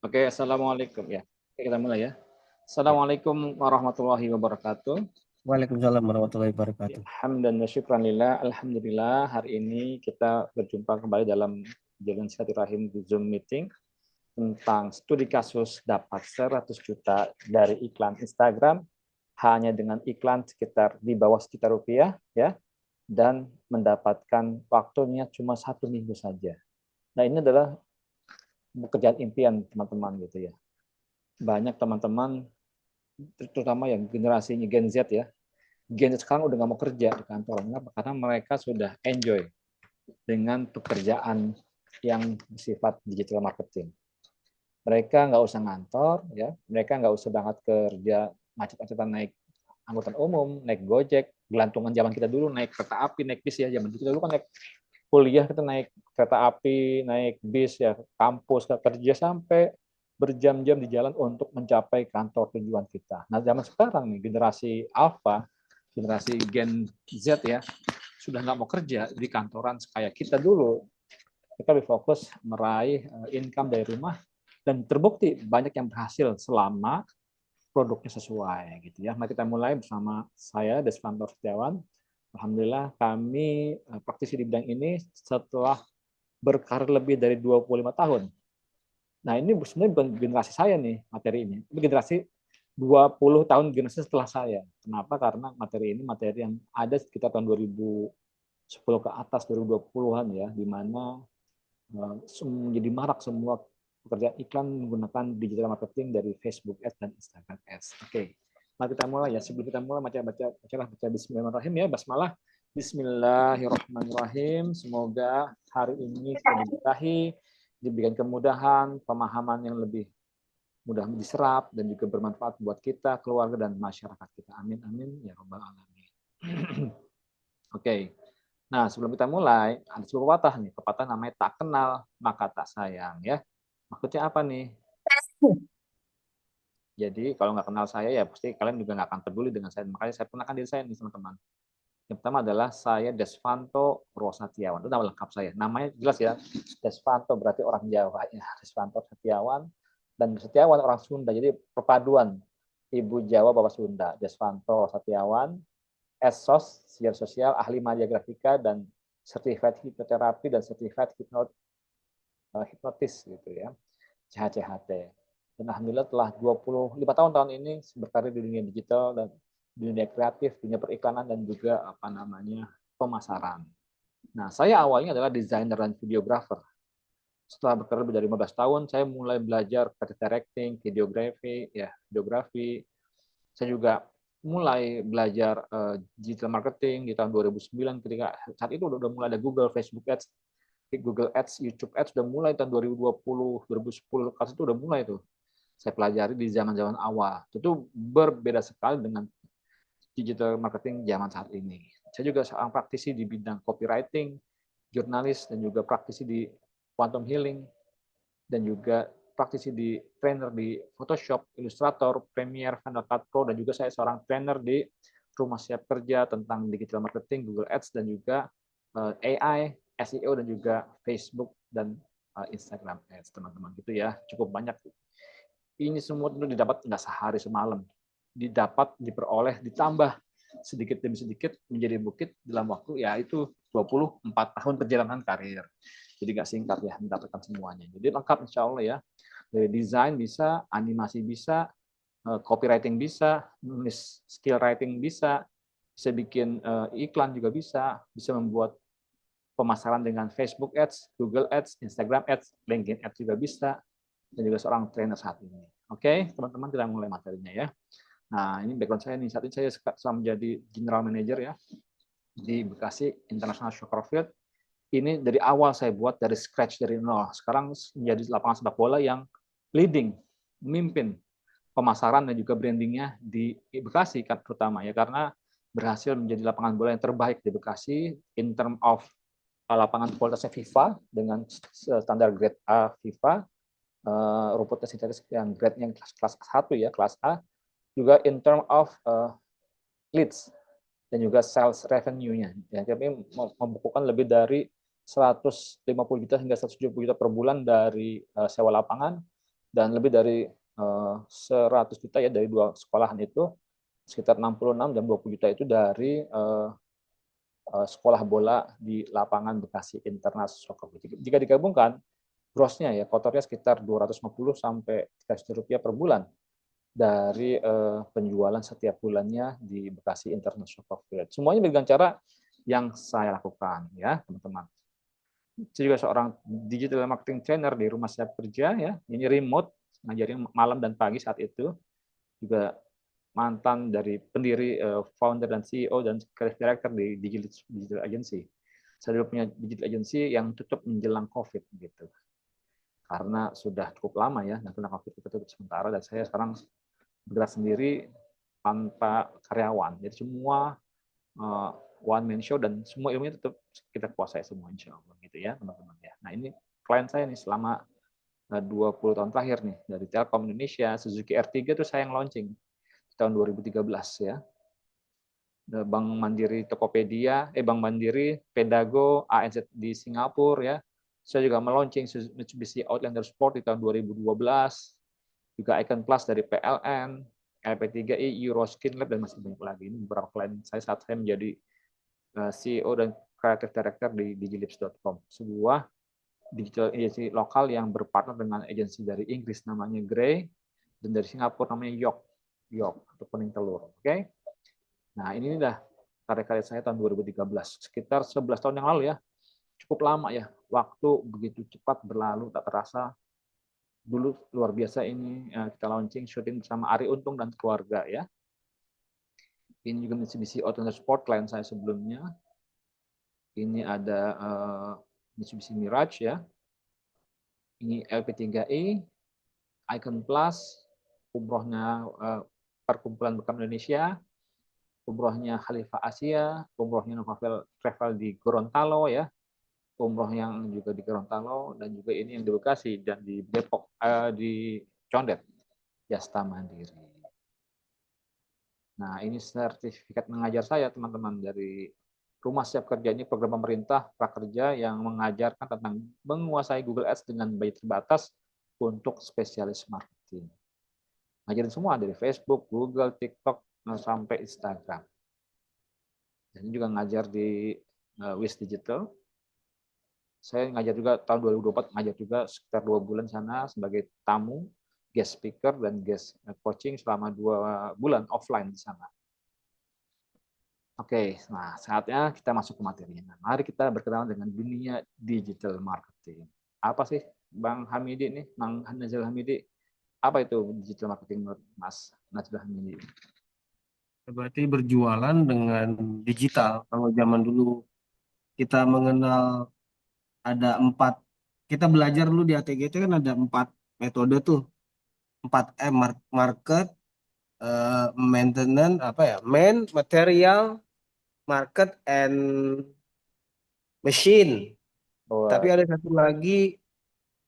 Oke, assalamualaikum ya. Oke, kita mulai ya. Assalamualaikum warahmatullahi wabarakatuh. Waalaikumsalam warahmatullahi wabarakatuh. Hamdan wa syukran lillah. Alhamdulillah hari ini kita berjumpa kembali dalam jalan silaturahim di Zoom meeting tentang studi kasus dapat 100 juta dari iklan Instagram hanya dengan iklan sekitar di bawah sejuta rupiah ya, dan mendapatkan waktunya cuma 1 minggu saja. Nah, ini adalah pekerjaan impian teman-teman gitu ya. Banyak teman-teman terutama yang generasinya Gen Z ya. Gen Z sekarang udah nggak mau kerja di kantor. Kenapa? Karena mereka sudah enjoy dengan pekerjaan yang bersifat digital marketing. Mereka nggak usah ngantor, ya. Mereka nggak usah berangkat kerja macet-macetan naik angkutan umum, naik Gojek, gelantungan zaman kita dulu naik kereta api, naik bis ya. Zaman kita dulu kan naik kuliah kita naik kereta api, naik bis ya, kampus, ke kerja sampai berjam-jam di jalan untuk mencapai kantor tujuan kita. Nah, zaman sekarang nih generasi Alpha, generasi Gen Z ya, sudah nggak mau kerja di kantoran kayak kita dulu. Kita lebih fokus meraih income dari rumah dan terbukti banyak yang berhasil selama produknya sesuai gitu ya. Mari kita mulai bersama saya Desvantor Setiawan. Alhamdulillah kami praktisi di bidang ini setelah berkarir lebih dari 25 tahun. Nah, ini sebenarnya bukan generasi saya nih materi ini. Ini generasi 20 tahun generasi setelah saya. Kenapa? Karena materi ini materi yang ada sekitar tahun 2010 ke atas, 2020-an ya, di mana menjadi marak semua pekerjaan iklan menggunakan digital marketing dari Facebook Ads dan Instagram Ads. Oke, mari kita mulai ya. Sebelum kita mulai baca Bismillahirrahmanirrahim ya, basmalah. Bismillahirrahmanirrahim. Semoga hari ini kita diberkahi, diberikan kemudahan, pemahaman yang lebih mudah diserap dan juga bermanfaat buat kita, keluarga dan masyarakat kita. Amin amin ya rabbal alamin. Oke. Nah, sebelum kita mulai, ada sebuah pepatah nih. Pepatah namanya tak kenal maka tak sayang ya. Maksudnya apa nih? Jadi kalau nggak kenal saya ya pasti kalian juga nggak akan peduli dengan saya. Makanya saya kenalkan diri saya nih teman-teman. Yang pertama adalah saya Desvanto Rosatiawan. Itu nama lengkap saya. Namanya jelas ya. Desvanto berarti orang Jawa ya. Desvanto Setiawan dan Setiawan orang Sunda. Jadi perpaduan Ibu Jawa Bapak Sunda. Desvanto Rosatiawan, SOS, siar sosial, ahli media grafika dan certified hipnoterapi dan certified hipnotis gitu ya. CHCHT. Dan alhamdulillah telah 25 tahun ini berkarir di dunia digital dan di dunia kreatif, dunia periklanan dan juga pemasaran. Nah, saya awalnya adalah desainer dan videographer. Setelah berkarir lebih dari 15 tahun, saya mulai belajar creative directing, videografi. Saya juga mulai belajar digital marketing di tahun 2009 ketika saat itu udah mulai ada Google, Facebook Ads, Google Ads, YouTube Ads sudah mulai tahun 2020, 2010 kelas itu udah mulai tuh. Saya pelajari di zaman-zaman awal. Itu berbeda sekali dengan digital marketing zaman saat ini. Saya juga seorang praktisi di bidang copywriting, jurnalis, dan juga praktisi di quantum healing, dan juga praktisi di trainer di Photoshop, Illustrator, Premiere, Final Cut Pro, dan juga saya seorang trainer di Rumah Siap Kerja tentang digital marketing, Google Ads, dan juga AI, SEO, dan juga Facebook dan Instagram Ads, teman-teman. Gitu ya, cukup banyak. Ini semua itu didapat nggak sehari semalam. Didapat, diperoleh, ditambah sedikit demi sedikit menjadi bukit dalam waktu ya itu 24 tahun perjalanan karir. Jadi nggak singkat ya mendapatkan semuanya. Jadi lengkap insya Allah ya. Dari desain bisa, animasi bisa, copywriting bisa, nulis skill writing bisa bikin iklan juga bisa membuat pemasaran dengan Facebook Ads, Google Ads, Instagram Ads, LinkedIn Ads juga bisa, dan juga seorang trainer saat ini. Oke, teman-teman kita mulai materinya ya. Nah, ini background saya nih. Saat ini saya sedang menjadi General Manager ya di Bekasi International Soccer Field. Ini dari awal saya buat dari scratch, dari nol. Sekarang menjadi lapangan sepak bola yang leading, memimpin pemasaran dan juga brandingnya di Bekasi kan terutama ya, karena berhasil menjadi lapangan bola yang terbaik di Bekasi in term of lapangan kualitasnya FIFA dengan standar grade A FIFA, rumputnya sintetis yang grade-nya kelas 1 ya, kelas A, juga in term of leads dan juga sales revenue-nya. Ya, kami membukukan lebih dari 150 juta hingga 170 juta per bulan dari sewa lapangan dan lebih dari 100 juta ya dari 2 sekolahan itu, sekitar 66 dan 20 juta itu dari sekolah bola di lapangan Bekasi International Soccer. Jika digabungkan, grossnya ya kotornya sekitar 250 sampai 300 juta rupiah per bulan dari penjualan setiap bulannya di Bekasi International Soccer Field. Semuanya dengan cara yang saya lakukan ya teman-teman. Saya juga seorang digital marketing trainer di rumah saya kerja ya. Ini remote, ngajarin malam dan pagi saat itu. Juga mantan dari pendiri, founder dan CEO dan creative director di digital agency. Saya dulu punya digital agency yang tutup menjelang COVID gitu. Karena sudah cukup lama ya, dan karena COVID kita tutup sementara dan saya sekarang bergerak sendiri tanpa karyawan. Jadi semua one man show dan semua ilmunya tetap kita kuasai semua insya Allah gitu ya teman-teman ya. Nah ini klien saya nih selama 20 tahun terakhir nih dari Telkom Indonesia, Suzuki R3 itu saya yang launching tahun 2013 ya. Bank Mandiri Tokopedia, Bank Mandiri, Pedago, ANZ di Singapura ya. Saya juga meluncing Mitsubishi Outlander Sport di tahun 2012, juga Icon Plus dari PLN, LP3I, Euroskin Lab dan masih banyak lagi. Ini beberapa klien saya saat saya menjadi CEO dan Creative Director di digilips.com, sebuah digital agency lokal yang berpartner dengan agensi dari Inggris namanya Grey dan dari Singapura namanya York atau Pening Telur. Oke. Nah, ini dah karya-karya saya tahun 2013, sekitar 11 tahun yang lalu ya. Cukup lama ya. Waktu begitu cepat berlalu tak terasa. Dulu luar biasa ini kita launching syuting bersama Ari Untung dan keluarga ya. Ini juga Mitsubishi Outlander Sport klien saya sebelumnya. Ini ada Mitsubishi Mirage ya. Ini LP3I, Icon Plus, umrohnya Perkumpulan Bekam Indonesia, umrohnya Khalifah Asia, umrohnya Novel Travel di Gorontalo ya, umroh yang juga di Gorontalo dan juga ini yang di Bekasi dan di Depok di Condet, Jasta Mandiri. Nah ini sertifikat mengajar saya teman-teman dari Rumah Siap Kerja. Ini program pemerintah prakerja yang mengajarkan tentang menguasai Google Ads dengan budget terbatas untuk spesialis marketing. Ngajarin semua dari Facebook, Google, TikTok, sampai Instagram. Dan ini juga ngajar di Wis Digital. Saya ngajar juga tahun 2024, ngajar juga sekitar 2 bulan sana sebagai tamu, guest speaker, dan guest coaching selama 2 bulan offline di sana. Oke, nah saatnya kita masuk ke materinya. Mari kita berkenalan dengan dunia digital marketing. Apa sih Bang Hamidi nih, Bang Nazil Hamidi? Apa itu digital marketing menurut Mas Nazil Hamidi? Berarti berjualan dengan digital. Kalau zaman dulu kita mengenal ada 4, kita belajar dulu di ATGT kan ada 4 metode tuh. 4M, market, maintenance, apa ya, material, market, and machine. Tapi Oh, ada satu lagi,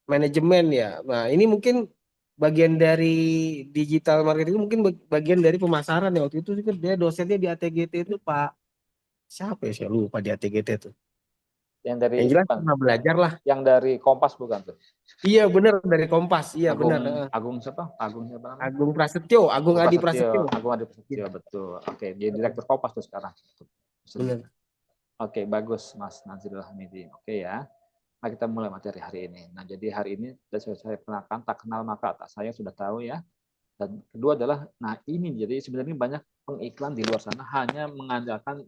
manajemen ya. Nah ini mungkin bagian dari digital marketing itu mungkin bagian dari pemasaran ya. Waktu itu kan dia dosennya di ATGT itu Pak siapa ya, saya lupa di ATGT itu. yang dari Yang itu jelas kan, pernah belajar lah. yang dari Kompas bukan tuh? Iya benar dari Kompas. Iya Agung benar. Agung siapa? Agung siapa namanya? Agung Prasetyo, Agung Agung Adi Prasetyo, Prasetyo. Agung Adi Iya, Prasetyo, betul. Oke, dia direktur Kompas tuh sekarang. benar. Oke, bagus Mas Nazirul Hamidi. Oke ya. Nah, kita mulai materi hari ini. Nah, jadi hari ini sudah saya kenalkan, tak kenal maka tak sayang, sudah tahu ya. Dan kedua adalah, nah ini jadi sebenarnya banyak pengiklan di luar sana hanya mengandalkan,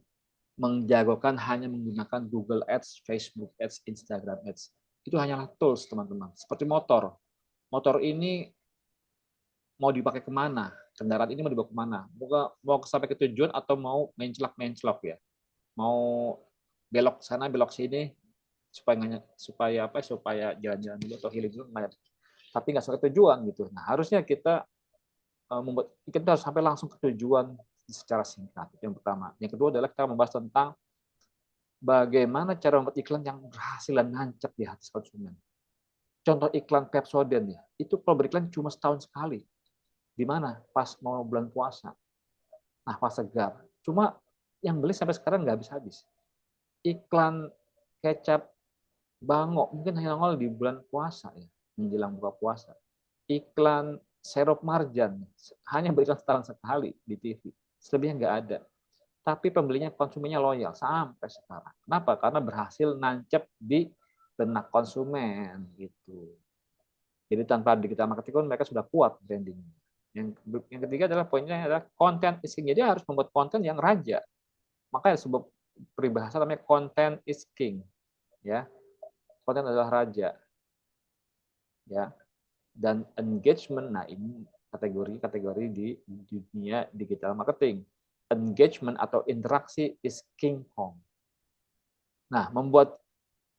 menjagokan hanya menggunakan Google Ads, Facebook Ads, Instagram Ads. Itu hanyalah tools teman-teman. Seperti motor. Motor ini mau dipakai kemana? Kendaraan ini mau dibawa kemana? Mau sampai ke tujuan atau mau menclok ya? Mau belok sana belok sini supaya jalan-jalan dulu atau healing dulu, tapi nggak sampai tujuan gitu. Nah harusnya kita membuat kita harus sampai langsung ke tujuan secara singkat. Yang pertama. Yang kedua adalah kita membahas tentang bagaimana cara membuat iklan yang berhasil dan nancap di hati konsumen. Contoh iklan Pepsodent ya, itu kalau beriklan cuma setahun sekali. Di mana? Pas mau bulan puasa. Nah, pas segar. Cuma yang beli sampai sekarang nggak habis-habis. Iklan kecap Bango mungkin hanya nongol di bulan puasa ya, menjelang buka puasa. iklan sirup marjan, hanya beriklan setahun sekali di TV, selebihnya nggak ada. Tapi pembelinya, konsumennya loyal sampai sekarang. Kenapa? Karena berhasil nancep di benak konsumen gitu. Jadi tanpa digital marketing pun mereka sudah kuat brandingnya. Yang ketiga adalah poinnya adalah content is king. Jadi harus membuat konten yang raja. Makanya sebuah peribahasa namanya content is king. Ya, konten adalah raja. Ya, dan engagement. Nah ini kategori di dunia digital marketing. Engagement atau interaksi is king kong. Nah, membuat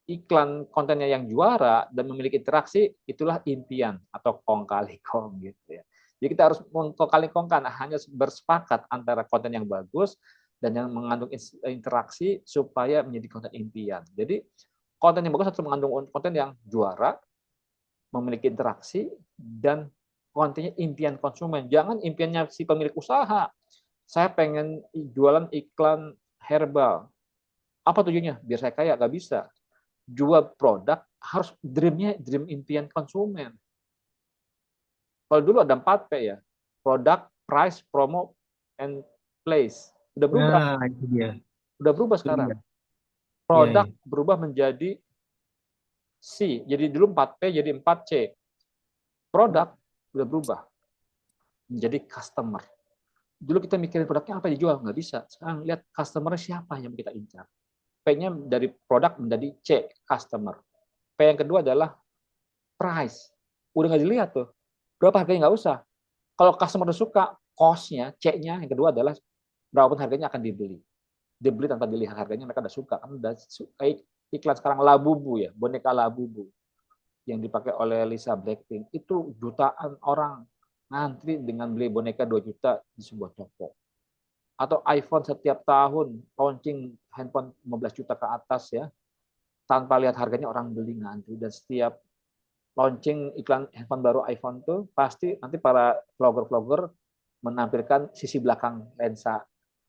iklan kontennya yang juara dan memiliki interaksi, itulah impian atau kong kali kong gitu ya. Jadi kita harus mengkong kali kongkan, hanya bersepakat antara konten yang bagus dan yang mengandung interaksi supaya menjadi konten impian. Jadi konten yang bagus harus mengandung konten yang juara, memiliki interaksi, dan kontennya impian konsumen. Jangan impiannya si pemilik usaha. Saya pengen jualan iklan herbal. Apa tujuannya? Biar saya kaya, nggak bisa. Jual produk harus dream impian konsumen. Kalau dulu ada 4P ya, produk, price, promo, and place. Udah berubah, Nah, itu dia. udah berubah Itu sekarang. dia. Iya, Produk iya. berubah menjadi C. Jadi dulu 4P jadi 4C. Produk udah berubah menjadi customer. Dulu kita mikirin produknya apa dijual, nggak bisa. Sekarang lihat customer siapa yang kita incar. P-nya dari produk menjadi C, customer. P yang kedua adalah price. Udah nggak dilihat tuh. Berapa harganya, nggak usah. Kalau customer udah suka, cost-nya, C-nya yang kedua adalah berapapun harganya akan dibeli. Dibeli tanpa dilihat harganya, mereka udah suka. Kan udah kayak iklan sekarang Labubu ya, boneka Labubu yang dipakai oleh Lisa Blackpink. Itu jutaan orang ngantri dengan beli boneka 2 juta di sebuah toko. Atau iPhone setiap tahun launching handphone 15 juta ke atas ya, tanpa lihat harganya orang beli ngantri. Dan setiap launching iklan handphone baru iPhone tuh pasti nanti para vlogger-vlogger menampilkan sisi belakang lensa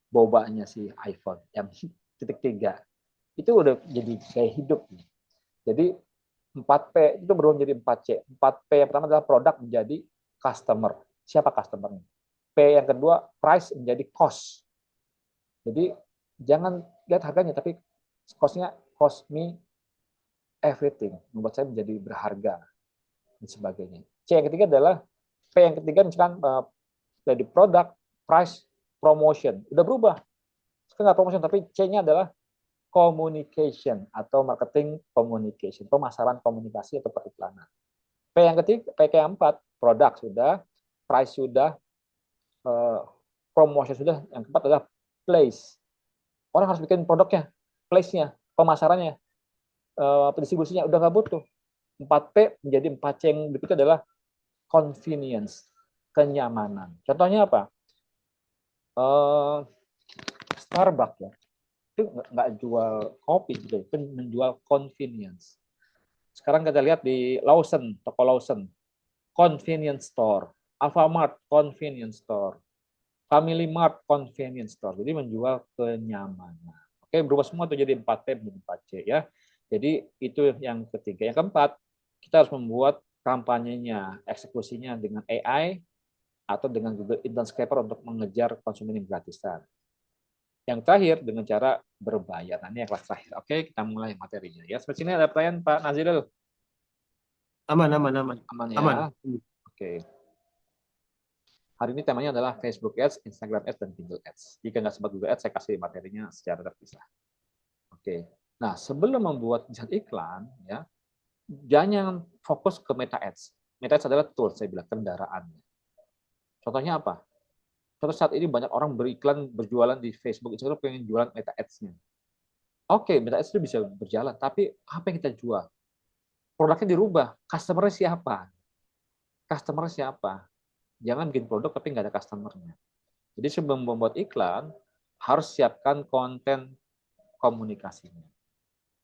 bobanya si iPhone yang titik tiga. Itu udah jadi gaya hidup. Jadi 4P itu berubah menjadi 4C. 4P yang pertama adalah produk menjadi customer. Siapa customernya? P yang kedua, price menjadi cost. Jadi jangan lihat harganya, tapi cost-nya cost me everything. Membuat saya menjadi berharga dan sebagainya. C yang ketiga adalah P yang ketiga misalkan dari produk, price, promotion. Udah berubah. Sekarang nggak promotion, tapi C-nya adalah communication atau marketing communication, pemasaran komunikasi atau periklanan. P yang ketiga, P yang keempat, produk sudah, price sudah, promotion sudah. Yang keempat adalah place. Orang harus bikin produknya, place-nya, pemasarannya, distribusinya udah nggak butuh. 4P menjadi 4C yang berikutnya adalah convenience, kenyamanan. Contohnya apa? Starbucks ya, itu nggak jual kopi gitu, itu menjual convenience. Sekarang kita lihat di Lawson, toko Lawson, convenience store, Alfamart convenience store, Family Mart convenience store. Jadi menjual kenyamanan. Oke, berubah semua tuh jadi 4P menjadi 4C ya. Jadi itu yang ketiga. Yang keempat, kita harus membuat kampanyenya, eksekusinya dengan AI atau dengan Google Intent Scraper untuk mengejar konsumen yang gratisan. Yang terakhir dengan cara berbayar. Nah, ini yang kelas terakhir. Oke, kita mulai materinya ya. Seperti ini ada pertanyaan Pak Nazirul. Aman, aman, aman. Aman Aman. ya. Oke. Hari ini temanya adalah Facebook Ads, Instagram Ads, dan Google Ads. Jika nggak sempat Google Ads, saya kasih materinya secara terpisah. Oke. Nah, sebelum membuat desain iklan, ya, jangan fokus ke Meta Ads. Meta Ads adalah tools, saya bilang, kendaraannya. Contohnya apa? Contoh saat ini banyak orang beriklan, berjualan di Facebook, Instagram, pengen jualan Meta Ads-nya. Oke, Meta Ads itu bisa berjalan, tapi apa yang kita jual? Produknya dirubah, customer-nya siapa? Customer siapa? Jangan bikin produk tapi nggak ada customer-nya. Jadi sebelum membuat iklan, harus siapkan konten komunikasinya.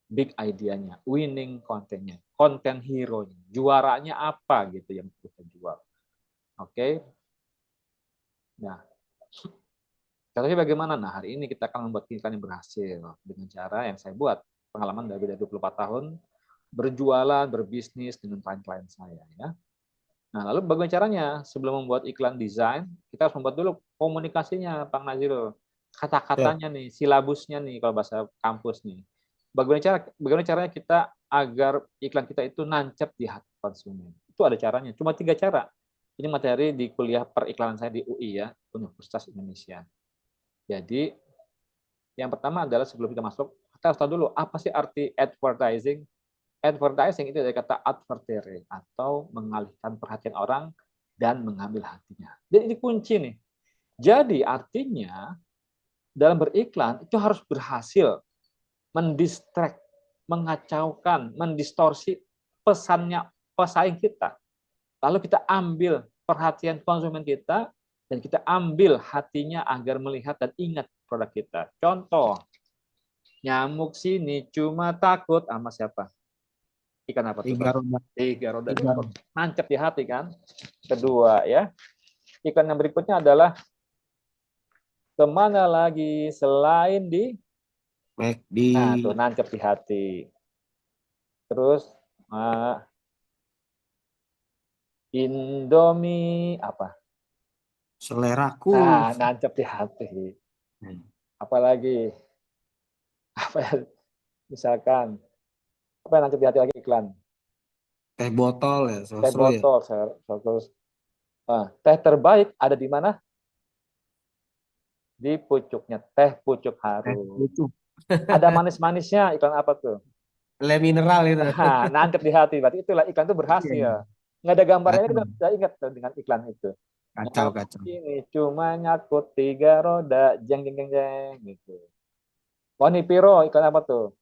Big idea-nya, winning kontennya, konten hero-nya, juaranya apa gitu yang kita jual. Oke. Nah, contohnya bagaimana? Nah, hari ini kita akan membuat iklan yang berhasil dengan cara yang saya buat. Pengalaman dari 24 tahun berjualan, berbisnis dengan klien-klien saya ya. Nah, lalu bagaimana caranya? Sebelum membuat iklan desain, kita harus membuat dulu komunikasinya, Bang Nazirul. Ya, Kata-katanya nih, silabusnya nih, kalau bahasa kampus nih. Bagaimana caranya kita agar iklan kita itu nancep di hati konsumen? Itu ada caranya. Cuma 3 cara. Ini materi di kuliah periklanan saya di UI ya, Universitas Indonesia. Jadi, yang pertama adalah sebelum kita masuk, kita harus tahu dulu apa sih arti advertising. Advertising itu dari kata advertere atau mengalihkan perhatian orang dan mengambil hatinya. Dan ini kunci nih. Jadi artinya dalam beriklan itu harus berhasil mendistract, mengacaukan, mendistorsi pesannya pesaing kita. Lalu kita ambil perhatian konsumen kita dan kita ambil hatinya agar melihat dan ingat produk kita. Contoh, nyamuk sini cuma takut sama siapa? Ikan apa tuh? tiga roda, 3 roda. tiga roda. Nancep di hati kan. Kedua ya. Ikan yang berikutnya adalah kemana lagi selain di. McD, Nah tuh nancep di hati. Terus Indomie apa? seleraku. Nah nancep di hati. Hmm. Apalagi apa ya? Misalkan apa yang nancep di hati lagi iklan? Teh botol ya, Teh sosro ya. botol, terus teh terbaik ada di mana? Di pucuknya, teh pucuk Teh harum. itu. Ada manis-manisnya, iklan apa tuh? Le mineral itu. Nah, nancep di hati. Berarti itulah iklan itu Iya, berhasil. iya. Nggak ada gambarnya, kita Kacau, udah ingat tuh dengan iklan itu. kacau, Nyamuk kacau. ini cuma nyakut 3 roda, jeng jeng jeng jeng gitu. Wani Piro iklan apa tuh?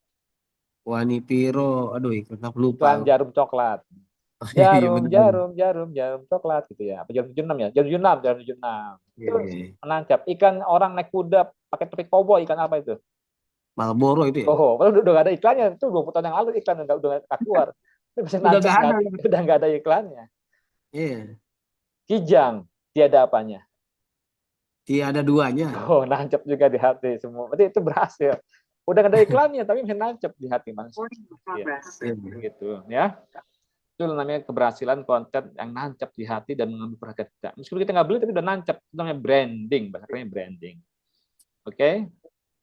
Wani Piro, aduh, kenapa lupa. Iklan jarum coklat. Oh, iya Jarum, benar. jarum, jarum, jarum coklat gitu ya. Apa jarum 76 ya? Jarum 76, jarum 76. Iya, Itu iya, iya. menancap. Ikan orang naik kuda pakai topi koboi, ikan apa itu? Marlboro itu ya. Oh, padahal udah gak ada iklannya. Itu 20 tahun yang lalu iklan udah gak keluar. Itu bisa Udah nancap gak di ada. hati. Udah gak ada iklannya. Iya, Kijang, tiada apanya. iya ada duanya. Oh, nancep juga di hati semua. Berarti itu berhasil. Udah gak ada iklannya, tapi bisa nancep di hati manusia. Ya, Iya. gitu ya. Itu namanya keberhasilan konten yang nancep di hati dan mengambil perhatian kita. Meskipun kita nggak beli, tapi udah nancep. Itu namanya branding. Bahasa kerennya branding. Oke? Okay?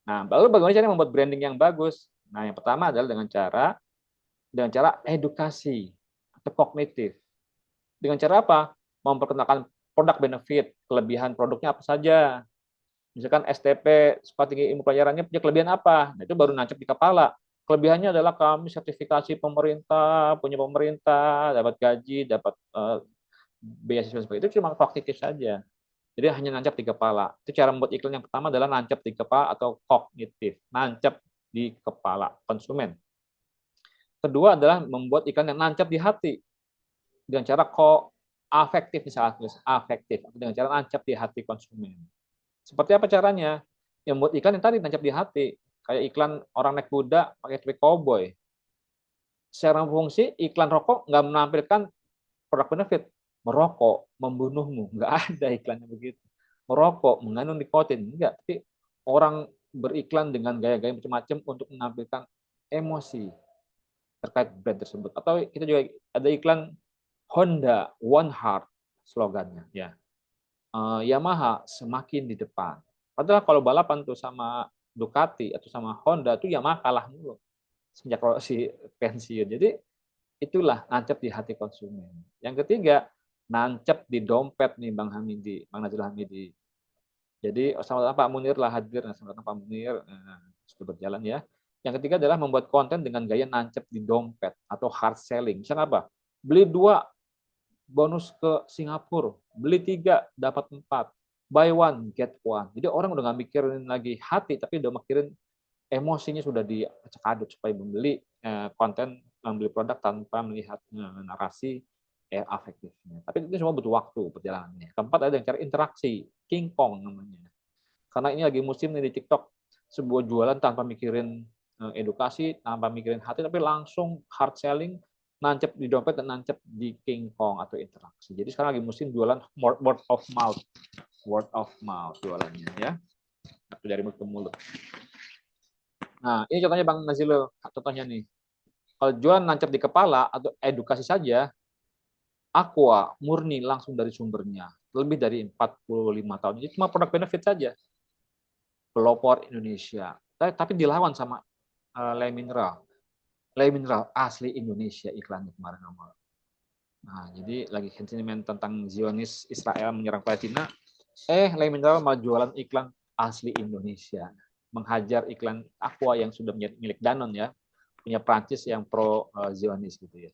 Nah, lalu bagaimana cara membuat branding yang bagus? Nah, yang pertama adalah dengan cara edukasi atau kognitif. Dengan cara apa? Memperkenalkan produk benefit, kelebihan produknya apa saja. Misalkan STP, sekolah tinggi ilmu pelayarannya punya kelebihan apa? Nah, itu baru nancep di kepala. Kelebihannya adalah kami sertifikasi pemerintah, punya pemerintah, dapat gaji, dapat beasiswa seperti itu, cuma kognitif saja. Jadi hanya nancap di kepala. Itu cara membuat iklan yang pertama adalah nancap di kepala atau kognitif. Nancap di kepala konsumen. Kedua adalah membuat iklan yang nancap di hati dengan cara afektif misalnya, afektif dengan cara nancap di hati konsumen. Seperti apa caranya? Yang membuat iklan yang tadi nancap di hati, kayak iklan orang naik kuda pakai topi cowboy. Secara fungsi iklan rokok nggak menampilkan produk benefit. Merokok membunuhmu, nggak ada iklannya begitu. Merokok mengandung nikotin, enggak. Tapi orang beriklan dengan gaya-gaya macam-macam untuk menampilkan emosi terkait brand tersebut. Atau kita juga ada iklan Honda One Heart slogannya ya. Yamaha semakin di depan. Padahal kalau balapan tuh sama Ducati atau sama Honda tuh Yamaha kalah mulu sejak si pensiun. Jadi itulah nancep di hati konsumen. Yang ketiga, nancep di dompet nih Bang Hamidi, Bang Nazrul Hamidi. Jadi sama Pak Munir lah hadir, sama Pak Munir sudah berjalan ya. Yang ketiga adalah membuat konten dengan gaya nancep di dompet atau hard selling. Misalnya apa? Beli 2 bonus ke Singapura, beli 3 dapat 4, buy one get one. Jadi orang udah nggak mikirin lagi hati, tapi udah mikirin emosinya sudah dicekadut supaya membeli konten, membeli produk tanpa melihat narasi afektifnya. Tapi itu semua butuh waktu perjalanannya. Keempat ada yang cara interaksi, King Kong namanya. Karena ini lagi musim nih di TikTok, sebuah jualan tanpa mikirin edukasi, tanpa mikirin hati, tapi langsung hard selling, nancep di dompet dan nancep di King Kong atau interaksi. Jadi sekarang lagi musim jualan word of mouth jualannya ya, atau dari mulut ke mulut. Nah, ini contohnya Bang Nazilo, contohnya nih. Kalau jualan nancap di kepala atau edukasi saja, Aqua murni langsung dari sumbernya, lebih dari 45 tahun. Ini cuma produk benefit saja. Pelopor Indonesia. Tapi dilawan sama Le Mineral. Le Mineral asli Indonesia iklannya kemarin nomor. Nah, jadi lagi sentimen tentang Zionis Israel menyerang Palestina, Le Mineral malah jualan iklan asli Indonesia. Menghajar iklan Aqua yang sudah menjadi milik Danone ya, punya Prancis yang pro Zionis gitu ya.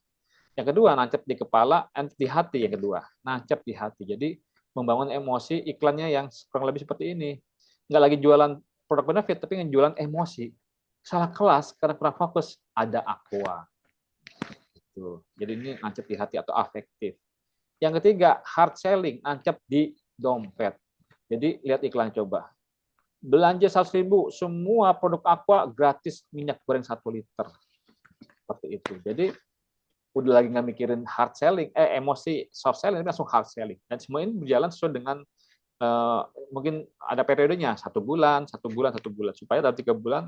Yang kedua, nancep di kepala, di hati yang kedua. Nancep di hati. Jadi membangun emosi iklannya yang kurang lebih seperti ini. Nggak lagi jualan produk benefit, tapi jualan emosi. Salah kelas karena kurang fokus. Ada aqua. Gitu. Jadi ini nancep di hati atau afektif. Yang ketiga, hard selling. Nancep di dompet. Jadi lihat iklan coba. Belanja 100.000, semua produk aqua gratis minyak goreng 1 liter. Seperti itu. Jadi udah lagi nggak mikirin hard selling, emosi soft selling, langsung hard selling. Dan semua ini berjalan sesuai dengan mungkin ada periodenya 1 bulan, 1 bulan, 1 bulan, supaya dalam 3 bulan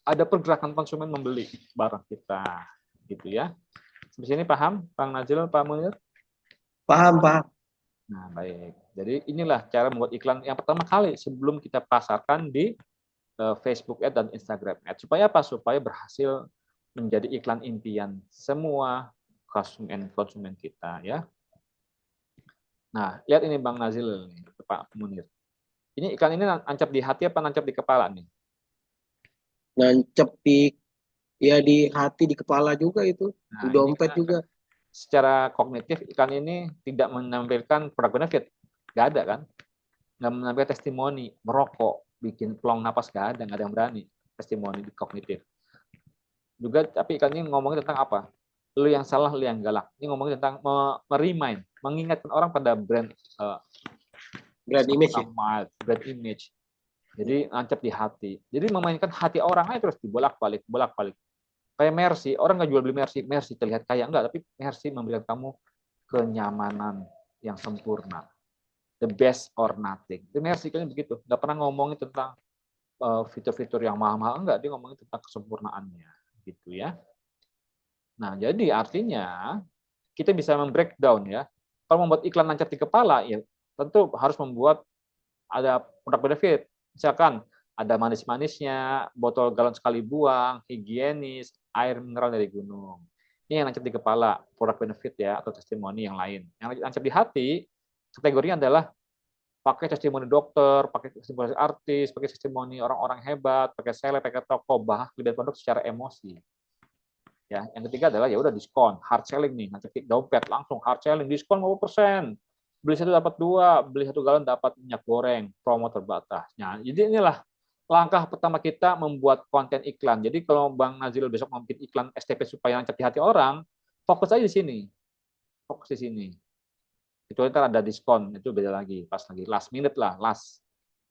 ada pergerakan konsumen membeli barang kita, gitu ya. Sampai sini paham, Bang Nazil, Pak Munir? Paham, paham. Nah, baik. Jadi inilah cara membuat iklan yang pertama kali sebelum kita pasarkan di Facebook Ads dan Instagram Ads. Supaya apa? Supaya berhasil menjadi iklan impian semua konsumen kita ya. Nah, lihat ini Bang Nazil, Pak Munir. Ini iklan ini nancap di hati apa nancap di kepala nih? Nancep ya di hati, di kepala juga itu, di Nah, ini dompet kan juga. secara kognitif iklan ini tidak menampilkan produk benefit. Nggak ada kan? Nggak menampilkan testimoni, merokok, bikin pelong napas, nggak ada yang berani testimoni di kognitif. Juga tapi ikan ini ngomongin tentang apa? Lu yang salah, lu yang galak. Ini ngomongin tentang remind, mengingatkan orang pada brand Brand image ya. brand image. Jadi nancap di hati. Jadi memainkan hati orang aja terus dibolak-balik, bolak-balik. Kayak Mercy, orang nggak jual beli Mercy, Mercy terlihat kaya enggak, tapi Mercy memberikan kamu kenyamanan yang sempurna. The best or nothing. Itu Mercy kan begitu. Nggak pernah ngomongin tentang fitur-fitur yang mahal-mahal, enggak, dia ngomongin tentang kesempurnaannya, gitu ya. Nah, jadi artinya kita bisa membreakdown ya. Kalau membuat iklan nancap di kepala, ya tentu harus membuat ada produk benefit. Misalkan ada manis-manisnya, botol galon sekali buang, higienis, air mineral dari gunung. Ini yang nancap di kepala, produk benefit ya, atau testimoni yang lain. Yang nancap di hati, kategorinya adalah pakai testimoni dokter, pakai testimoni artis, pakai testimoni orang-orang hebat, pakai seleb, pakai toko, bahas klien produk secara emosi. Ya, yang ketiga adalah ya udah diskon, hard selling nih, nanti dompet langsung hard selling, diskon 50%. Beli 1 dapat 2, beli 1 galon dapat minyak goreng, promo terbatas. Nah, jadi inilah langkah pertama kita membuat konten iklan. Jadi kalau Bang Nazil besok mau bikin iklan STP supaya nancap di hati orang, fokus aja di sini. Fokus di sini. Itu ntar ada diskon, itu beda lagi, pas lagi last minute lah, last.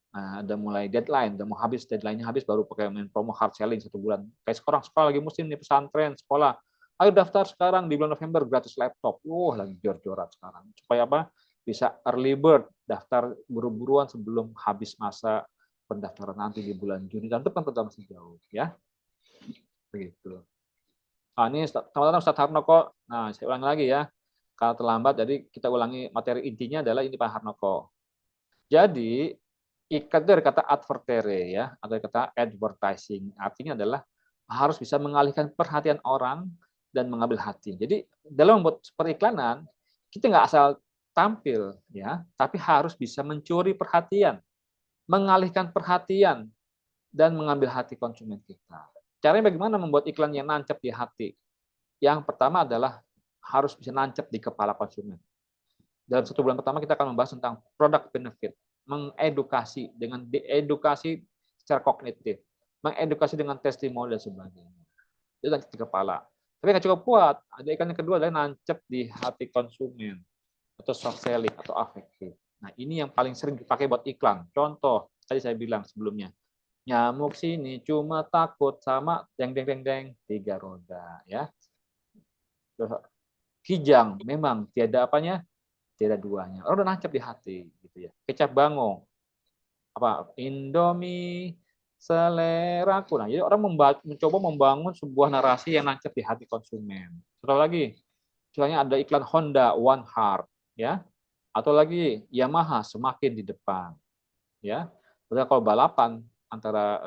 Nah, ada mulai deadline, udah mau habis, deadline-nya habis baru pakai main promo hard selling 1 bulan. Kayak sekarang sekolah lagi musim nih, pesantren, sekolah. Ayo daftar sekarang di bulan November gratis laptop. Lagi jor-joran sekarang. Supaya apa? Bisa early bird, daftar buru-buruan sebelum habis masa pendaftaran nanti di bulan Juni. Dan itu kan tetap masih jauh, ya. Begitu. Nah, ini teman-teman Ustadz Harnoko. Nah, saya ulangi lagi ya. Kalau terlambat, jadi kita ulangi materi intinya adalah ini Pak Harnoko. Jadi ikat dari kata advertere ya, atau kata advertising. Artinya adalah harus bisa mengalihkan perhatian orang dan mengambil hati. Jadi dalam membuat periklanan, kita nggak asal tampil ya, tapi harus bisa mencuri perhatian, mengalihkan perhatian dan mengambil hati konsumen kita. Caranya bagaimana membuat iklan yang nancap di hati? Yang pertama adalah harus bisa nancap di kepala konsumen. Dalam 1 bulan pertama kita akan membahas tentang product benefit, mengedukasi dengan diedukasi secara kognitif, mengedukasi dengan testimoni dan sebagainya. Itu nancep di kepala. Tapi nggak cukup kuat. Ada ikan yang kedua adalah nancep di hati konsumen atau soft selling atau afektif. Nah ini yang paling sering dipakai buat iklan. Contoh tadi saya bilang sebelumnya, nyamuk sini cuma takut sama deng deng deng deng 3 roda ya. Kijang memang tiada apanya, tiada duanya. Orang udah nancap di hati gitu ya. Kecap bango, apa Indomie seleraku. Nah, jadi orang mencoba membangun sebuah narasi yang nancap di hati konsumen. Contoh lagi, Misalnya ada iklan Honda One Heart, ya, atau lagi Yamaha semakin di depan, ya. Padahal kalau balapan antara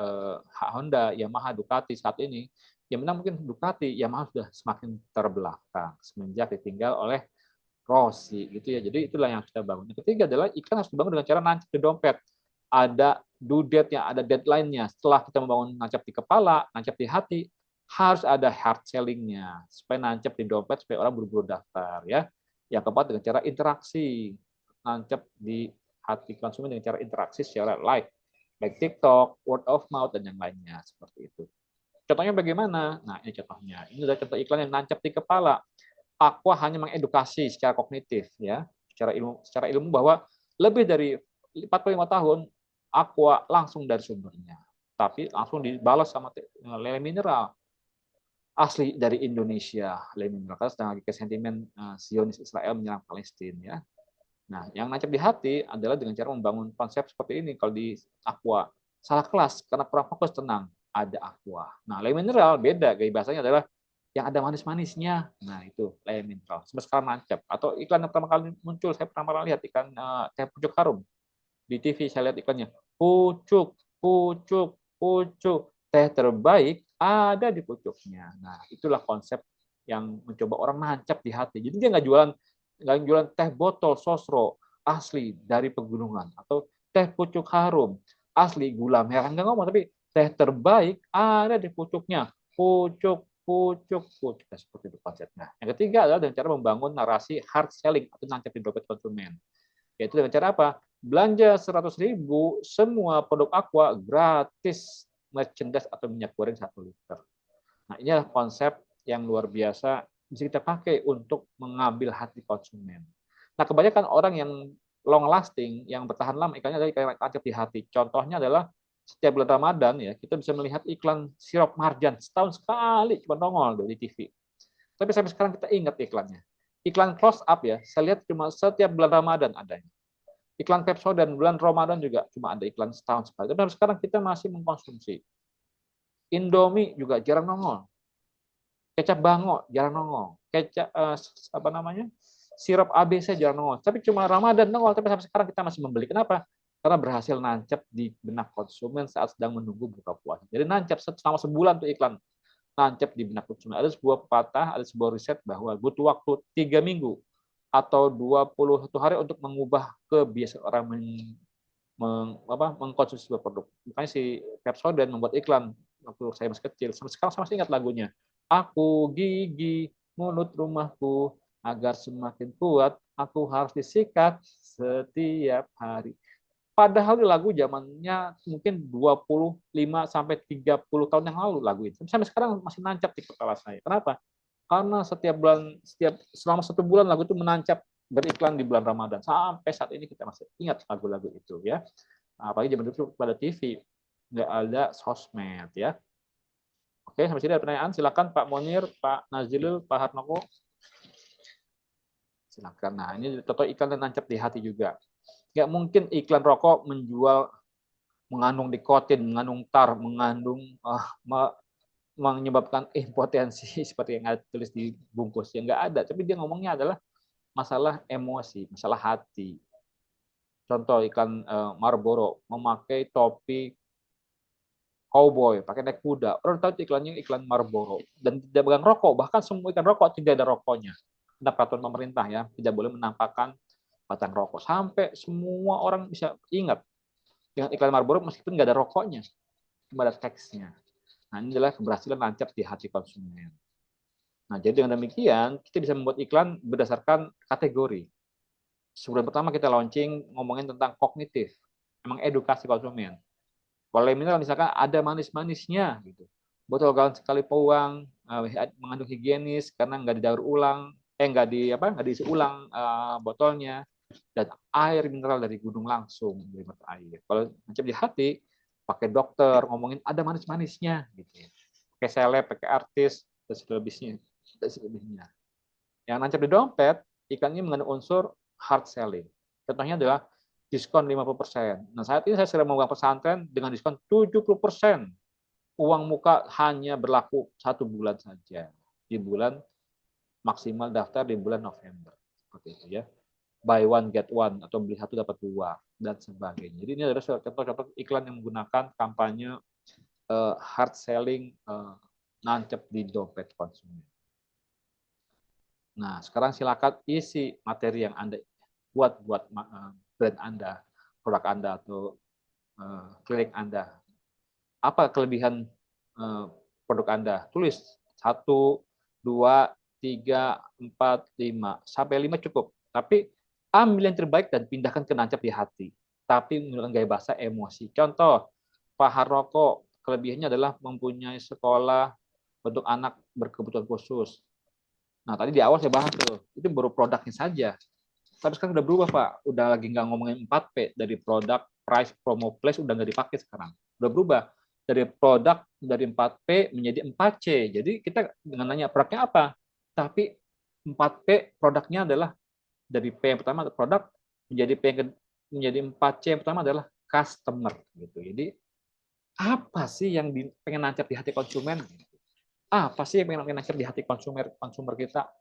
Honda, Yamaha, Ducati saat ini, yang menang mungkin Ducati, Yamaha sudah semakin terbelakang semenjak ditinggal oleh Rossi, gitu ya. Jadi itulah yang kita bangun. Yang ketiga adalah iklan harus dibangun dengan cara nancap di dompet. Ada due date-nya, ada deadline-nya. Setelah kita membangun nancap di kepala, nancap di hati, harus ada hard selling-nya supaya nancap di dompet, supaya orang buru-buru daftar, ya. Yang keempat dengan cara interaksi, nancap di hati konsumen dengan cara interaksi secara live, baik TikTok, word of mouth, dan yang lainnya seperti itu. Contohnya bagaimana? Nah, ini contohnya. Ini adalah contoh iklan yang nancap di kepala. Aqua hanya mengedukasi secara kognitif, ya, secara ilmu bahwa lebih dari 45 tahun Aqua langsung dari sumbernya, tapi langsung dibalas sama lele mineral asli dari Indonesia, lele mineral, karena sedang lagi ke sentimen Zionis Israel menyerang Palestina, ya. Nah, yang nancap di hati adalah dengan cara membangun konsep seperti ini. Kalau di Aqua salah kelas karena kurang fokus, tenang, ada Aqua. Nah, lele mineral beda, gaya bahasanya adalah yang ada manis-manisnya. Nah, itu lele mineral. Sampai sekarang nancap. Atau iklan yang pertama kali muncul, saya pertama kali lihat iklan teh pucuk harum di TV, saya lihat iklannya. Pucuk, pucuk, pucuk. Teh terbaik ada di pucuknya. Nah, itulah konsep yang mencoba orang nancap di hati. Jadi dia nggak jualan teh botol sosro asli dari pegunungan, atau teh pucuk harum asli gula merah, nggak ngomong, tapi teh terbaik ada di pucuknya. Pucuk, pucuk, pucuk. Nah, seperti itu konsepnya. Yang ketiga adalah dengan cara membangun narasi hard selling atau nancap di dompet konsumen. Yaitu dengan cara apa? Belanja 100.000, semua produk Aqua gratis merchandise atau minyak goreng 1 liter. Nah, ini adalah konsep yang luar biasa bisa kita pakai untuk mengambil hati konsumen. Nah, kebanyakan orang yang long lasting, yang bertahan lama, iklannya dari kayak tancap di hati. Contohnya adalah setiap bulan Ramadan, ya, kita bisa melihat iklan sirup marjan setahun sekali cuma nongol di TV. Tapi sampai sekarang kita ingat iklannya. Iklan close up, ya, saya lihat cuma setiap bulan Ramadan adanya. Iklan Pepsodent bulan Ramadan juga cuma ada iklan setahun sekali. Tapi sekarang kita masih mengkonsumsi. Indomie juga jarang nongol. Kecap Bango jarang nongol. Kecap apa namanya? Sirup ABC jarang nongol. Tapi cuma Ramadan nongol. Tapi sampai sekarang kita masih membeli. Kenapa? Karena berhasil nancap di benak konsumen saat sedang menunggu buka puasa. Jadi nancap selama sebulan tuh iklan, nancap di benak konsumen. Ada sebuah pepatah, ada sebuah riset bahwa butuh waktu 3 minggu atau 21 hari untuk mengubah kebiasaan orang mengkonsumsi sebuah produk. Makanya si Pepsodent membuat iklan waktu saya masih kecil. Sampai sekarang saya masih ingat lagunya. Aku gigi mulut rumahku agar semakin kuat, aku harus disikat setiap hari. Padahal di lagu zamannya mungkin 25 sampai 30 tahun yang lalu lagu itu. Sampai sekarang masih nancap di kepala saya. Kenapa? Karena selama 1 bulan lagu itu menancap beriklan di bulan Ramadan. Sampai saat ini kita masih ingat lagu-lagu itu, ya. Nah, apalagi zaman dulu pada TV, nggak ada sosmed, ya. Oke, sampai sini ada pertanyaan. Silakan Pak Monir, Pak Nazilul, Pak Harnoko. Silakan. Nah, ini contoh iklan yang nancap di hati juga. Nggak mungkin iklan rokok menjual mengandung nikotin, mengandung tar, mengandung menyebabkan impotensi seperti yang ada tulis di bungkus. Ya nggak ada. Tapi dia ngomongnya adalah masalah emosi, masalah hati. Contoh iklan Marlboro memakai topi cowboy, pakai naik kuda. Orang tahu iklannya iklan Marlboro dan tidak pegang rokok. Bahkan semua iklan rokok tidak ada rokoknya. Ada peraturan pemerintah, ya, tidak boleh menampakkan batang rokok. Sampai semua orang bisa ingat dengan iklan Marlboro meskipun nggak ada rokoknya, cuma ada teksnya. Nah, ini adalah keberhasilan nancap di hati konsumen. Nah, jadi dengan demikian kita bisa membuat iklan berdasarkan kategori. Sebulan pertama kita launching ngomongin tentang kognitif, emang edukasi konsumen. Kalau mineral misalkan ada manis-manisnya gitu. Botol galon sekali pauang, mengandung higienis karena nggak didaur ulang, nggak diisi ulang botolnya, dan air mineral dari gunung langsung dari mata air. Kalau macam di hati, pakai dokter ngomongin ada manis-manisnya gitu. Pakai seleb, pakai artis, dan selebihnya. Yang nancap di dompet, ikannya mengandung unsur hard selling. Contohnya adalah diskon 50%. Nah, saat ini saya sedang membuat pesantren dengan diskon 70%. Uang muka hanya berlaku 1 bulan saja. Di bulan maksimal daftar di bulan November. Seperti itu ya. Buy one get one atau beli satu dapat dua dan sebagainya. Jadi ini adalah contoh-contoh iklan yang menggunakan kampanye hard selling nancep di dompet konsumen. Nah, sekarang silakan isi materi yang Anda buat brand Anda, produk Anda atau klinik Anda. Apa kelebihan produk Anda? Tulis 1, 2, 3, 4, 5. Sampai 5 cukup. Tapi ambil yang terbaik dan pindahkan ke nancap di hati. Tapi menggunakan gaya bahasa emosi. Contoh, Pak Haroko kelebihannya adalah mempunyai sekolah untuk anak berkebutuhan khusus. Nah, tadi di awal saya bahas tuh, itu baru produknya saja. Tapi sekarang udah berubah, Pak. Udah lagi nggak ngomongin 4P. Dari produk, price, promo, place, udah nggak dipakai sekarang. Udah berubah. Dari produk, dari 4P menjadi 4C. Jadi kita dengan nanya produknya apa? Tapi 4P produknya adalah dari P yang pertama produk, menjadi P yang menjadi 4C yang pertama adalah customer. Gitu. Jadi apa sih yang pengen nancap di hati konsumen? Apa sih yang pengen nancap di hati konsumer kita?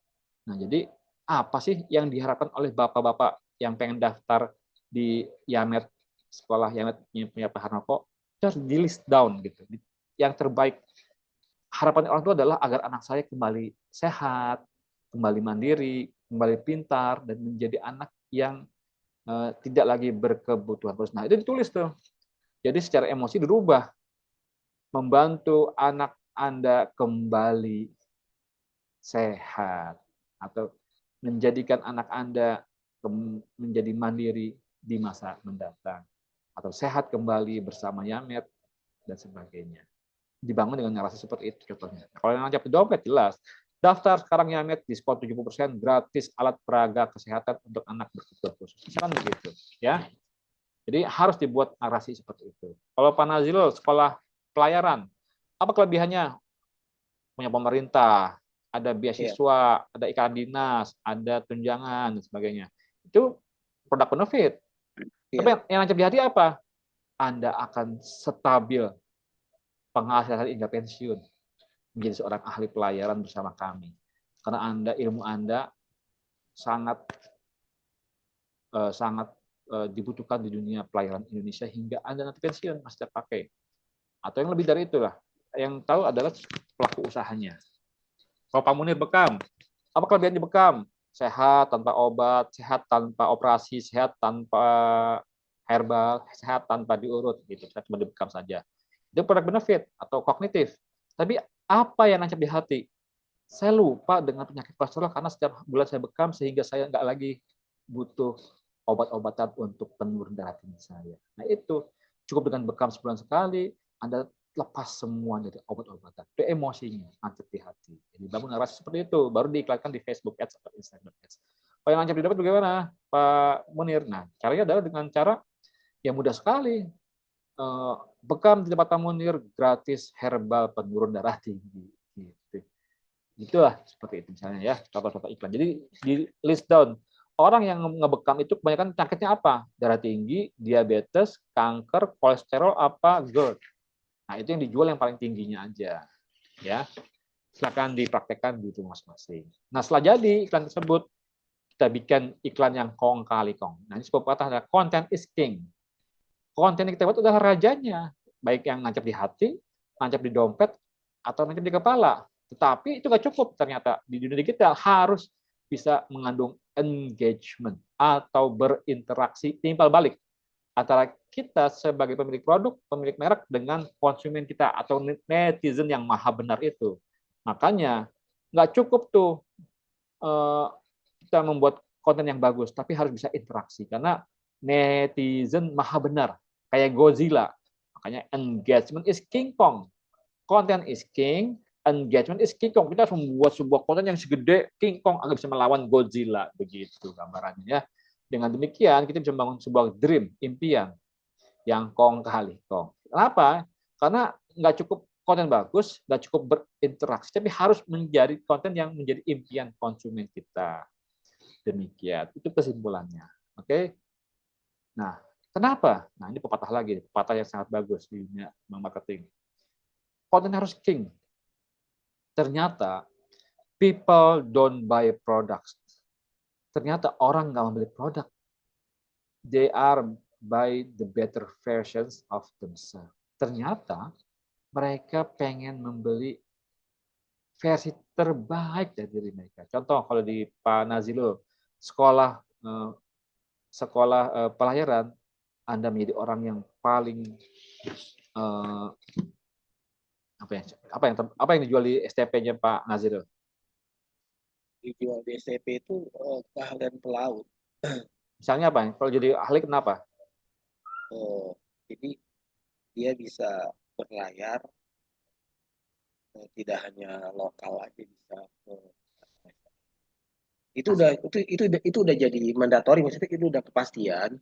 Nah, jadi apa sih yang diharapkan oleh bapak-bapak yang pengen daftar di Yamet, sekolah Yamet punya Pak Harnoko? Harus di list down gitu. Yang terbaik harapan orang tua adalah agar anak saya kembali sehat, kembali mandiri, kembali pintar, dan menjadi anak yang tidak lagi berkebutuhan khusus. Nah, itu ditulis tuh. Jadi secara emosi dirubah. Membantu anak Anda kembali sehat atau menjadikan anak Anda menjadi mandiri di masa mendatang atau sehat kembali bersama Yamet dan sebagainya. Dibangun dengan narasi seperti itu contohnya. Kalau yang ngajak di dompet jelas, daftar sekarang Yamet diskon 70% gratis alat peraga kesehatan untuk anak berkebutuhan khusus. Misalkan begitu, ya. Jadi harus dibuat narasi seperti itu. Kalau Pak Nazil sekolah pelayaran, apa kelebihannya? Punya pemerintah, ada beasiswa, ada iklan dinas, ada tunjangan dan sebagainya. Itu produk benefit. Tapi yang nancap di hati apa? Anda akan stabil penghasilan hingga pensiun menjadi seorang ahli pelayaran bersama kami. Karena ilmu Anda sangat dibutuhkan di dunia pelayaran Indonesia hingga Anda nanti pensiun masih terpakai. Atau yang lebih dari itulah. Yang tahu adalah pelaku usahanya. Kalau Pak Munir Bekam, apa kelebihan di Bekam? Sehat tanpa obat, sehat tanpa operasi, sehat tanpa herbal, sehat tanpa diurut. Gitu. Kita cuma di Bekam saja. Itu produk benefit atau kognitif. Tapi apa yang nancap di hati? Saya lupa dengan penyakit kolesterol karena setiap bulan saya bekam sehingga saya nggak lagi butuh obat-obatan untuk penurun darah tinggi saya. Nah itu cukup dengan bekam sebulan sekali, Anda lepas semua dari obat-obatan. Itu emosinya, nancap di hati. Jadi bangun narasi seperti itu, baru diiklankan di Facebook Ads atau Instagram Ads. Kalau yang nancap di dapat bagaimana, Pak Munir? Nah, caranya adalah dengan cara yang mudah sekali. Bekam di tempat Pak Munir gratis herbal penurun darah tinggi. Gitu. Itulah seperti itu misalnya ya, contoh-contoh iklan. Jadi di list down. Orang yang ngebekam itu kebanyakan penyakitnya apa? Darah tinggi, diabetes, kanker, kolesterol, apa, GERD. Nah, itu yang dijual yang paling tingginya aja. Ya. Silakan dipraktekkan di rumah masing-masing. Nah, setelah jadi iklan tersebut, kita bikin iklan yang kong kali kong. Nah, ini sebuah kata adalah content is king. Konten yang kita buat adalah rajanya. Baik yang nancap di hati, nancap di dompet, atau nancap di kepala. Tetapi itu nggak cukup ternyata. Di dunia digital harus bisa mengandung engagement atau berinteraksi timbal balik antara kita sebagai pemilik produk, pemilik merek dengan konsumen kita atau netizen yang maha benar itu. Makanya nggak cukup tuh kita membuat konten yang bagus, tapi harus bisa interaksi karena netizen maha benar kayak Godzilla. Makanya engagement is king kong. Content is king, engagement is King Kong. Kita harus membuat sebuah konten yang segede King Kong agar bisa melawan Godzilla. Begitu gambarannya ya. Dengan demikian kita bisa membangun sebuah dream, impian yang Kong kali Kong. Kenapa? Karena nggak cukup konten bagus, nggak cukup berinteraksi, tapi harus menjadi konten yang menjadi impian konsumen kita. Demikian. Itu kesimpulannya. Oke? Nah, kenapa? Nah, ini pepatah lagi, pepatah yang sangat bagus di dunia marketing. Konten harus king. Ternyata people don't buy products. Ternyata orang nggak membeli produk. They are buy the better versions of themselves. Ternyata mereka pengen membeli versi terbaik dari diri mereka. Contoh kalau di Pak Nazilo, sekolah pelayaran, Anda menjadi orang yang paling apa yang dijual di STP-nya Pak Nazilo? Dijual di STP itu keahlian pelaut. Misalnya apa? Kalau jadi ahli kenapa? Jadi dia bisa berlayar, tidak hanya lokal aja, bisa itu udah jadi mandatori, maksudnya itu udah kepastian.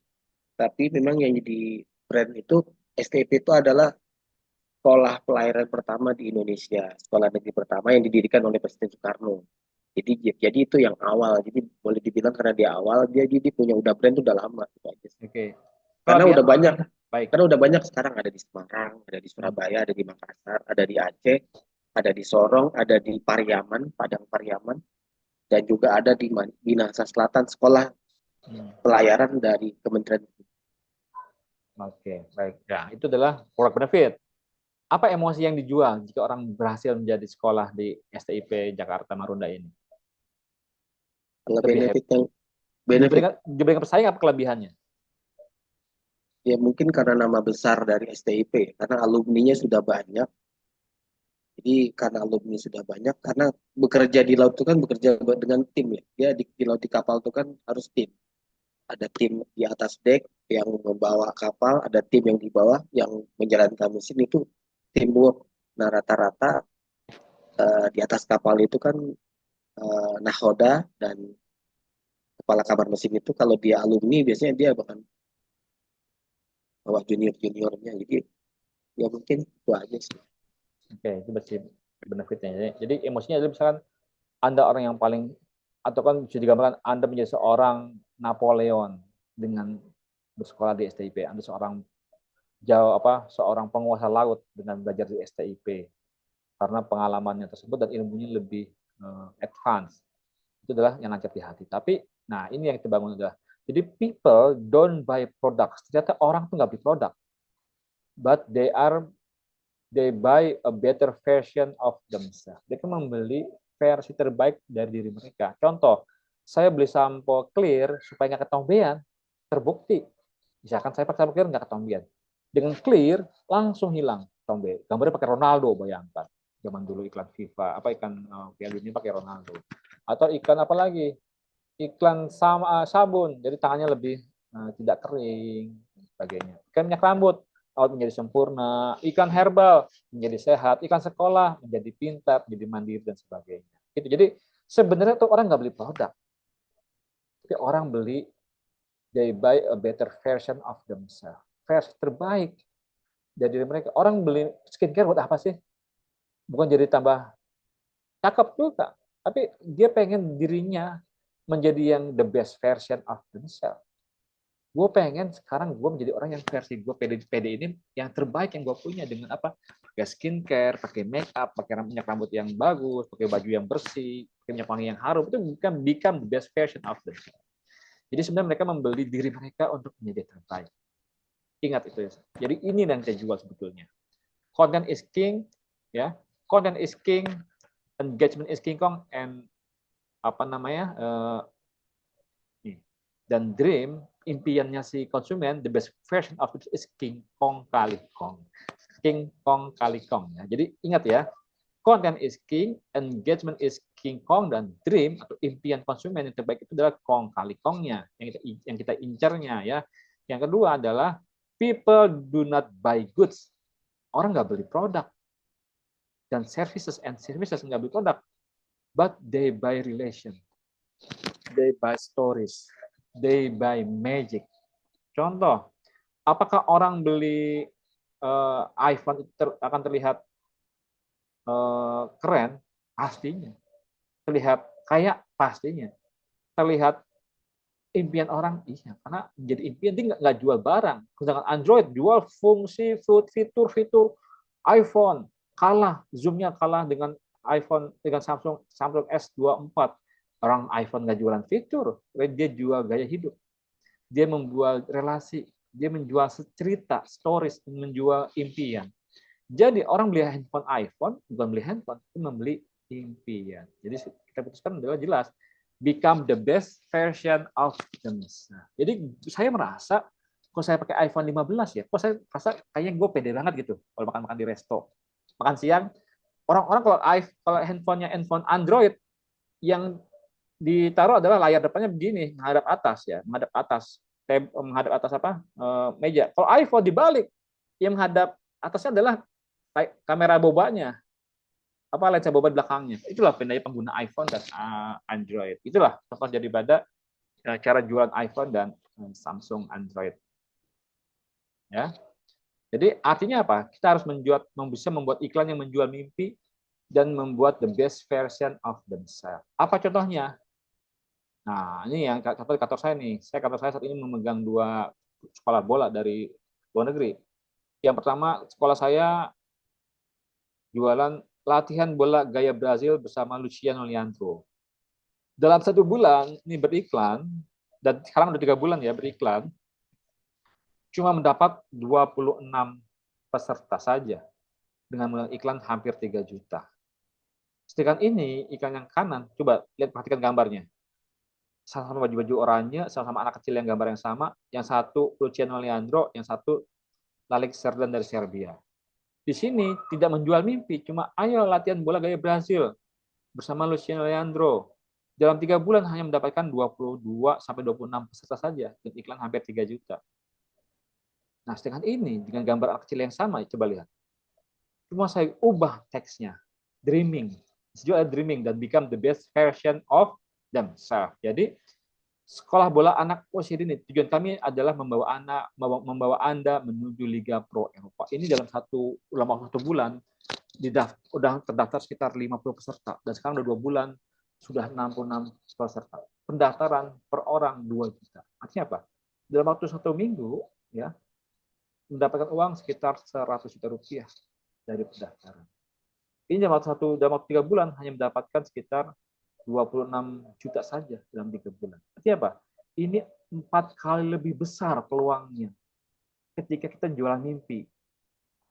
Tapi memang yang jadi brand itu STP itu adalah sekolah pelayaran pertama di Indonesia, sekolah negeri pertama yang didirikan oleh Presiden Soekarno. Jadi itu yang awal. Jadi boleh dibilang karena dia awal, dia punya udah brand udah lama gitu aja. Oke. Karena udah banyak. Baik. Karena udah banyak sekarang, ada di Semarang, ada di Surabaya, ada di Makassar, ada di Aceh, ada di Sorong, ada di Pariaman, Padang Pariaman, dan juga ada di Minahasa Selatan, sekolah pelayaran dari Kementerian. Oke, baik. Ya, itu adalah product benefit. Apa emosi yang dijual jika orang berhasil menjadi sekolah di STIP Jakarta Marunda ini? Kalau benefit diberikan pesaing apa kelebihannya? Ya mungkin karena nama besar dari STIP, karena alumninya sudah banyak. Jadi karena alumni sudah banyak, karena bekerja di laut itu kan bekerja dengan tim ya. Dia di laut, di kapal itu kan harus tim. Ada tim di atas dek yang membawa kapal, ada tim yang di bawah yang menjalankan mesin, itu teamwork. Nah rata-rata di atas kapal itu kan nahoda dan kepala kamar mesin itu kalau dia alumni biasanya dia bahkan bawa junior-juniornya. Jadi ya mungkin itu aja sih. Oke, itu berarti benefitnya. Jadi emosinya adalah misalkan Anda orang yang paling, atau kan bisa digambarkan Anda menjadi seorang Napoleon dengan bersekolah di STIP. Anda seorang seorang penguasa laut dengan belajar di STIP. Karena pengalamannya tersebut dan ilmunya lebih advance. Itu adalah yang nancap di hati. Tapi, nah ini yang kita bangun adalah, jadi people don't buy products. Ternyata orang tuh nggak beli produk. But they buy a better version of themselves. Mereka membeli versi terbaik dari diri mereka. Contoh, saya beli sampo clear supaya nggak ketombean. Terbukti. Misalkan saya pakai sampo clear nggak ketombean. Dengan clear, langsung hilang tombe. Gambarnya pakai Ronaldo, bayangkan. Zaman dulu iklan FIFA, ikan Piala Dunia pakai Ronaldo. Atau iklan apa lagi? Iklan sabun, jadi tangannya lebih tidak kering, dan sebagainya. Ikan minyak rambut, awet menjadi sempurna. Ikan herbal menjadi sehat. Ikan sekolah menjadi pintar, menjadi mandiri, dan sebagainya. Gitu. Jadi sebenarnya tuh orang nggak beli produk, tapi orang beli, they buy a better version of themselves. Versi terbaik dari diri mereka. Orang beli skincare buat apa sih? Bukan jadi tambah cakep juga, tapi dia pengen dirinya menjadi yang the best version of themselves. Gue pengen sekarang gue menjadi orang yang versi gue pede ini yang terbaik yang gue punya, dengan apa? Pakai skincare, pakai make up, pakai minyak rambut yang bagus, pakai baju yang bersih, pakai minyak wangi yang harum. Itu bukan become the best version of themselves. Jadi sebenarnya mereka membeli diri mereka untuk menjadi terbaik. Ingat itu ya. Jadi ini yang saya jual sebetulnya. Content is king, ya. Content is king, engagement is king kong, and dan dream, impiannya si konsumen, the best version of it is king kong kali kong. King kong kali kong. Ya. Jadi ingat ya, content is king, engagement is king kong, dan dream atau impian konsumen yang terbaik itu adalah kong kali kongnya, yang kita incarnya ya. Yang kedua adalah people do not buy goods. Orang nggak beli produk. Dan services nggak beli produk. But they buy relation. They buy stories. They buy magic. Contoh, apakah orang beli iPhone itu akan terlihat keren? Pastinya. Terlihat kaya? Pastinya. Terlihat impian orang? Iya, karena menjadi impian dia nggak jual barang. Sedangkan Android jual fungsi, fitur-fitur. iPhone kalah, zoom-nya kalah dengan iPhone dengan Samsung S24. Orang iPhone nggak jualan fitur, dia jual gaya hidup. Dia memjual relasi, dia menjual cerita, stories, menjual impian. Jadi orang beli handphone iPhone bukan beli handphone, itu membeli impian. Jadi kita putuskan adalah jelas, become the best version of themselves. Jadi saya merasa, kalau saya pakai iPhone 15 ya, kok saya merasa kayaknya gue pede banget gitu kalau makan-makan di resto. Makan siang, orang-orang kalau handphonenya handphone Android, yang ditaruh adalah layar depannya begini, menghadap atas ya, menghadap atas apa? Meja. Kalau iPhone dibalik, yang menghadap atasnya adalah kamera bobanya, apa lensa boba belakangnya. Itulah bedanya pengguna iPhone dan Android. Itulah contoh jadi pada cara jualan iPhone dan Samsung Android. Ya. Jadi artinya apa? Kita harus bisa membuat iklan yang menjual mimpi dan membuat the best version of themselves. Apa contohnya? Nah, ini yang kantor saya nih. Kantor saya saat ini memegang 2 sekolah bola dari luar negeri. Yang pertama, sekolah saya jualan latihan bola gaya Brazil bersama Luciano Leandro. Dalam 1 bulan ini beriklan, dan sekarang udah 3 bulan ya beriklan, cuma mendapat 26 peserta saja dengan iklan hampir 3 juta. Sedangkan ini iklan yang kanan, coba lihat perhatikan gambarnya. Sama-sama baju-baju oranye, sama-sama anak kecil yang gambar yang sama, yang satu Luciano Leandro, yang satu Lalik Serdan dari Serbia. Di sini tidak menjual mimpi, cuma ayo latihan bola gaya Brazil bersama Luciano Leandro. Dalam 3 bulan hanya mendapatkan 22 sampai 26 peserta saja dan iklan hampir 3 juta. Nah, sedangkan ini dengan gambar anak kecil yang sama, coba lihat. Cuma saya ubah teksnya, dreaming. Sejauh dreaming dan become the best version of themselves. Jadi sekolah bola anak Osir ini tujuan kami adalah membawa Anda menuju Liga Pro Eropa. Ini dalam waktu 1 bulan sudah terdaftar sekitar 50 peserta dan sekarang udah 2 bulan sudah 66 peserta. Pendaftaran per orang 2 juta. Artinya apa? Dalam waktu 1 minggu ya mendapatkan uang sekitar 100 juta rupiah dari pendaftaran. Ini dalam waktu 3 bulan hanya mendapatkan sekitar 26 juta saja dalam 3 bulan. Artinya apa? Ini 4 kali lebih besar peluangnya ketika kita jualan mimpi.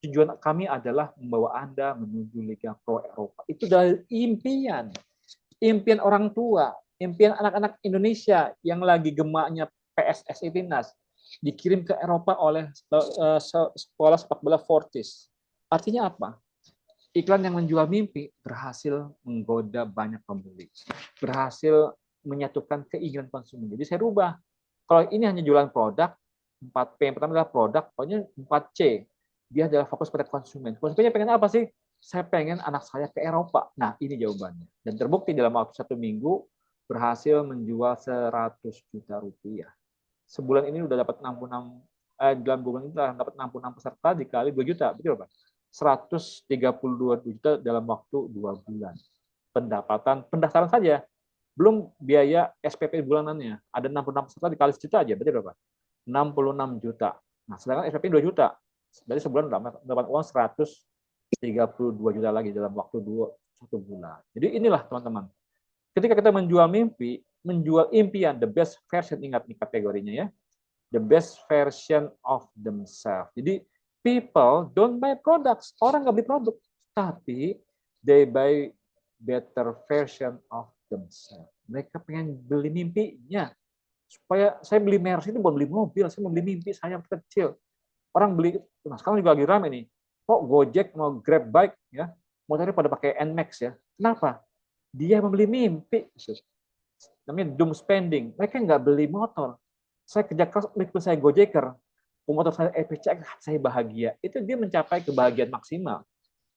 Tujuan kami adalah membawa Anda menuju Liga Pro Eropa. Itu dari impian. Impian orang tua, impian anak-anak Indonesia yang lagi gemaknya PSSI Timnas dikirim ke Eropa oleh sekolah sepak bola Fortis. Artinya apa? Iklan yang menjual mimpi berhasil menggoda banyak pembeli, berhasil menyatukan keinginan konsumen. Jadi saya rubah. Kalau ini hanya jualan produk, 4P. Yang pertama adalah produk, pokoknya 4C. Dia adalah fokus pada konsumen. Konsumennya pengen apa sih? Saya pengen anak saya ke Eropa. Nah, ini jawabannya. Dan terbukti dalam waktu 1 minggu berhasil menjual 100 juta rupiah. Sebulan ini udah dapat 66, dalam bulan ini telah dapat 66 peserta dikali 2 juta. Betul, Pak? 132 juta dalam waktu 2 bulan. Pendaftaran saja. Belum biaya SPP bulanannya. Ada 66 peserta dikali sejuta aja. Betul, Pak? 66 juta. Nah, sedangkan SPP 2 juta. Dari sebulan dapat uang 132 juta lagi dalam waktu 1 bulan. Jadi inilah teman-teman. Ketika kita menjual mimpi, menjual impian, the best version, ingat nih kategorinya ya. The best version of themselves. Jadi people don't buy products. Orang nggak beli produk. Tapi they buy better version of themselves. Mereka pengen beli mimpinya. Supaya saya beli Mercy itu bukan beli mobil, saya mau beli mimpi saya yang kecil. Orang beli, nah sekarang juga lagi rame nih. Kok Gojek mau Grab bike ya, motornya pada pakai NMAX ya. Kenapa? Dia membeli mimpi. Namanya doom spending. Mereka nggak beli motor. Saya kerja keras, meskipun saya Gojeker, motor saya EPCX, saya bahagia. Itu dia mencapai kebahagiaan maksimal.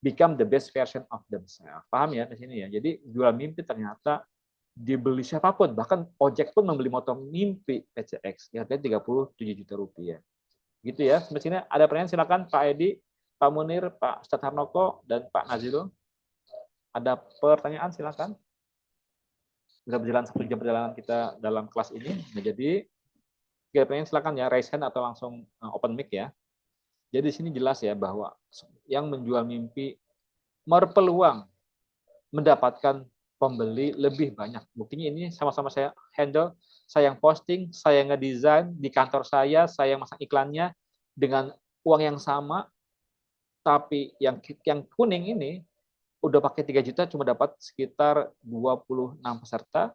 Become the best version of themselves. Paham ya di sini ya? Jadi jual mimpi ternyata dibeli siapapun. Bahkan ojek pun membeli motor mimpi PCX. Harganya 37 juta rupiah. Gitu ya. Semestinya ada pertanyaan, silakan Pak Edi, Pak Munir, Pak Ustadz Harnoko, dan Pak Nazirul. Ada pertanyaan, silakan. Sudah berjalan 1 jam perjalanan kita dalam kelas ini. Nah, jadi jika pertanyaan silakan ya, raise hand atau langsung open mic ya. Jadi di sini jelas ya bahwa yang menjual mimpi berpeluang mendapatkan pembeli lebih banyak. Buktinya ini sama-sama saya handle, saya yang posting, saya yang ngedesain di kantor saya yang masang iklannya dengan uang yang sama, tapi yang kuning ini udah pakai 3 juta cuma dapat sekitar 26 peserta.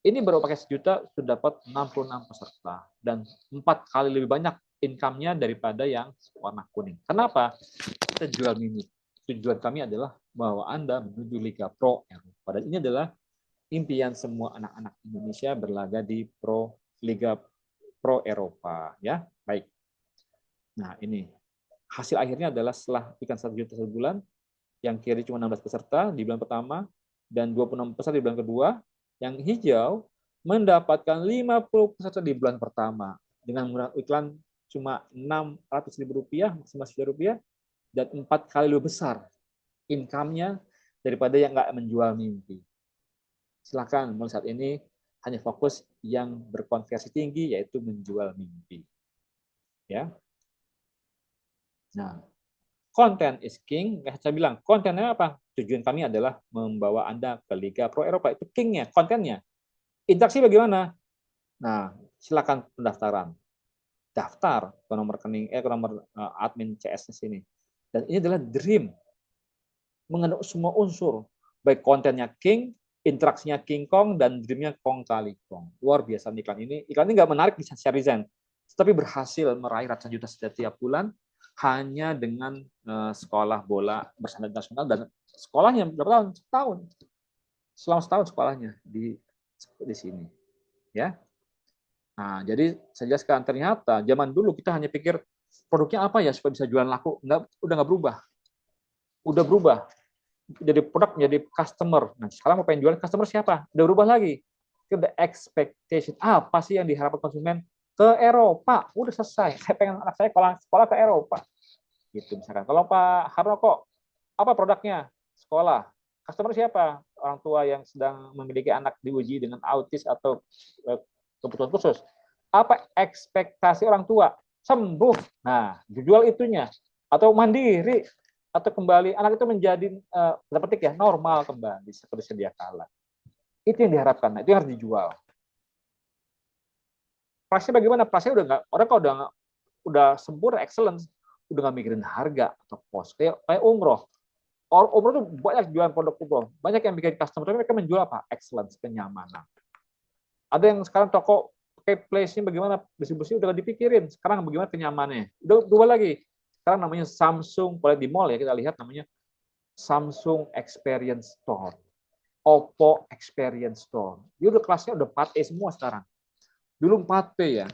Ini baru pakai 1 juta sudah dapat 66 peserta dan 4 kali lebih banyak income-nya daripada yang warna kuning. Kenapa? Kita jual mini. Tujuan kami adalah bahwa Anda menuju Liga Pro Eropa. Dan ini adalah impian semua anak-anak Indonesia berlaga di Liga Pro Eropa. Ya, baik. Nah, ini hasil akhirnya adalah setelah ikan 1 juta sebulan, yang kiri cuma 16 peserta di bulan pertama dan 26 peserta di bulan kedua. Yang hijau mendapatkan 50 peserta di bulan pertama dengan menggunakan iklan cuma Rp600.000, maksimal Rp1 dan 4 kali lebih besar income-nya daripada yang nggak menjual mimpi. Silakan, mulai saat ini hanya fokus yang berkonversi tinggi, yaitu menjual mimpi. Ya. Nah, content is king. Saya bilang, kontennya apa? Tujuan kami adalah membawa Anda ke Liga Pro Eropa. Itu king-nya, kontennya. Interaksi bagaimana? Nah, silakan pendaftaran. Daftar ke nomor rekening, ke nomor admin CS sini. Dan ini adalah dream. Mengandung semua unsur. Baik kontennya king, interaksinya King Kong, dan dreamnya Kong kali Kong. Luar biasa iklan ini. Iklan ini nggak menarik di secara desain, tapi berhasil meraih ratusan juta setiap bulan hanya dengan sekolah bola berstandar nasional dan sekolahnya berapa tahun? Setahun. Selama setahun sekolahnya di sini. Ya. Nah, jadi saya jelaskan, ternyata zaman dulu kita hanya pikir produknya apa ya supaya bisa jualan laku. Udah nggak berubah. Udah berubah. Jadi produk menjadi customer. Nah, sekarang mau pengen jualan customer siapa? Udah berubah lagi. The expectation. Apa sih yang diharapkan konsumen? Ke Eropa. Udah selesai. Saya pengen anak saya sekolah ke Eropa. Gitu misalkan. Kalau Pak Harnoko, apa produknya? Sekolah. Customer siapa? Orang tua yang sedang memiliki anak diuji dengan autis atau kebutuhan khusus. Apa ekspektasi orang tua? Sembuh. Nah, dijual itunya. Atau mandiri. Atau kembali anak itu menjadi petik ya normal kembali seperti sedia kala. Itu yang diharapkan. Nah, itu yang harus dijual. Price-nya bagaimana? Price-nya udah nggak, orang kalau udah sempurna, excellence, udah nggak mikirin harga atau cost. Kayak umroh. Umroh itu banyak jualan produk umroh. Banyak yang bikin customer, tapi mereka menjual apa? Excellence, kenyamanan. Ada yang sekarang toko place-nya bagaimana, distribusi udah dipikirin. Sekarang bagaimana kenyamanannya. Udah berubah lagi. Sekarang namanya Samsung, boleh di mall ya kita lihat namanya Samsung Experience Store, Oppo Experience Store. Dia udah kelasnya udah 4E semua sekarang. Dulu 4P ya,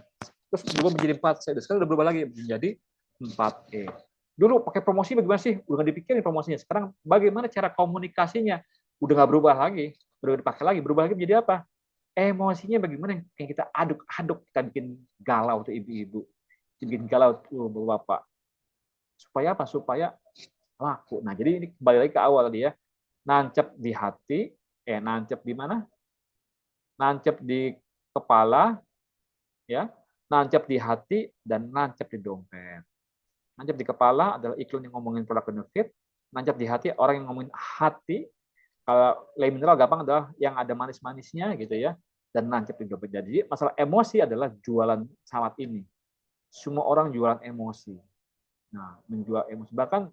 terus berubah menjadi 4C. Sekarang udah berubah lagi menjadi 4E. Dulu pakai promosi bagaimana sih? Udah nggak dipikirin promosinya. Sekarang bagaimana cara komunikasinya? Udah nggak berubah lagi, udah dipakai lagi. Berubah lagi menjadi apa? Emosinya bagaimana yang kita aduk-aduk, kita bikin galau tuh ibu-ibu, bikin galau tuh bapak. Supaya apa? Supaya laku. Nah, jadi ini kembali lagi ke awal tadi ya. Nancep di hati, nancep di mana? Nancep di kepala, ya. Nancep di hati dan nancep di dompet. Nancep di kepala adalah iklan yang ngomongin produk benefit. Nancep di hati orang yang ngomongin hati. Kalau lay mineral gampang adalah yang ada manis-manisnya gitu ya. Dan nancep di dompet. Jadi masalah emosi adalah jualan saat ini. Semua orang jualan emosi. Nah, menjual emosi. Bahkan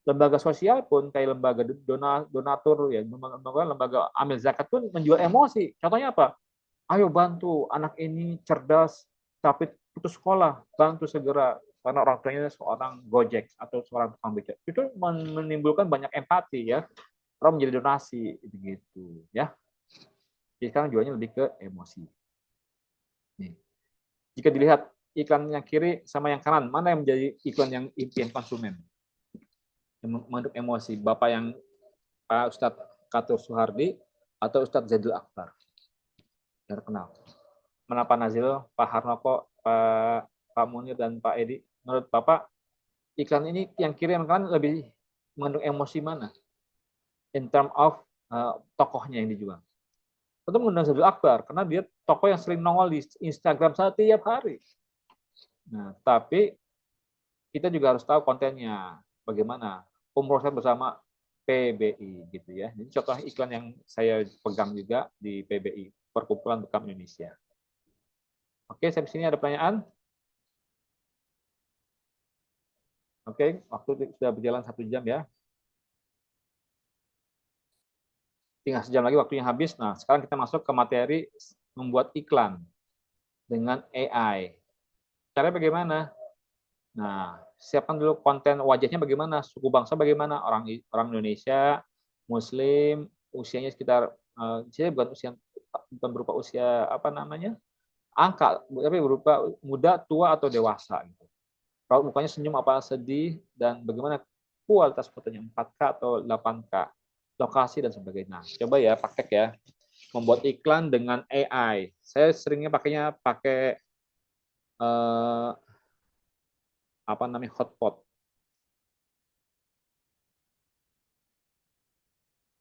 lembaga sosial pun kayak lembaga donatur ya, lembaga amil zakat pun menjual emosi. Contohnya apa? Ayo bantu anak ini cerdas tapi putus sekolah, bantu segera karena orang tuanya seorang Gojek atau seorang tukang becak. Itu menimbulkan banyak empati ya. Orang menjadi donasi begitu ya. Jadi sekarang jualnya lebih ke emosi. Nih. Jika dilihat iklan yang kiri sama yang kanan, mana yang menjadi iklan yang impian konsumen? Mengandung emosi. Bapak yang Pak Ustadz Katur Suhardi atau Ustadz Zaidul Akbar? Yang terkenal. Mana Pak Nazil, Pak Harnoko, Pak Munir, dan Pak Edi? Menurut Bapak, iklan ini yang kiri yang kanan lebih mengandung emosi mana? In term of tokohnya yang dijual. Tentu mengundang Zaidul Akbar, karena dia tokoh yang sering nongol di Instagram setiap hari. Nah, tapi kita juga harus tahu kontennya. Bagaimana? Umroh saya bersama PBI gitu ya. Jadi contoh iklan yang saya pegang juga di PBI, Perkumpulan Bekam Indonesia. Oke, sampai sini ada pertanyaan? Oke, waktu sudah berjalan 1 jam ya. Tinggal sejam lagi waktunya habis. Nah, sekarang kita masuk ke materi membuat iklan dengan AI. Caranya bagaimana? Nah, siapkan dulu konten wajahnya bagaimana, suku bangsa bagaimana, orang Indonesia, Muslim, usianya sekitar, saya bukan berupa usia apa namanya, angka, tapi berupa muda, tua atau dewasa. Gitu. Kalau mukanya senyum apa sedih dan bagaimana kualitas fotonya 4K atau 8K, lokasi dan sebagainya. Nah, coba ya praktek ya, membuat iklan dengan AI. Saya seringnya pakai apa namanya hotpot.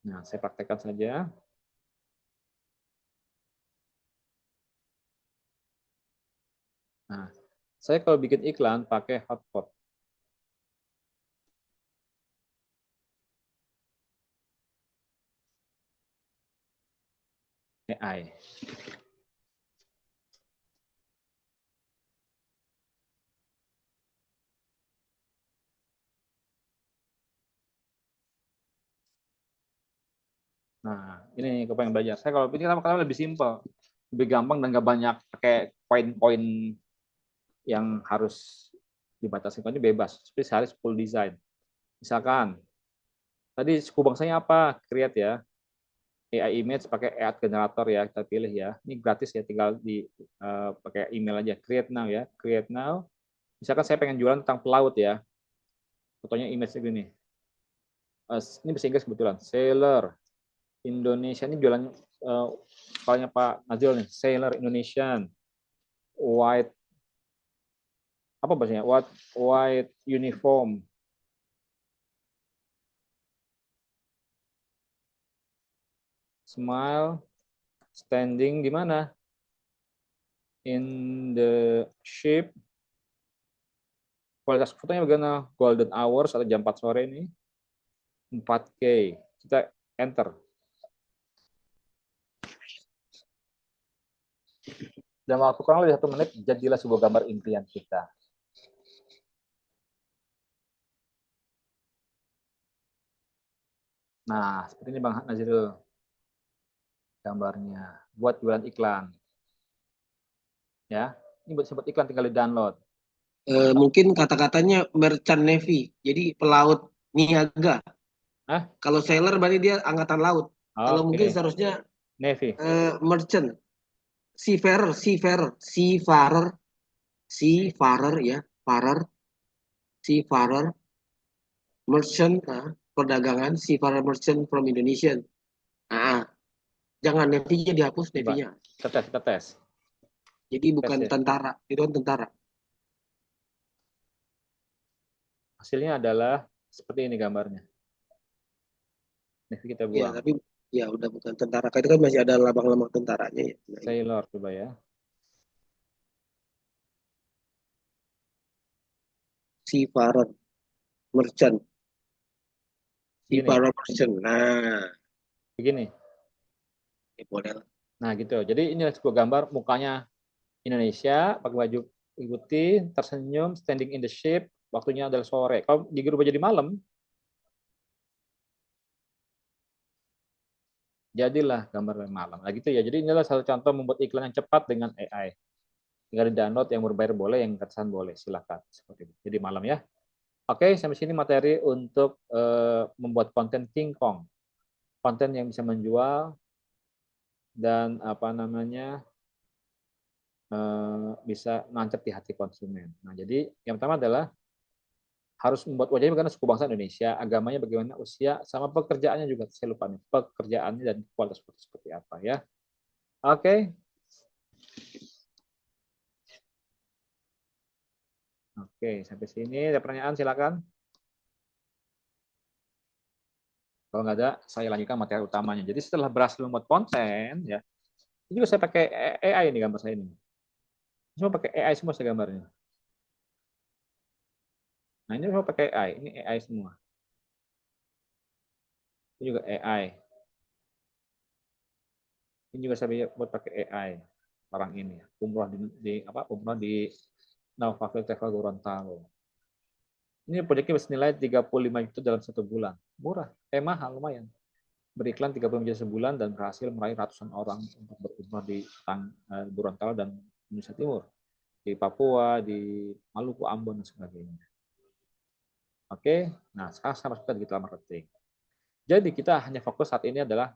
Nah, saya praktekkan saja. Nah, saya kalau bikin iklan pakai hotpot AI. Nah, ini kepengen belajar. Saya kalau bikin pertama lebih simpel, lebih gampang dan nggak banyak pakai poin-poin yang harus dibatasi. Ini bebas, spesialis full design. Misalkan, tadi suku bangsanya apa? Create ya. AI image pakai AI generator ya, kita pilih ya. Ini gratis ya, tinggal pakai email aja. Create now ya, create now. Misalkan saya pengen jualan tentang pelaut ya. Fotonya image segini. Ini bahasa Inggris kebetulan. Sailor Indonesia ini jualan kepalanya Pak Nazil nih. Sailor Indonesian white apa bahasanya? White uniform. Smile standing di mana? In the ship. Kualitas fotonya bagaimana? Golden hours atau jam 4 sore ini. 4K. Kita enter. Dan waktu kurang lebih 1 menit, jadilah sebuah gambar impian kita. Nah, seperti ini Bang Nazirul gambarnya. Buat jualan iklan. Ya, ini buat iklan tinggal di download. Mungkin kata-katanya merchant navy, jadi pelaut niaga. Kalau sailor berarti dia angkatan laut. Kalau mungkin seharusnya navy. Merchant, seafarer ya, seafarer, merchant, perdagangan, seafarer merchant from Indonesia. Jangan navy-nya dihapus, navy-nya. Kita tes. Jadi bukan tentara, itu kan tentara. Hasilnya adalah seperti ini gambarnya. Navy kita buang. Ya, tapi ya udah bukan tentara. Itu kan masih ada lambang-lambang tentaranya ya. Sailor coba ya. Seafarer, merchant. Seafarer merchant. Nah, begini. Ya, boleh. Nah, gitu. Jadi ini sebuah gambar mukanya Indonesia pakai baju putih, tersenyum, standing in the ship, waktunya adalah sore. Kalau dirubah jadi malam, jadilah gambar malam. Nah, gitu ya. Jadi inilah satu contoh membuat iklan yang cepat dengan AI. Tinggal di-download, yang berbayar boleh, yang gratisan boleh. Silakan. Seperti itu. Jadi malam ya. Oke, sampai sini materi untuk membuat konten King Kong. Konten yang bisa menjual dan apa namanya bisa nancap di hati konsumen. Nah, jadi yang pertama adalah harus membuat wajahnya bagaimana suku bangsa Indonesia, agamanya bagaimana, usia, sama pekerjaannya juga. Saya lupa nih, pekerjaannya dan kualitas seperti apa ya. Oke. Oke, sampai sini ada pertanyaan silakan. Kalau nggak ada, saya lanjutkan materi utamanya. Jadi setelah berhasil membuat konten, ya, ini juga saya pakai AI ini gambar saya ini. Semua pakai AI semua saya gambarnya. Nah ini semua pakai AI, ini AI semua. Ini juga AI. Ini juga saya buat pakai AI. Orang ini umroh umroh di Novavel Travel Gorontalo. Ini proyeknya senilai 35 juta dalam 1 bulan. Murah, mahal lumayan. Beriklan 30 juta sebulan dan berhasil meraih ratusan orang untuk berumrah di Gorontalo dan Indonesia Timur, di Papua, di Maluku, Ambon dan sebagainya. Oke, nah sekarang saya masuk ke digital marketing. Jadi kita hanya fokus saat ini adalah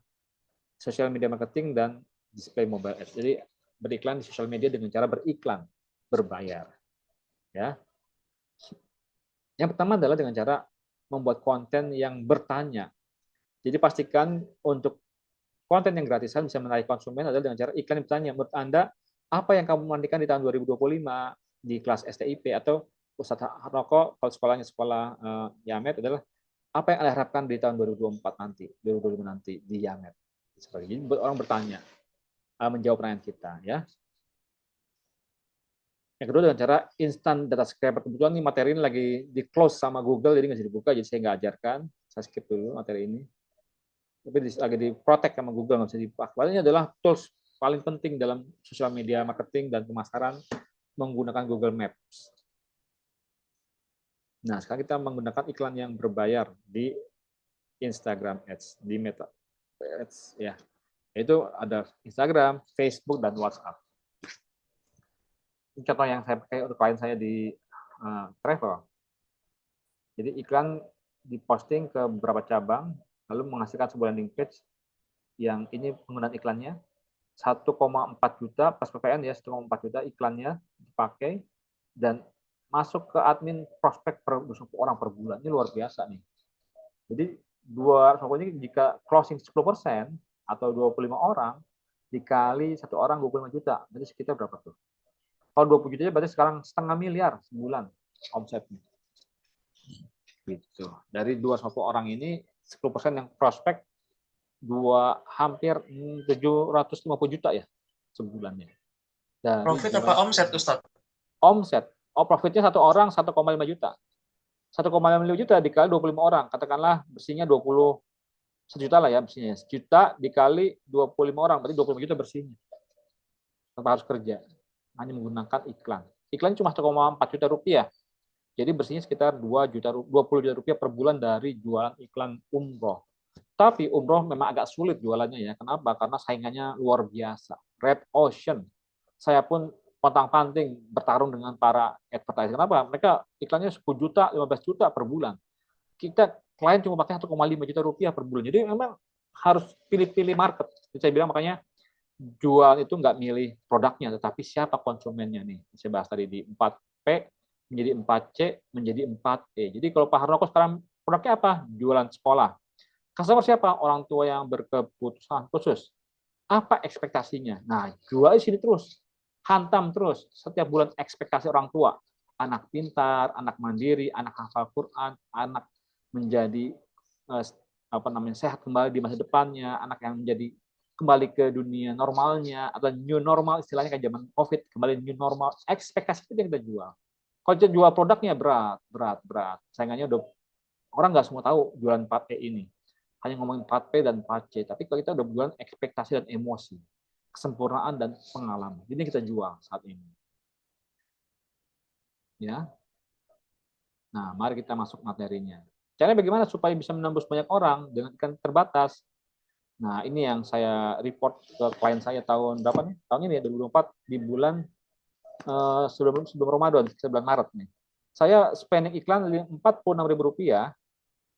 social media marketing dan display mobile ads. Jadi beriklan di sosial media dengan cara beriklan, berbayar. Ya. Yang pertama adalah dengan cara membuat konten yang bertanya. Jadi pastikan untuk konten yang gratisan bisa menarik konsumen adalah dengan cara iklan yang bertanya. Menurut Anda, apa yang kamu mandikan di tahun 2025 di kelas STIP atau Ustadz Harnoko, kalau sekolahnya sekolah Yamed adalah apa yang Anda harapkan di tahun 2024 nanti, 2025 nanti di Yamed. Jadi orang bertanya, menjawab pertanyaan kita, ya. Yang kedua dengan cara instant data scraper. Kebetulan nih materi ini lagi di close sama Google, jadi nggak bisa dibuka, jadi saya nggak ajarkan. Saya skip dulu materi ini. Tapi lagi di protect sama Google, nggak bisa dipakai. Ini adalah tools paling penting dalam sosial media marketing dan pemasaran menggunakan Google Maps. Nah, sekarang kita menggunakan iklan yang berbayar di Instagram Ads, di Meta Ads, ya. Itu ada Instagram, Facebook, dan WhatsApp. Ini contoh yang saya pakai untuk klien saya di travel. Jadi iklan diposting ke beberapa cabang, lalu menghasilkan sebuah landing page yang ini penggunaan iklannya 1,4 juta pas PPN ya, 1,4 juta iklannya dipakai dan masuk ke admin prospek per 20 orang per bulan. Ini luar biasa nih. Jadi pokoknya jika closing 10% atau 25 orang dikali satu orang 25 juta, berarti sekitar berapa tuh? Kalau 20 juta berarti sekarang 0,5 miliar sebulan omsetnya. Gitu. Dari 250 orang ini 10% yang prospek hampir 750 juta ya sebulannya. Dari profit apa omset, Ustaz? Omset. Oh, profitnya satu orang 1,5 juta. 1,5 juta dikali 25 orang. Katakanlah bersihnya 20 1 juta lah ya bersihnya. 1 juta dikali 25 orang, berarti 25 juta bersihnya. Tanpa harus kerja. Hanya menggunakan iklan. Iklan cuma 1,4 juta rupiah. Jadi bersihnya sekitar 20 juta rupiah per bulan dari jualan iklan umroh. Tapi umroh memang agak sulit jualannya ya. Kenapa? Karena saingannya luar biasa. Red Ocean. Saya pun pontang-panting bertarung dengan para advertiser. Kenapa? Mereka iklannya 10 juta, 15 juta per bulan. Kita klien cuma pakai 1,5 juta rupiah per bulan. Jadi memang harus pilih-pilih market. Jadi saya bilang makanya jual itu nggak milih produknya, tetapi siapa konsumennya nih. Saya bahas tadi di 4P, menjadi 4C, menjadi 4E. Jadi kalau Pak Harnoko sekarang produknya apa? Jualan sekolah. Customer siapa? Orang tua yang berkebutuhan khusus. Apa ekspektasinya? Nah, jual di sini terus. Hantam terus. Setiap bulan ekspektasi orang tua. Anak pintar, anak mandiri, anak hafal Quran, anak menjadi sehat kembali di masa depannya, anak yang menjadi kembali ke dunia normalnya, atau new normal, istilahnya kayak zaman COVID, kembali new normal. Ekspektasi itu yang kita jual. Kalau kita jual produknya berat. Saingannya udah orang nggak semua tahu jualan 4E ini. Hanya ngomongin 4P dan 4C. Tapi kalau kita udah jualan ekspektasi dan emosi, kesempurnaan dan pengalaman. Ini kita jual saat ini. Ya. Nah, mari kita masuk materinya. Caranya bagaimana supaya bisa menembus banyak orang dengan ikan terbatas? Nah, ini yang saya report ke klien saya tahun berapa nih? Tahun ini ya, 2024 di bulan sebelum Ramadan, bulan Maret nih. Saya spending iklan Rp46.000,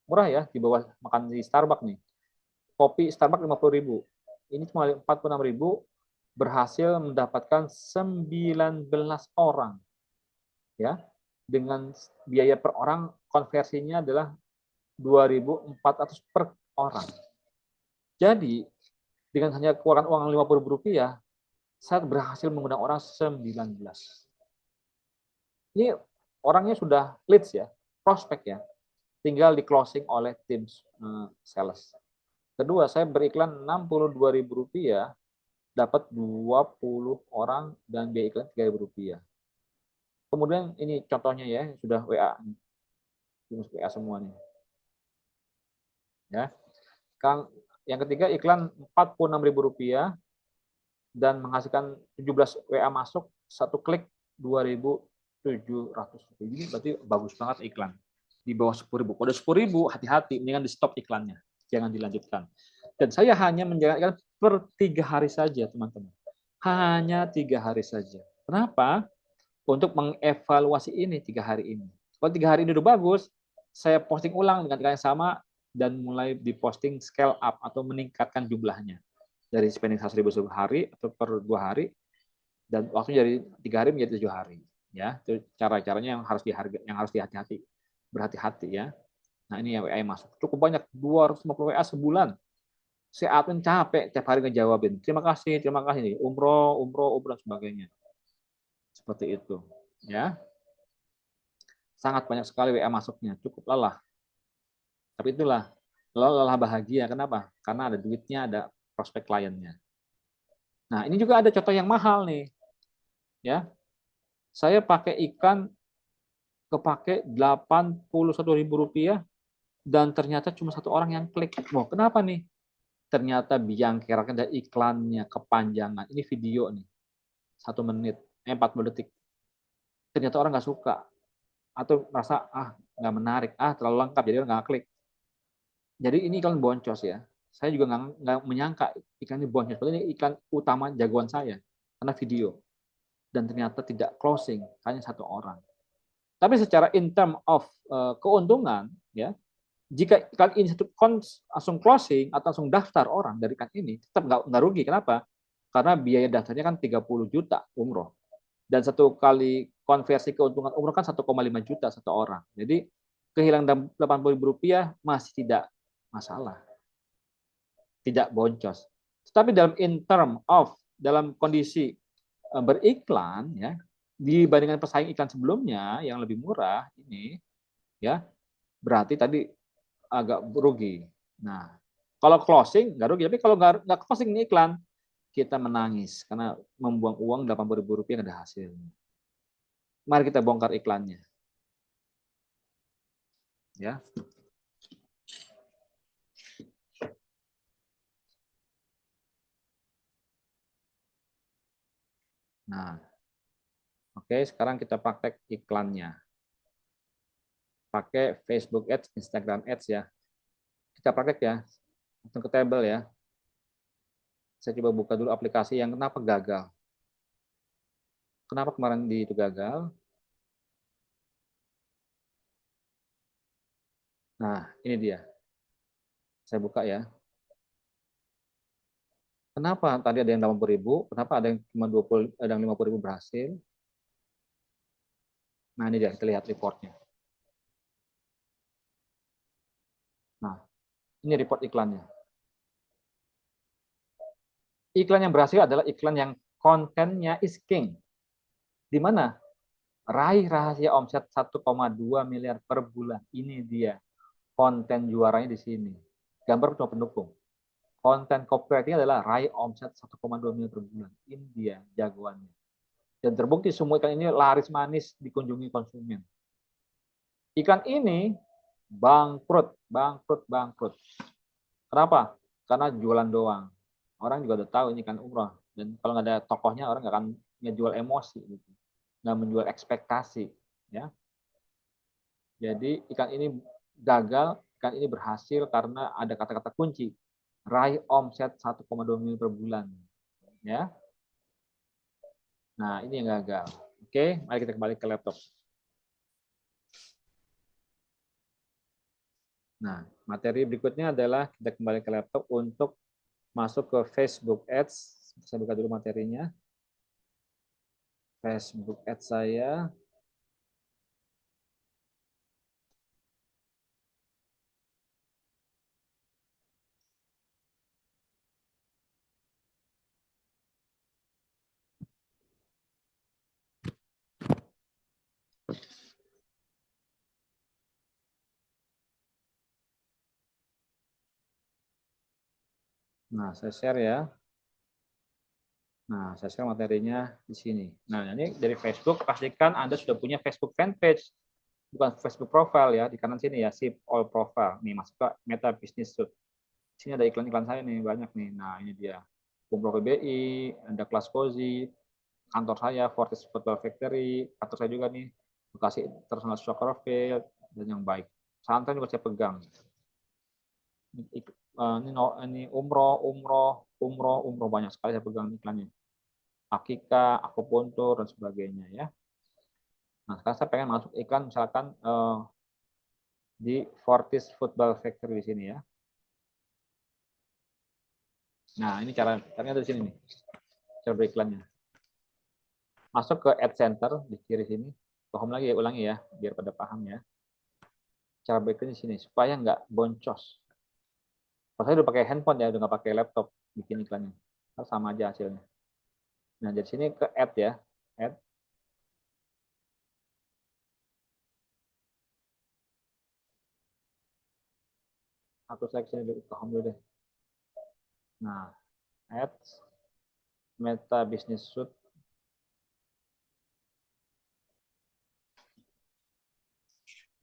murah ya, di bawah makan di Starbucks nih. Kopi Starbucks 50.000. Ini cuma 46.000 berhasil mendapatkan 19 orang. Ya. Dengan biaya per orang konversinya adalah 2.400 per orang. Jadi dengan hanya keluaran uang Rp50.000, saya berhasil mengundang orang 19. Ini orangnya sudah leads ya, prospek ya. Tinggal di closing oleh tim sales. Kedua, saya beriklan Rp62.000, dapat 20 orang dan biaya iklan Rp3.000. Kemudian ini contohnya ya, sudah WA. WA semua nih. Ya. Yang ketiga iklan Rp46.000 dan menghasilkan 17 WA masuk, satu klik 2.700. Ini berarti bagus banget iklan. Di bawah 10.000. Kalau udah 10.000, hati-hati, mendingan di stop iklannya. Jangan dilanjutkan. Dan saya hanya menjalankan per 3 hari saja, teman-teman. Hanya 3 hari saja. Kenapa? Untuk mengevaluasi ini 3 hari ini. Kalau 3 hari ini udah bagus, saya posting ulang dengan cara yang sama dan mulai diposting scale up atau meningkatkan jumlahnya. Dari spending 100.000 sehari atau per 2 hari, dan waktu dari 3 hari menjadi 7 hari. Ya, itu cara-caranya yang harus dihati-hati, berhati-hati ya. Nah ini yang WA yang masuk cukup banyak, 250 WA sebulan. Saya admin capek tiap hari ngejawabin. Terima kasih nih. Umroh dan sebagainya. Seperti itu, ya. Sangat banyak sekali WA masuknya, cukup lelah. Tapi itulah, lelah bahagia. Kenapa? Karena ada duitnya, ada prospek kliennya. Nah, ini juga ada contoh yang mahal nih. Ya. Saya pakai ikan kepake Rp81.000 dan ternyata cuma 1 orang yang klik. Wah, kenapa nih? Ternyata biang keroknya dari iklannya kepanjangan. Ini video nih. 1 menit, 40 detik. Ternyata orang nggak suka. Atau merasa, nggak menarik, terlalu lengkap, jadi orang nggak klik. Jadi ini iklan boncos ya. Saya juga nggak menyangka iklan ini boncos. Padahal ini iklan utama jagoan saya. Karena video. Dan ternyata tidak closing, hanya 1 orang. Tapi secara in term of keuntungan, ya, jika iklan ini langsung closing atau langsung daftar orang dari iklan ini, tetap nggak rugi. Kenapa? Karena biaya daftarnya kan 30 juta umroh. Dan 1 kali konversi keuntungan umroh kan 1,5 juta 1 orang. Jadi kehilangan Rp80.000 masih tidak masalah. Tidak boncos. Tetapi dalam kondisi beriklan, ya, dibandingkan pesaing iklan sebelumnya yang lebih murah ini, ya, berarti tadi agak rugi. Nah, kalau closing nggak rugi, tapi kalau nggak closing ini iklan, kita menangis karena membuang uang Rp80.000 nggak ada hasilnya. Mari kita bongkar iklannya. Ya. Nah, oke, sekarang kita praktek iklannya. Pakai Facebook Ads, Instagram Ads ya. Kita praktek ya. Langsung ke table ya. Saya coba buka dulu aplikasi yang kenapa gagal. Kenapa kemarin itu gagal? Nah, ini dia. Saya buka ya. Kenapa tadi ada yang 80.000, kenapa ada yang cuma 20, ada yang 50.000 berhasil? Nah, ini dia, kita lihat reportnya. Nah, ini report iklannya. Iklan yang berhasil adalah iklan yang kontennya is king. Di mana? Raih rahasia omset 1,2 miliar per bulan. Ini dia. Konten juaranya di sini. Gambar cuma pendukung. Konten copywriting adalah raih omset 1,2 miliar per bulan. Ini dia jagoannya. Dan terbukti semua iklan ini laris manis dikunjungi konsumen. Iklan ini bangkrut. Kenapa? Karena jualan doang. Orang juga udah tahu ini kan umroh. Dan kalau nggak ada tokohnya, orang nggak akan ngejual emosi. Gitu. Nggak menjual ekspektasi. Ya. Jadi ikan ini gagal, ikan ini berhasil karena ada kata-kata kunci. Raih omset 1,2 miliar per bulan. Ya. Nah, ini yang gagal. Oke, mari kita kembali ke laptop. Nah, materi berikutnya adalah kita kembali ke laptop untuk masuk ke Facebook Ads. Saya buka dulu materinya. Facebook Ads saya. Nah, saya share ya. Nah, saya share materinya di sini. Nah, ini dari Facebook, pastikan Anda sudah punya Facebook fanpage. Bukan Facebook profile ya, di kanan sini ya, save all profile. Nih, masuk ke Meta Business Suite. Sini ada iklan-iklan saya nih, banyak nih. Nah, ini dia. Umroh PBI, ada kelas Cozy, kantor saya, Fortis Football Factory, kantor saya juga nih, Bekasi International Soccer Field, dan yang baik. Santai juga saya pegang. Ini umroh banyak sekali saya pegang iklannya. Akika, akupuntur, dan sebagainya ya. Nah, sekarang saya pengen masuk iklan misalkan di Fortis Football Factory di sini ya. Nah, ini caranya dari sini nih. Cara beriklannya. Masuk ke Ad Center di kiri sini. Paham lagi ya, ulangi ya, biar pada paham ya. Cara beriklannya di sini, supaya nggak boncos. Kalau saya udah pakai handphone ya, udah nggak pakai laptop bikin iklannya. Sama aja hasilnya. Nah, dari sini ke Add ya. Add. Atau seleksi dulu, paham dulu deh. Nah, Ads, Meta Business Suite.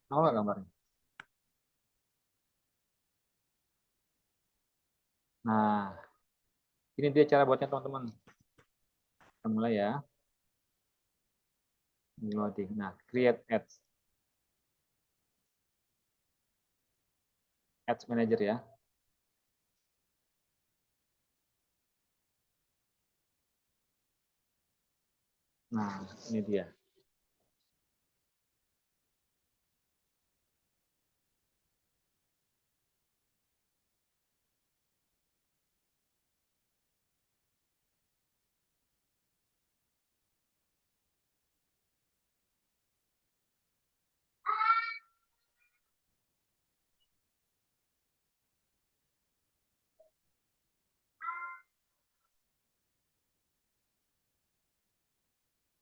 Tahu nggak gambarnya? Nah, ini dia cara buatnya teman-teman. Kita mulai ya. Loading. Nah, create ads. Ads Manager ya. Nah, ini dia.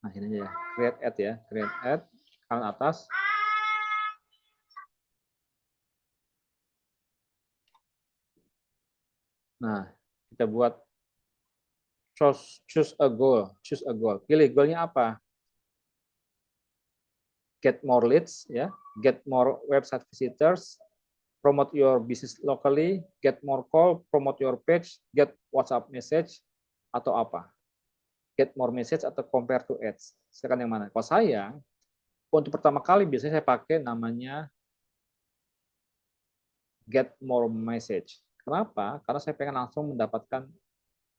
Nah, ini aja ya. Create ad ya. Create ad. Kanan atas. Nah, kita buat choose a goal. Choose a goal. Pilih goalnya apa? Get more leads ya. Get more website visitors. Promote your business locally. Get more call. Promote your page. Get WhatsApp message. Atau apa? Get more message atau compare to ads. Sekarang yang mana? Kalau saya, untuk pertama kali biasanya saya pakai namanya get more message. Kenapa? Karena saya pengen langsung mendapatkan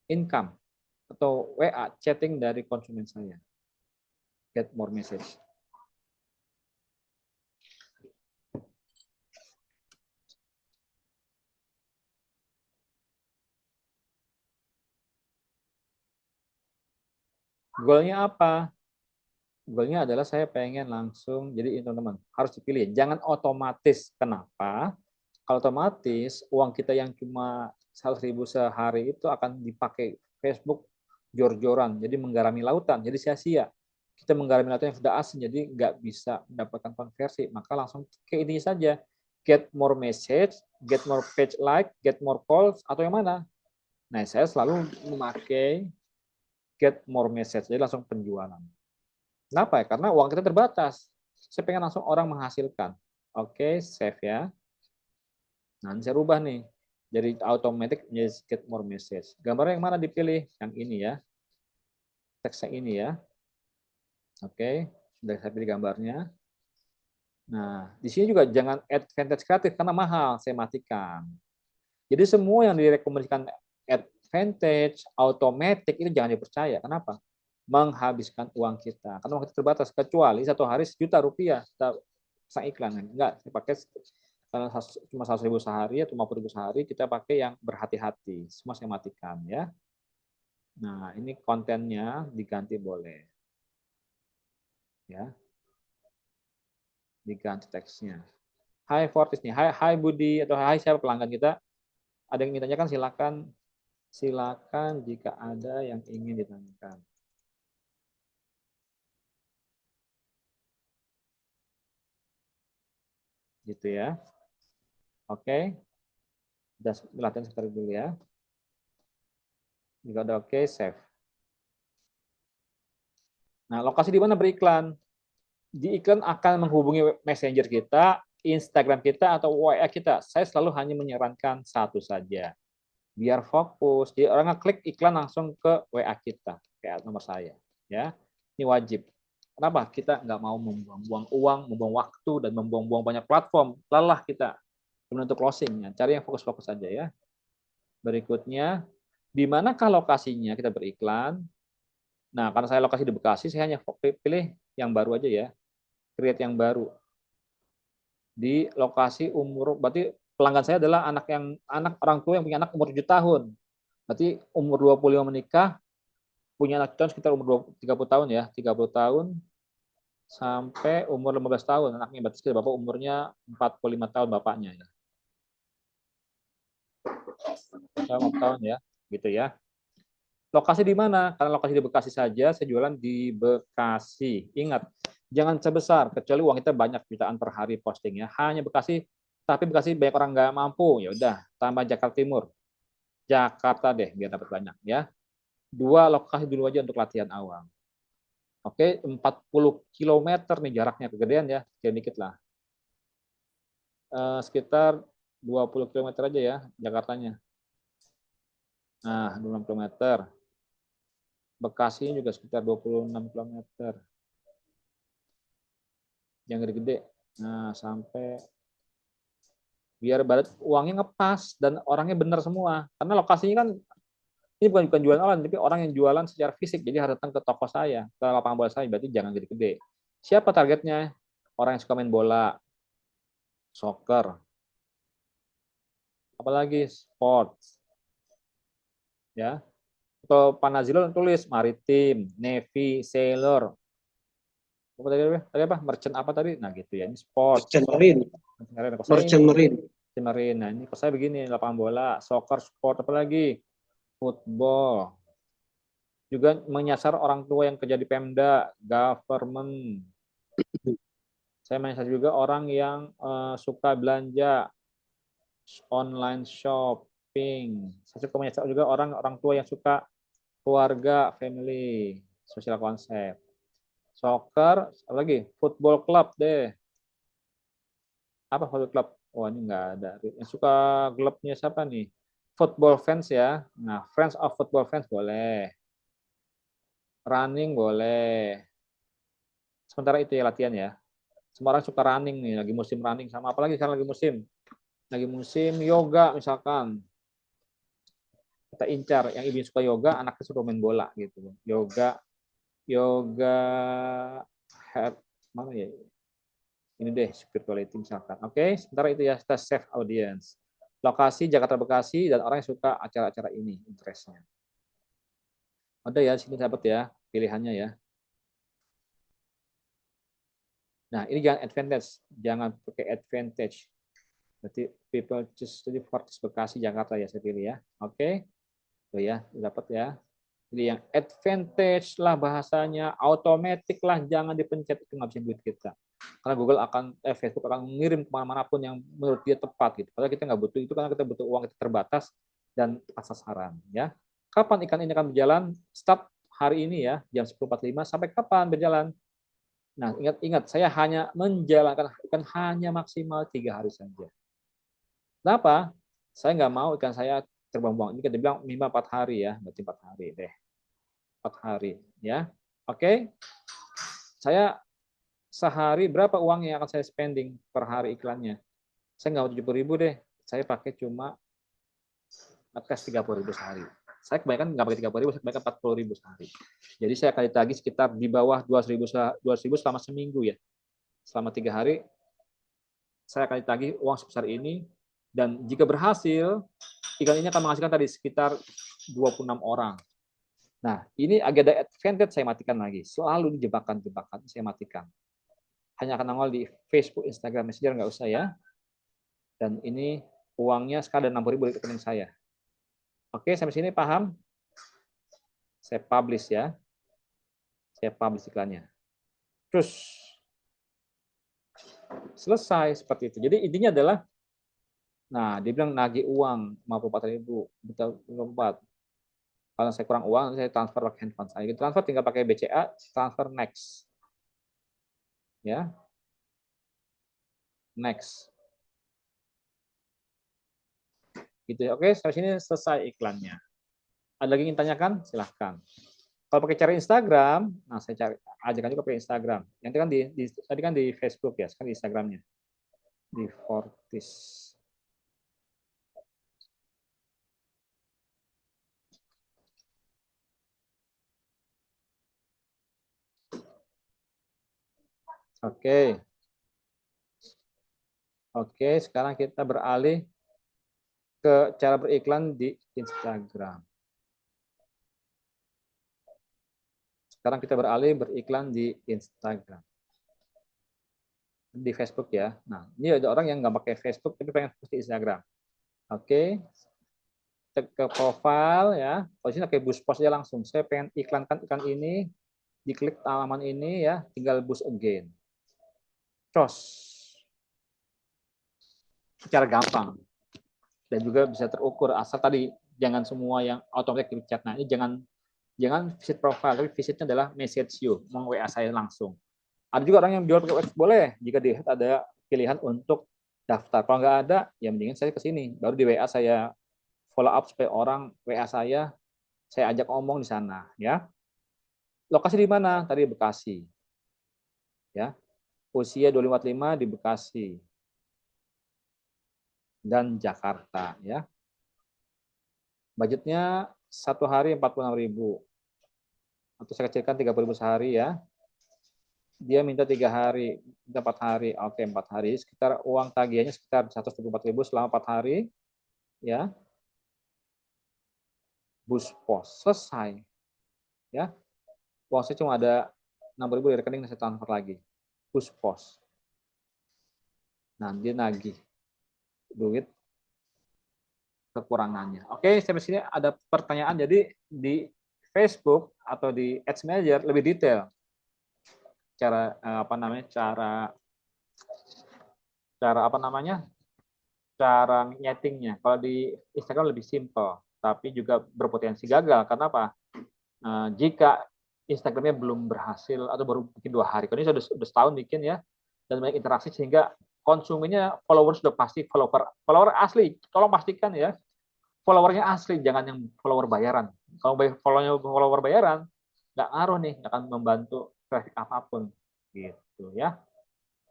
income atau WA, chatting dari konsumen saya. Get more message. Goalnya apa? Goalnya adalah saya pengen langsung, jadi teman-teman harus dipilih. Jangan otomatis. Kenapa? Kalau otomatis uang kita yang cuma 100.000 sehari itu akan dipakai Facebook jor-joran, jadi menggarami lautan, jadi sia-sia. Kita menggarami lautan yang sudah asing, jadi nggak bisa mendapatkan konversi. Maka langsung ke ini saja, get more message, get more page like, get more calls, atau yang mana? Nah, saya selalu memakai get more message, jadi langsung penjualan. Kenapa ya? Karena uang kita terbatas. Saya pengen langsung orang menghasilkan. Oke, save ya. Nah, ini saya rubah nih. Jadi automatic menjadi get more message. Gambarnya yang mana dipilih? Yang ini ya. Teksnya ini ya. Oke, sudah saya pilih gambarnya. Nah, di sini juga jangan advantage kreatif karena mahal, saya matikan. Jadi semua yang direkomendasikan advantage, automatic itu jangan dipercaya. Kenapa? Menghabiskan uang kita. Karena uang kita terbatas. Kecuali satu hari Rp1.000.000 kita pasang iklan. Enggak, saya pakai karena cuma 100.000 sehari atau 50.000 sehari, kita pakai yang berhati-hati. Semua saya matikan ya. Nah, ini kontennya diganti boleh. Ya. Diganti teksnya. Hai Fortis nih, hai Budi atau hai siapa pelanggan kita. Ada yang ingin ditanyakan silakan jika ada yang ingin ditanyakan. Gitu ya. Oke. Sudah latihan sebentar dulu ya. Jika udah oke, save. Nah, lokasi di mana beriklan? Di iklan akan menghubungi messenger kita Instagram kita atau WA kita. Saya selalu hanya menyarankan satu saja. Biar fokus. Jadi orang ngeklik iklan langsung ke WA kita, kayak nomor saya. Ya, ini wajib. Kenapa? Kita nggak mau membuang-buang uang, membuang waktu, dan membuang-buang banyak platform. Lelah kita untuk closing. Cari yang fokus-fokus saja ya. Berikutnya, di manakah lokasinya kita beriklan? Nah, karena saya lokasi di Bekasi, saya hanya pilih yang baru aja ya. Create yang baru. Di lokasi umur, berarti pelanggan saya adalah anak orang tua yang punya anak umur 7 tahun. Berarti umur 25 menikah, punya anak cucu sekitar umur 30 tahun ya, 30 tahun sampai umur 15 tahun anaknya. Berarti sekitar bapak umurnya 45 tahun bapaknya ya. 5 tahun ya, gitu ya. Lokasi di mana? Karena lokasi di Bekasi saja, saya jualan di Bekasi. Ingat, jangan sebesar, kecuali uang kita banyak jutaan per hari postingnya. Hanya Bekasi, tapi Bekasi banyak orang nggak mampu. Ya udah, tambah Jakarta Timur. Jakarta deh, biar dapat banyak ya. 2 lokasi dulu aja untuk latihan awal. Oke, 40 km nih jaraknya, kegedean ya, sedikit lah. Sekitar 20 km aja ya, Jakartanya. Nah, 26 km. Bekasi juga sekitar 26 km. Yang gede-gede. Nah, sampai biar uangnya ngepas dan orangnya benar semua. Karena lokasinya kan ini bukan jualan online, tapi orang yang jualan secara fisik. Jadi harus datang ke toko saya, ke lapangan bola saya. Berarti jangan gede-gede. Siapa targetnya? Orang yang suka main bola, soccer, apalagi sports, ya. Kalau Panazilo tulis maritim, navy, sailor, tadi apa? Merchant apa tadi? Nah gitu ya. Ini sports. Merchant Marine. Saya Merchant ini Marine. Marine. Nah ini saya begini, lapangan bola, soccer, sport apa lagi? Football. Juga menyasar orang tua yang kerja di Pemda, government. Saya menyasar juga orang yang suka belanja, online shopping. Saya suka menyasar juga orang tua yang suka keluarga, family, sosial konsep. Soccer, apa lagi? Football club deh. Apa football club? Oh ini nggak ada. Yang suka klubnya siapa nih? Football fans ya. Nah, friends of football fans boleh. Running boleh. Sementara itu ya latihan ya. Semua orang suka running nih, lagi musim running. Sama apalagi sekarang lagi musim? Lagi musim yoga misalkan. Kita incar, yang ibu suka yoga, anaknya suka main bola gitu. Yoga, yoga, head, mana ya? Ini deh, spirituality misalkan. Oke, sementara itu ya, kita save audience. Lokasi Jakarta Bekasi dan orang yang suka acara-acara ini, interestnya. Ada ya, sini dapat ya, pilihannya ya. Nah, ini jangan advantage, jangan pakai advantage. Berarti people choose to Fortis Bekasi Jakarta ya saya pilih ya. Oke. Tuh ya, dapat ya. Jadi yang advantage lah bahasanya, automatic lah, jangan dipencet, itu ngabisin duit kita. Karena Google Facebook akan mengirim kemana-mana pun yang menurut dia tepat gitu. Padahal kita nggak butuh itu karena kita butuh uang kita terbatas dan tepat sasaran ya. Kapan ikan ini akan berjalan? Start hari ini ya, jam 10.45 sampai kapan berjalan? Nah, ingat saya hanya menjalankan ikan hanya maksimal 3 hari saja. Kenapa? Saya nggak mau ikan saya terbang-buang. Ini kan dibilang minimal 4 hari ya, berarti 4 hari deh. 4 hari ya. Oke. Saya sehari berapa uang yang akan saya spending per hari iklannya? Saya nggak mau 70.000 deh. Saya pakai cuma tes 30.000 sehari. Saya kebanyakan nggak pakai 30.000, saya kebanyakan 40.000 sehari. Jadi saya kali tagi sekitar di bawah 200.000 selama seminggu ya. Selama 3 hari saya kali tagi uang sebesar ini, dan jika berhasil iklan ini akan menghasilkan tadi sekitar 26 orang. Nah, ini agak ada advantage, saya matikan lagi. Selalu di jebakan-jebakan saya matikan. Hanya akan nongol di Facebook, Instagram, Messenger, nggak usah ya. Dan ini uangnya sekadar 60.000 di rekening saya. Oke, sampai sini paham? Saya publish ya. Saya publish iklannya. Terus selesai seperti itu. Jadi intinya adalah, nah dia bilang nagih uang 54.000, betul 54. Kalau saya kurang uang, saya transfer pakai handphone saya. Transfer tinggal pakai BCA, transfer next. Ya. Next. Gitu ya. Oke, sampai sini selesai iklannya. Ada lagi yang ingin tanyakan? Silahkan. Kalau pakai cara Instagram, nah saya ajarkan juga pakai Instagram. Yang tadi kan di Facebook ya, sekarang di Instagramnya. Di Fortis. Oke. Oke, sekarang kita beralih ke cara beriklan di Instagram. Sekarang kita beralih beriklan di Instagram. Di Facebook ya. Nah, ini ada orang yang nggak pakai Facebook tapi pengen post di Instagram. Oke. Ke profile ya. Kalau sini pakai boost post aja langsung. Saya pengen iklankan iklan ini, diklik halaman ini ya, tinggal boost again. Cos. Secara gampang. Dan juga bisa terukur asal tadi jangan semua yang otomatis di chat. Nah, ini jangan visit profile, tapi visitnya adalah message you, mau WA saya langsung. Ada juga orang yang jual pakai WhatsApp, boleh jika dilihat ada pilihan untuk daftar. Kalau nggak ada, ya mendingan saya ke sini, baru di WA saya follow up supaya orang WA saya ajak ngomong di sana, ya. Lokasi di mana? Tadi Bekasi, ya. Usia 255 di Bekasi dan Jakarta, ya. Budgetnya satu hari 46.000. Atau saya kecilkan 30.000 sehari ya. Dia minta 3 hari, minta 4 hari. Oke, 4 hari. Sekitar uang tagihannya sekitar 124.000 selama 4 hari. Ya. Bus pos selesai. Ya. Uang saya cuma ada 6.000 di rekening, saya transfer lagi. Bus pos. Nah, dia nagih duit kekurangannya. Oke, sampai sini ada pertanyaan. Jadi di Facebook atau di Ads Manager lebih detail cara cara nyetingnya. Kalau di Instagram lebih simple, tapi juga berpotensi gagal. Karena apa? Jika Instagramnya belum berhasil atau baru bikin 2 hari, kalau ini sudah setahun bikin ya, dan banyak interaksi sehingga konsumennya follower sudah pasti follower asli. Tolong pastikan ya, followernya asli, jangan yang follower bayaran. Kalau follower bayaran, nggak ngaruh nih, nggak akan membantu traffic apapun, gitu ya.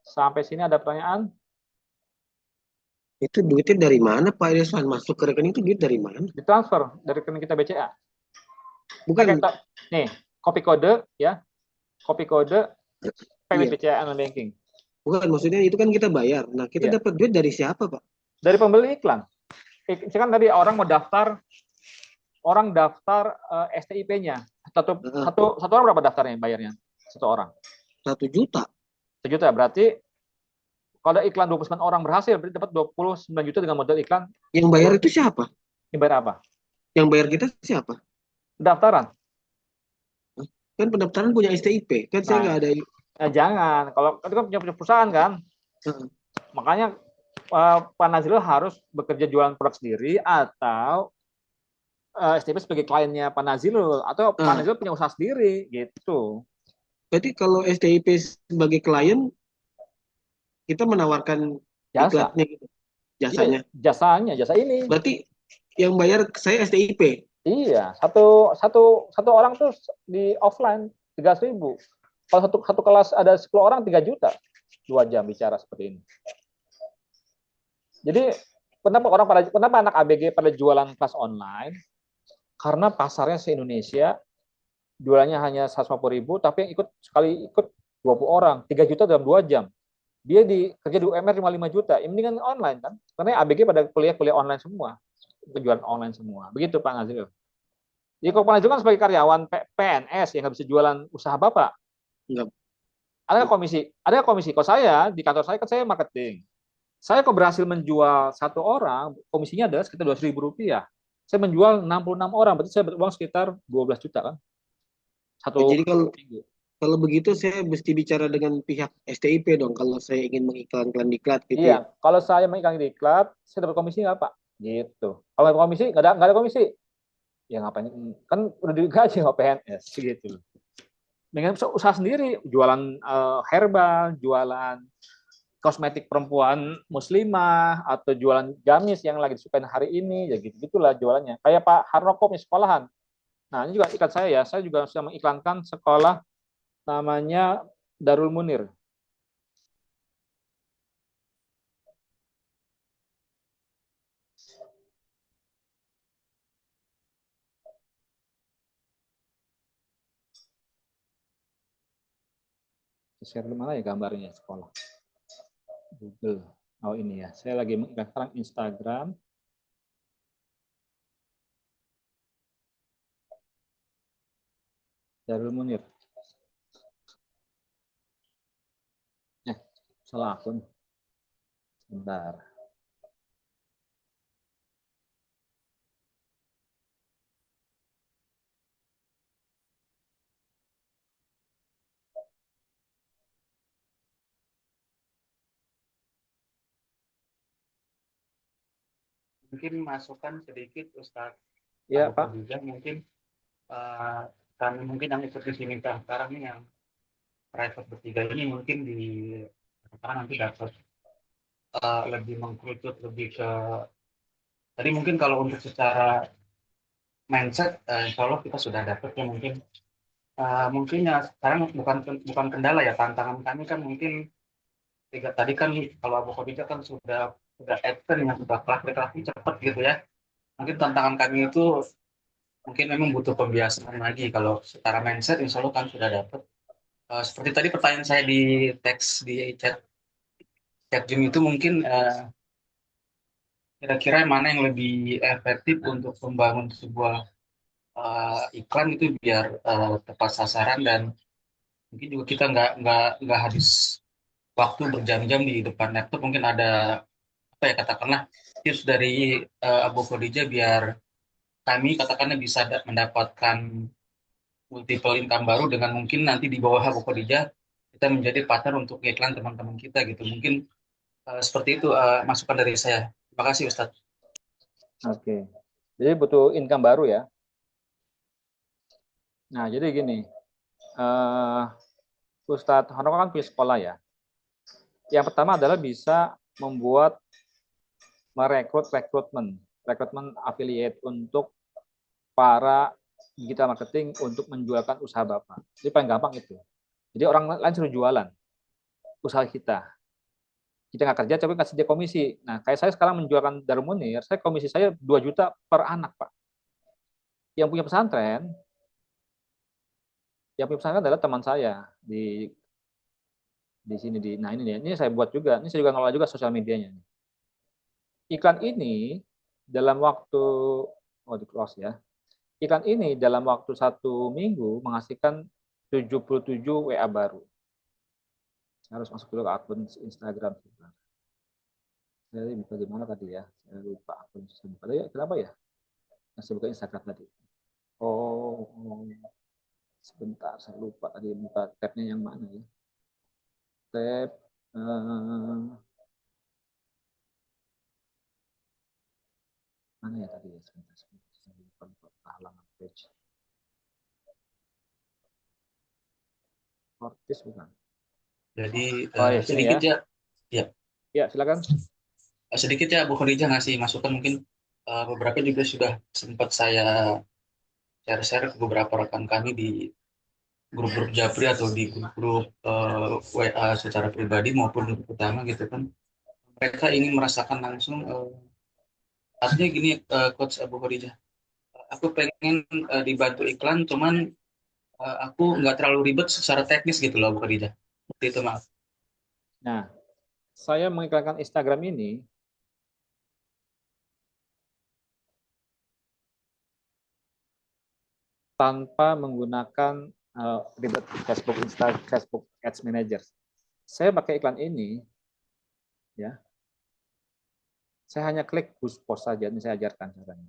Sampai sini ada pertanyaan? Itu duitnya dari mana Pak Irswan? Masuk ke rekening itu duit dari mana? Ditransfer dari rekening kita BCA. Bukan. Nih, copy kode ya. Copy kode payment Iya. BCA online banking. Bukan, maksudnya itu kan kita bayar. Nah, kita dapat duit dari siapa, Pak? Dari pembeli iklan. Kan tadi orang mau daftar, STIP-nya. Satu orang berapa daftarnya bayarnya? Satu orang. 1 juta. 1 juta, berarti kalau iklan 29 orang berhasil, berarti dapat 29 juta dengan modal iklan. Yang bayar itu siapa? Yang bayar apa? Yang bayar kita siapa? Pendaftaran. Kan pendaftaran punya STIP. Kan saya nggak ada. Jangan. Kalau itu kan punya perusahaan kan. Makanya Pak Nazrul harus bekerja jualan produk sendiri atau STIP sebagai kliennya Pak Nazrul atau Pak Nazrul punya usaha sendiri gitu. Berarti kalau STIP sebagai klien kita menawarkan iklannya gitu. Jasanya. Iya, jasa ini. Berarti yang bayar saya STIP. Iya, satu orang tuh di offline 3.000. Kalau satu kelas ada 10 orang 3 juta. 2 jam bicara seperti ini. Jadi kenapa anak ABG pada jualan kelas online? Karena pasarnya se-Indonesia jualannya hanya 150.000, tapi yang ikut 20 orang, 3 juta dalam 2 jam. Dia kerja di UMR 5 juta, ya mendingan online kan? Karena ABG pada kuliah online semua, jualan online semua. Begitu Pak Nazril. Jadi kalau Pak Nazril kan sebagai karyawan PNS yang nggak bisa jualan usaha Bapak. Enggak. Ada komisi? Ada komisi. Kalau saya di kantor saya kan saya marketing. Saya kok berhasil menjual 1 orang, komisinya adalah sekitar Rp200.000. Saya menjual 66 orang, berarti saya beruang sekitar 12 juta kan? Jadi kalau begitu saya mesti bicara dengan pihak STIP dong kalau saya ingin mengiklankan diklat gitu. Iya, kalau saya mengiklankan diklat, saya dapat komisi nggak Pak? Gitu. Kalau nggak komisi, nggak ada komisi. Ya ngapain? Kan udah digaji sama PNS gitu. Dengan usaha sendiri, jualan herbal, jualan kosmetik perempuan muslimah atau jualan gamis yang lagi disukain hari ini, ya gitu gitulah jualannya. Kayak Pak Harnoko di sekolahan. Nah, ini juga iklan saya ya. Saya juga sudah mengiklankan sekolah namanya Darul Munir. Share di mana ya gambarnya sekolah? Google. Oh ini ya. Saya lagi mengiklankan Instagram. Darul Munir. Salah akun. Sebentar. Mungkin masukan sedikit Ustadz Ya, Abu Pak. Khadijah, mungkin kami mungkin yang ikut di sini sekarang nih yang private bertiga ini mungkin di sekarang nanti dapat lebih mengkerucut lebih ke tadi mungkin kalau untuk secara mindset insya Allah kita sudah dapat ya mungkin ya sekarang bukan kendala ya tantangan kami kan mungkin tadi kan kalau Abu Khadijah kan sudah action yang sudah kelas cepat gitu ya mungkin tantangan kami itu mungkin memang butuh pembiasaan lagi kalau secara mindset insya Allah kan sudah dapat. Seperti tadi pertanyaan saya di teks di chat Zoom itu mungkin kira-kira mana yang lebih efektif untuk membangun sebuah iklan itu biar tepat sasaran dan mungkin juga kita nggak habis waktu berjam-jam di depan laptop mungkin ada apa ya katakanlah tips dari Abu Khadijah biar kami katakanlah bisa mendapatkan multiple income baru dengan mungkin nanti di bawah Abu Khadijah kita menjadi partner untuk iklan teman-teman kita gitu. Mungkin seperti itu masukan dari saya. Terima kasih Ustadz. Oke. Jadi butuh income baru ya. Nah, jadi gini. Ustadz Hanoko kan punya sekolah ya. Yang pertama adalah bisa membuat rekrutmen affiliate untuk para digital marketing untuk menjualkan usaha Bapak. Jadi paling gampang itu. Jadi orang lain suruh jualan usaha kita. Kita nggak kerja, tapi kasih dia komisi. Nah, kayak saya sekarang menjualkan Darmunir, saya komisi saya 2 juta per anak, Pak. Yang punya pesantren adalah teman saya di sini nah ini saya buat juga. Ini saya juga ngelola juga sosial medianya. Iklan ini dalam waktu di close ya. Iklan ini dalam waktu 1 minggu menghasilkan 77 WA baru. Saya harus masuk dulu ke akun Instagram. Saya buka di mana tadi ya? Saya lupa akun Instagram. Kenapa ya? Saya buka Instagram tadi. Oh, sebentar, saya lupa tadi buka tabnya yang mana ya? Tab mana ya tadi ya? Sebentar. Saya lupa halaman page. Fortis bukan? Jadi ya, sedikit ya. Ya. Ya, silakan. Sedikit ya Bu Khadijah ngasih masukan mungkin beberapa juga sudah sempat saya share-share ke beberapa rekan kami di grup-grup Japri atau di grup-grup WA secara pribadi maupun grup utama gitu kan. Mereka ingin merasakan langsung artinya gini Coach Abu Khadijah. Aku pengen dibantu iklan cuman aku nggak terlalu ribet secara teknis gitu loh Bu Khadijah. Seperti itu maaf. Nah, saya mengiklankan Instagram ini tanpa menggunakan ribet Facebook Ads Manager. Saya pakai iklan ini, ya. Saya hanya klik boost post saja. Ini saya ajarkan caranya.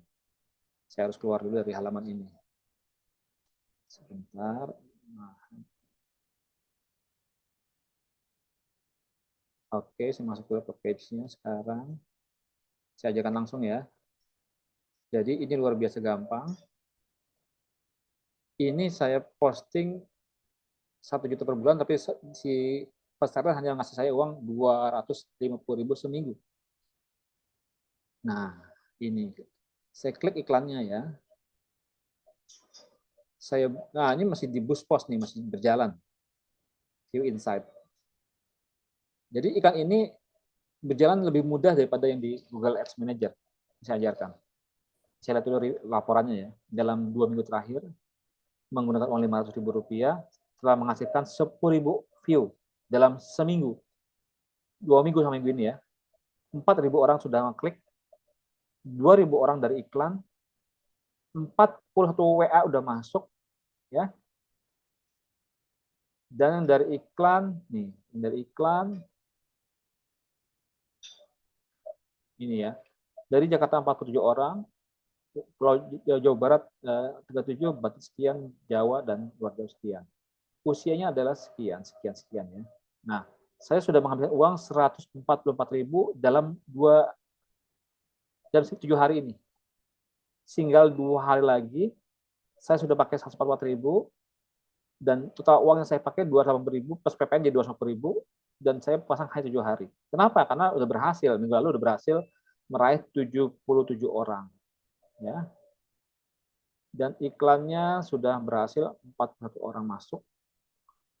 Saya harus keluar dulu dari halaman ini. Sebentar. Nah. Oke, saya masuk dulu ke page-nya sekarang. Saya ajarkan langsung ya. Jadi ini luar biasa gampang. Ini saya posting 1 juta per bulan, tapi si peserta hanya ngasih saya uang 250.000 seminggu. Nah, ini saya klik iklannya ya. Nah ini masih di boost post nih, masih berjalan. View Insight. Jadi iklan ini berjalan lebih mudah daripada yang di Google Ads Manager. Saya ajarkan. Saya lihat dulu laporannya ya. Dalam 2 minggu terakhir, menggunakan uang Rp500.000, telah menghasilkan 10.000 view dalam seminggu. 2 minggu sama minggu ini ya. 4.000 orang sudah mengklik, 2.000 orang dari iklan, 41 WA udah masuk, ya. Dan dari iklan, nih, dari iklan, ini ya, dari Jakarta 47 orang, Pulau Jawa Barat 37, Batak sekian, Jawa dan luar Jawa sekian. Usianya adalah sekian, sekian, sekian ya. Nah, saya sudah menghabiskan uang 144.000 dalam 7 hari ini. Tinggal 2 hari lagi, saya sudah pakai 144.000 dan total uang yang saya pakai 280.000 plus PPN jadi 250.000 dan saya pasang hanya 7 hari. Kenapa? Karena udah berhasil. Minggu lalu udah berhasil meraih 77 orang. Ya. Dan iklannya sudah berhasil 41 orang masuk.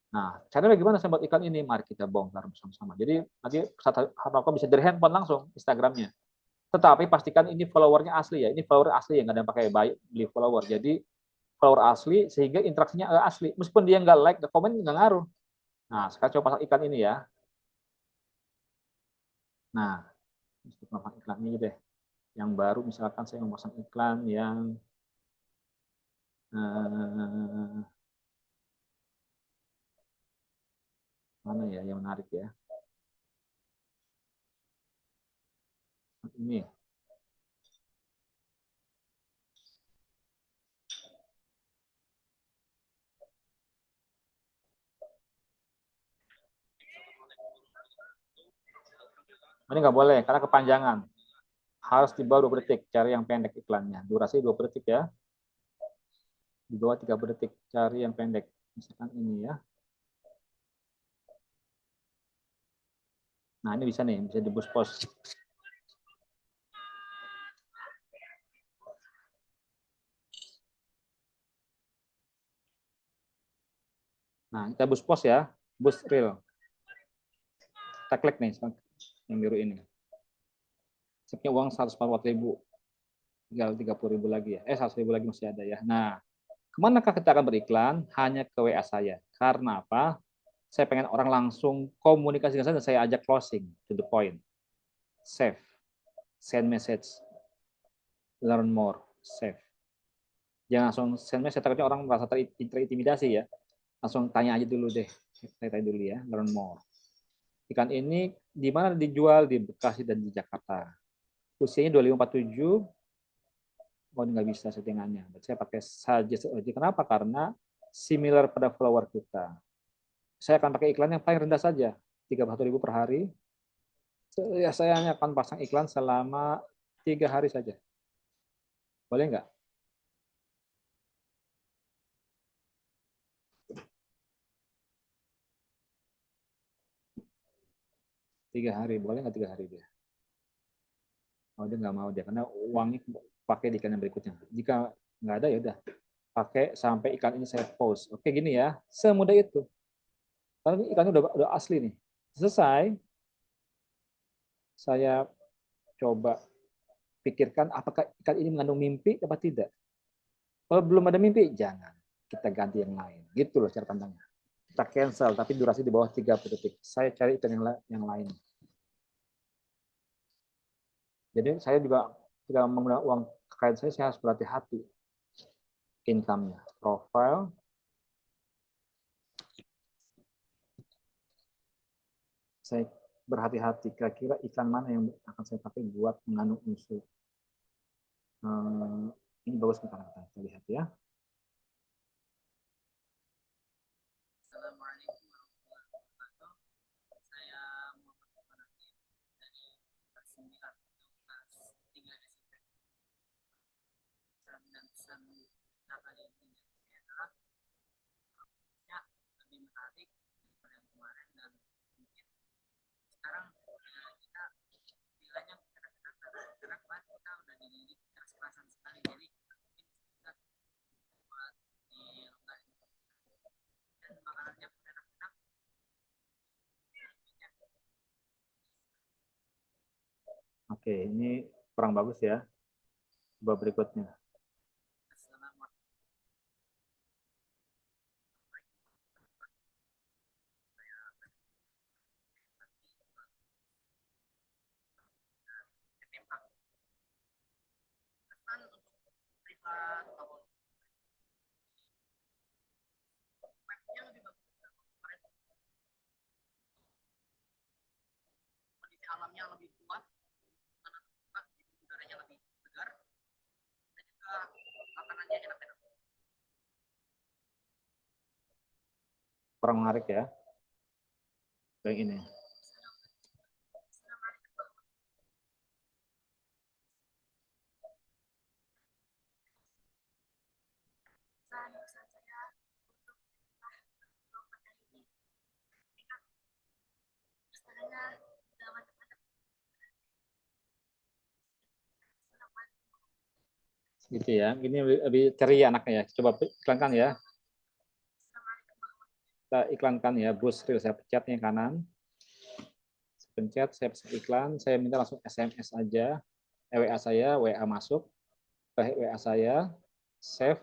Nah, caranya bagaimana saya buat iklan ini? Mari kita bongkar bersama-sama. Jadi nanti Haroko bisa dari handphone langsung Instagramnya. Tetapi pastikan ini followernya asli ya. Ini follower asli yang nggak ada yang pakai beli follower. Jadi follower asli sehingga interaksinya asli. Meskipun dia nggak like, nggak komen, nggak ngaruh. Nah, sekarang coba pasang iklan ini ya. Nah, pasang iklan ini deh. Yang baru misalkan saya mau pasang iklan yang mana ya yang menarik ya. Ini. Ini nggak boleh karena kepanjangan. Harus di bawah 20 detik. Cari yang pendek iklannya. Durasi 20 detik ya. Di bawah 30 detik. Cari yang pendek. Misalkan ini ya. Nah, ini bisa nih. Bisa di boost post. Nah, kita boost post ya. Boost reel. Kita klik nih. Yang biru ini. Saya punya uang 144.000. Tinggal 30.000 lagi ya. 100.000 lagi masih ada ya. Nah, kemanakah kita akan beriklan? Hanya ke WA saya. Karena apa? Saya pengen orang langsung komunikasi dengan saya dan saya ajak closing to the point. Save. Send message. Learn more. Save. Jangan langsung send message, takutnya orang merasa terintimidasi ya. Langsung tanya aja dulu deh. Saya tanya dulu ya. Learn more. Ikan ini di mana dijual? Di Bekasi dan di Jakarta. Usianya 2547. Oh, nggak bisa settingannya. Saya pakai suggest aja. Kenapa? Karena similar pada follower kita. Saya akan pakai iklan yang paling rendah saja, 31.000 per hari. Saya hanya akan pasang iklan selama 3 hari saja. Boleh nggak? 3 hari, boleh nggak 3 hari dia? Oh, dia nggak mau dia, karena uangnya pakai di iklan yang berikutnya. Jika nggak ada ya udah, pakai sampai iklan ini saya post. Oke gini ya, semudah itu. Karena iklannya udah asli nih. Selesai, saya coba pikirkan apakah ikan ini mengandung mimpi atau tidak. Kalau belum ada mimpi, jangan. Kita ganti yang lain. Gitu loh cara pandangnya. Kita cancel, tapi durasi di bawah 30 detik. Saya cari ikan yang lain. Jadi saya juga ketika menggunakan uang kekayaan saya harus berhati-hati. Income-nya. Profile. Saya berhati-hati. Kira-kira ikan mana yang akan saya pakai buat mengandung unsur. Ini bagus kita lihat ya. Oke, ini kurang bagus ya. Coba berikutnya. Kurang menarik ya. Yang ini. Gitu ya. Ini lebih ceria anaknya ya. Coba iklankan ya. Kita iklankan ya. Boost Reel, saya pencet yang kanan. Saya pencet, saya pesan iklan. Saya minta langsung SMS aja. WA saya, WA masuk. WA saya. Save.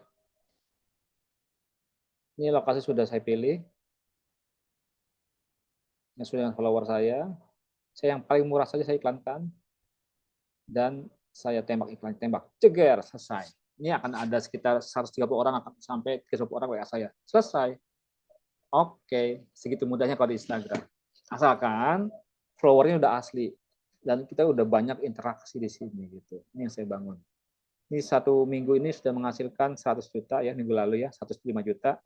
Ini lokasi sudah saya pilih. Yang sudah follower saya. Saya yang paling murah saja saya iklankan. Dan saya tembak iklan, tembak. Ceger, selesai. Ini akan ada sekitar 130 orang akan sampai 30 orang WA saya. Selesai. Oke, segitu mudahnya kalau di Instagram. Asalkan followernya udah asli dan kita udah banyak interaksi di sini gitu. Ini yang saya bangun. Ini 1 minggu ini sudah menghasilkan 100 juta ya, minggu lalu ya 105 juta.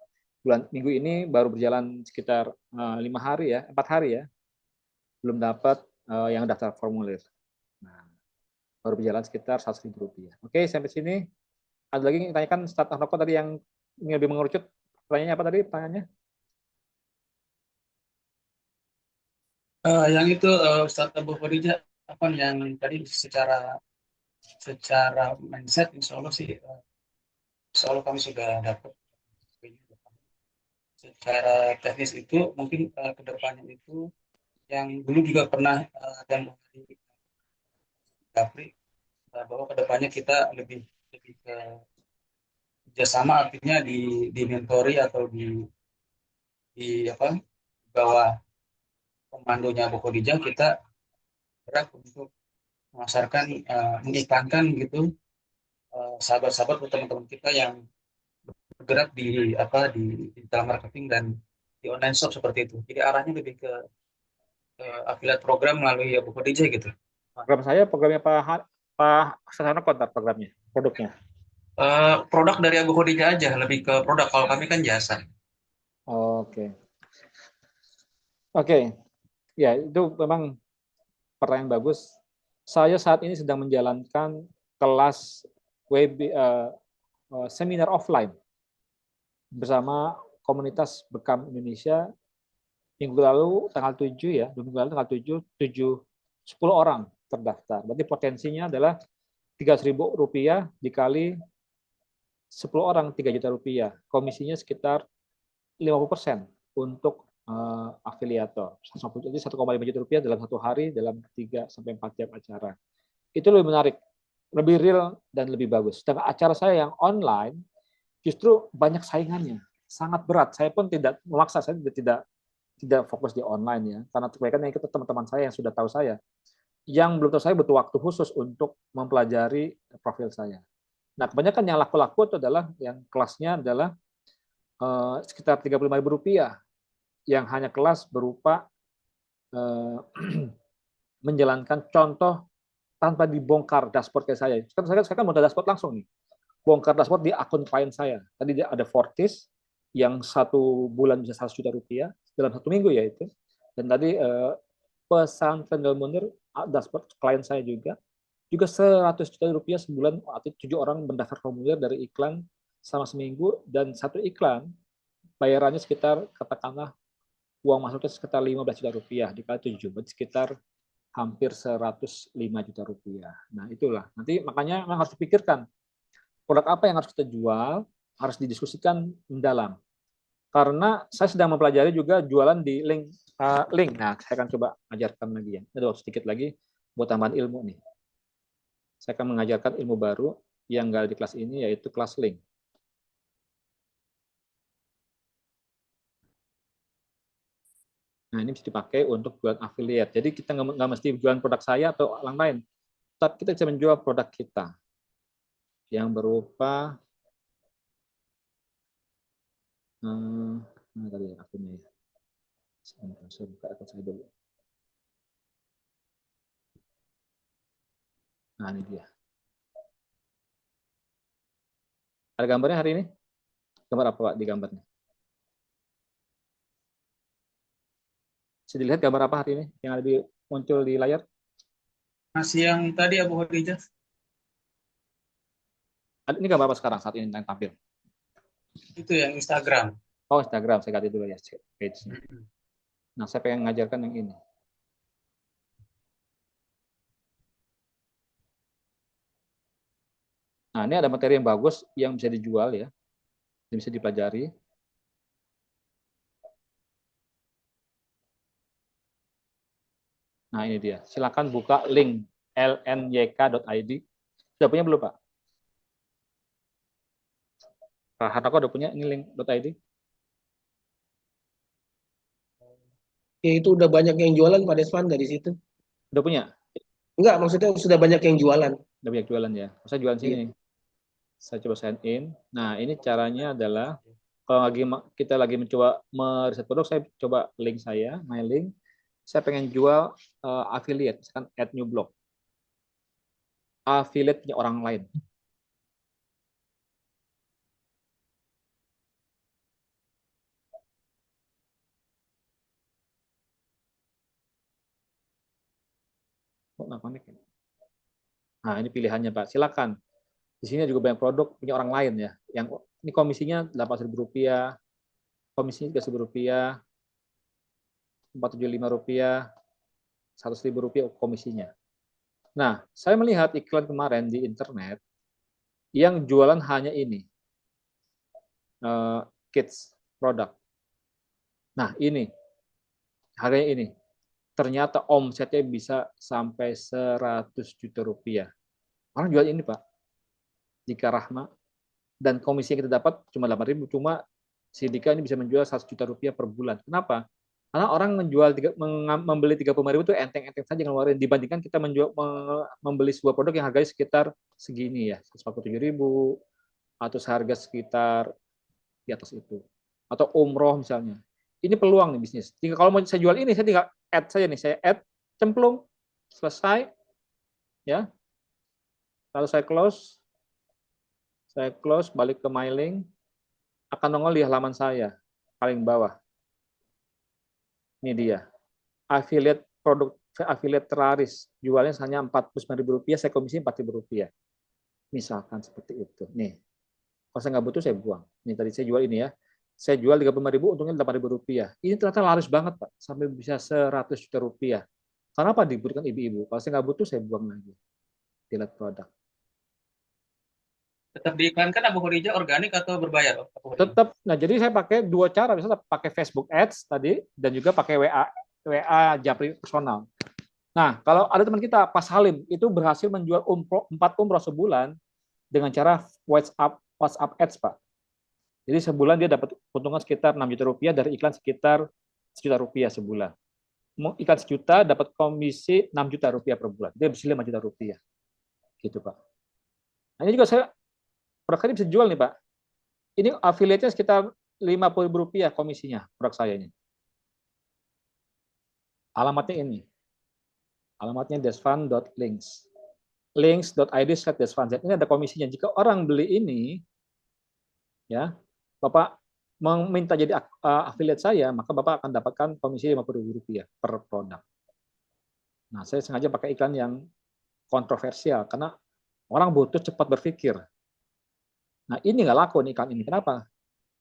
Minggu ini baru berjalan sekitar 5 hari ya, 4 hari ya. Belum dapat yang daftar formulir. Nah, baru berjalan sekitar 100.000 rupiah. Oke, sampai sini. Ada lagi yang tanyakan startup rokok tadi yang ini lebih mengerucut. Pertanyaannya apa tadi? Pertanyaannya? Yang itu startup Bu Khadijah apa yang tadi secara mindset insya Allah sih insya Allah kami sudah dapat. Secara teknis itu mungkin kedepannya itu yang dulu juga pernah dan Gapri bahwa kedepannya kita lebih ke kerjasama, artinya di mentori atau di apa bawah komandonya Bu Khadijah kita gerak untuk memasarkan mengiklankan gitu sahabat-sahabat atau teman-teman kita yang bergerak di digital marketing dan di online shop seperti itu. Jadi arahnya lebih ke affiliate program melalui Bu Khadijah gitu. Program saya, programnya Pak Sasana Kontar programnya, produknya. Produk dari Abu Khadijah aja, lebih ke produk. Kalau kami kan jasa. Oke. Oke. Ya, itu memang pertanyaan bagus. Saya saat ini sedang menjalankan kelas seminar offline bersama komunitas Bekam Indonesia. Minggu lalu tanggal 7 ya, minggu lalu tanggal 10 orang terdaftar. Berarti potensinya adalah Rp300.000 dikali 10 orang 3 juta rupiah. Komisinya sekitar 50% untuk afiliator. Jadi 1,5 juta rupiah dalam 1 hari dalam 3 sampai 4 jam acara. Itu lebih menarik, lebih real dan lebih bagus. Dan acara saya yang online justru banyak saingannya, sangat berat. Saya pun tidak memaksa, saya tidak fokus di online ya, karena kebanyakan yang ikut teman-teman saya yang sudah tahu saya. Yang belum tahu saya butuh waktu khusus untuk mempelajari profil saya. Nah, kebanyakan yang laku-laku itu adalah yang kelasnya adalah sekitar Rp35.000 yang hanya kelas berupa menjalankan contoh tanpa dibongkar dashboard kayak saya. Sekarang mau dashboard langsung nih. Bongkar dashboard di akun klien saya. Tadi dia ada Fortis yang 1 bulan bisa 100 juta rupiah dalam 1 minggu ya itu. Dan tadi pesantren Al Munir dashboard klien saya juga 100 juta rupiah sebulan, artinya 7 orang mendaftar formulir dari iklan sama seminggu, dan 1 iklan bayarannya sekitar, katakanlah uang masuknya sekitar 15 juta rupiah dikali 7, berarti sekitar hampir 105 juta rupiah. Nah, itulah. Nanti makanya memang harus dipikirkan produk apa yang harus kita jual, harus didiskusikan mendalam. Karena saya sedang mempelajari juga jualan di link. Nah, saya akan coba ajarkan lagi ya. Ada sedikit lagi buat tambahan ilmu nih. Saya akan mengajarkan ilmu baru yang nggak ada di kelas ini, yaitu kelas link. Nah, ini bisa dipakai untuk jualan affiliate. Jadi kita nggak mesti jualan produk saya atau orang lain, tapi kita bisa menjual produk kita yang berupa mana tadi akunnya ya. Saya buka akun saya dulu. Nah, ini dia. Ada gambarnya hari ini? Gambar apa Pak di gambarnya? Bisa dilihat gambar apa hari ini yang ada muncul di layar? Masih yang tadi Abu Khadijah. Ini gambar apa sekarang saat ini yang tampil? Itu yang Instagram. Oh, Instagram, saya ganti dulu ya page-nya. Nah, saya pengen mengajarkan yang ini. Nah, ini ada materi yang bagus yang bisa dijual ya, yang bisa dipelajari. Nah, ini dia. Silakan buka link lnyk.id. Sudah punya belum, Pak? Pak Hartako udah punya ini link.id? Ya itu udah banyak yang jualan Pak Desvan dari situ. Udah punya? Enggak, maksudnya sudah banyak yang jualan. Udah banyak jualan ya. Saya jualan sini. Iya. Saya coba sign in. Nah, ini caranya adalah kalau kita lagi mencoba meriset produk, saya coba link saya, my link. Saya pengen jual affiliate, misalkan add new blog. Affiliate punya orang lain. Nah, ini pilihannya, Pak. Silakan. Di sini juga banyak produk punya orang lain ya. Yang ini komisinya Rp8.000, komisinya Rp3.000, Rp475, Rp100.000 komisinya. Nah, saya melihat iklan kemarin di internet yang jualan hanya ini, kids produk. Nah, ini harganya ini. Ternyata omsetnya bisa sampai Rp100 juta. Orang jual ini, Pak. Dika Rahma. Dan komisi yang kita dapat cuma 8.000, cuma si Dika ini bisa menjual Rp100 juta per bulan. Kenapa? Karena orang membeli 35.000 itu enteng-enteng saja ngeluarin, dibandingkan kita membeli sebuah produk yang harganya sekitar segini ya, 147.000 atau seharga sekitar di atas itu. Atau umroh misalnya. Ini peluang nih bisnis. Jika kalau mau saya jual ini, saya tinggal add saja nih, saya add, cemplung, selesai, ya. Lalu saya close, balik ke my link, akan nongol di halaman saya paling bawah. Ini dia, affiliate produk affiliate teraris, jualnya hanya Rp49.000, saya komisi Rp4.000. Misalkan seperti itu. Nih, kalau saya nggak butuh saya buang. Ini tadi saya jual ini ya, saya jual 35.000, untungnya Rp8.000. Ini ternyata laris banget Pak, sampai bisa Rp100 juta. Karena apa? Dibutuhkan ibu-ibu. Kalau saya nggak butuh saya buang lagi. Delete produk. Tetap diiklankan Abu Khadijah organik atau berbayar? Tetap. Nah, jadi saya pakai dua cara, misalnya pakai Facebook Ads tadi dan juga pakai WA Japri personal. Nah, kalau ada teman kita Pak Salim itu berhasil menjual 4 umroh sebulan dengan cara WhatsApp Ads, Pak. Jadi sebulan dia dapat keuntungan sekitar Rp6 juta dari iklan sekitar Rp1 juta sebulan. Iklan 1 juta dapat komisi Rp6 juta per bulan. Dia bisa Rp5 juta. Gitu, Pak. Nah, ini juga saya produk ini bisa jual nih, Pak. Ini affiliate-nya sekitar Rp50.000 komisinya, produk saya ini. Alamatnya ini. Alamatnya desvan.links. links.id/desvanz. Ini ada komisinya. Jika orang beli ini, ya, Bapak meminta jadi affiliate saya, maka Bapak akan dapatkan komisi Rp50.000 per produk. Nah, saya sengaja pakai iklan yang kontroversial, karena orang butuh cepat berpikir. Nah, ini nggak laku nih iklan ini. Kenapa?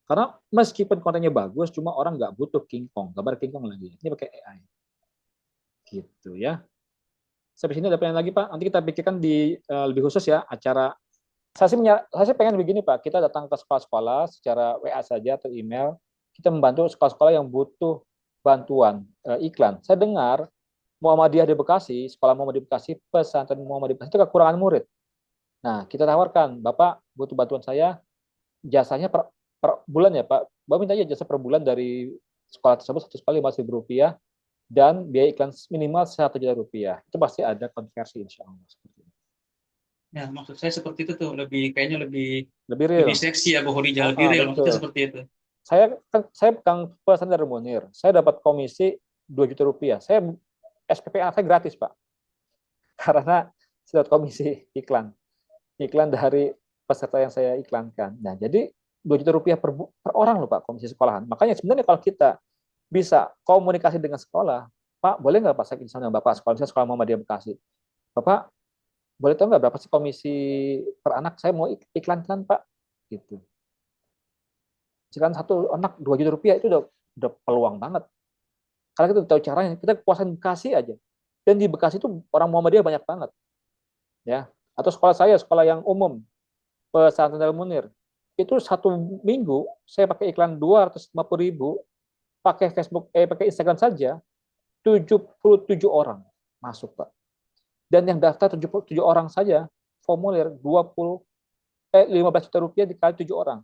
Karena meskipun kontennya bagus, cuma orang nggak butuh King Kong, gambar King Kong lagi. Ini pakai AI. Gitu ya. Sampai sini ada pertanyaan lagi Pak. Nanti kita pikirkan di lebih khusus ya acara. Saya sih pengen begini Pak. Kita datang ke sekolah-sekolah secara WA saja atau email. Kita membantu sekolah-sekolah yang butuh bantuan iklan. Saya dengar Muhammadiyah di Bekasi, sekolah Muhammadiyah di Bekasi, pesantren Muhammadiyah di Bekasi itu kekurangan murid. Nah, kita tawarkan, Bapak butuh bantuan saya, jasanya per bulan ya Pak. Bapak minta aja jasa per bulan dari sekolah tersebut 1 kali 5.000 rupiah dan biaya iklan minimal 1 juta rupiah. Itu pasti ada konversi insya Allah. Ya, maksud saya seperti itu tuh, kayaknya lebih real. seksi ya, Bu Horijal, lebih real, maksudnya seperti itu. Saya pegang pesan dari Munir, saya dapat komisi 2 juta rupiah. Saya SPP anak saya gratis Pak, karena saya dapat komisi iklan dari peserta yang saya iklankan. Nah, jadi 2 juta rupiah per orang loh Pak, komisi sekolahan. Makanya sebenarnya kalau kita bisa komunikasi dengan sekolah, Pak, boleh nggak Pak saya misalnya Bapak sekolah Muhammadiyah Bekasi, Bapak boleh tahu nggak berapa sih komisi per anak, saya mau iklankan Pak, gitu. Misalkan satu anak 2 juta rupiah itu udah peluang banget. Karena kita tahu caranya, kita kuasain Bekasi aja. Dan di Bekasi itu orang Muhammadiyah banyak banget. Ya. Atau sekolah saya, sekolah yang umum, pesantren Darul Munir. Itu 1 minggu saya pakai iklan 250.000, pakai pakai Instagram saja, 77 orang masuk, Pak. Dan yang daftar 77 orang saja, formulir 15 juta rupiah dikali 7 orang.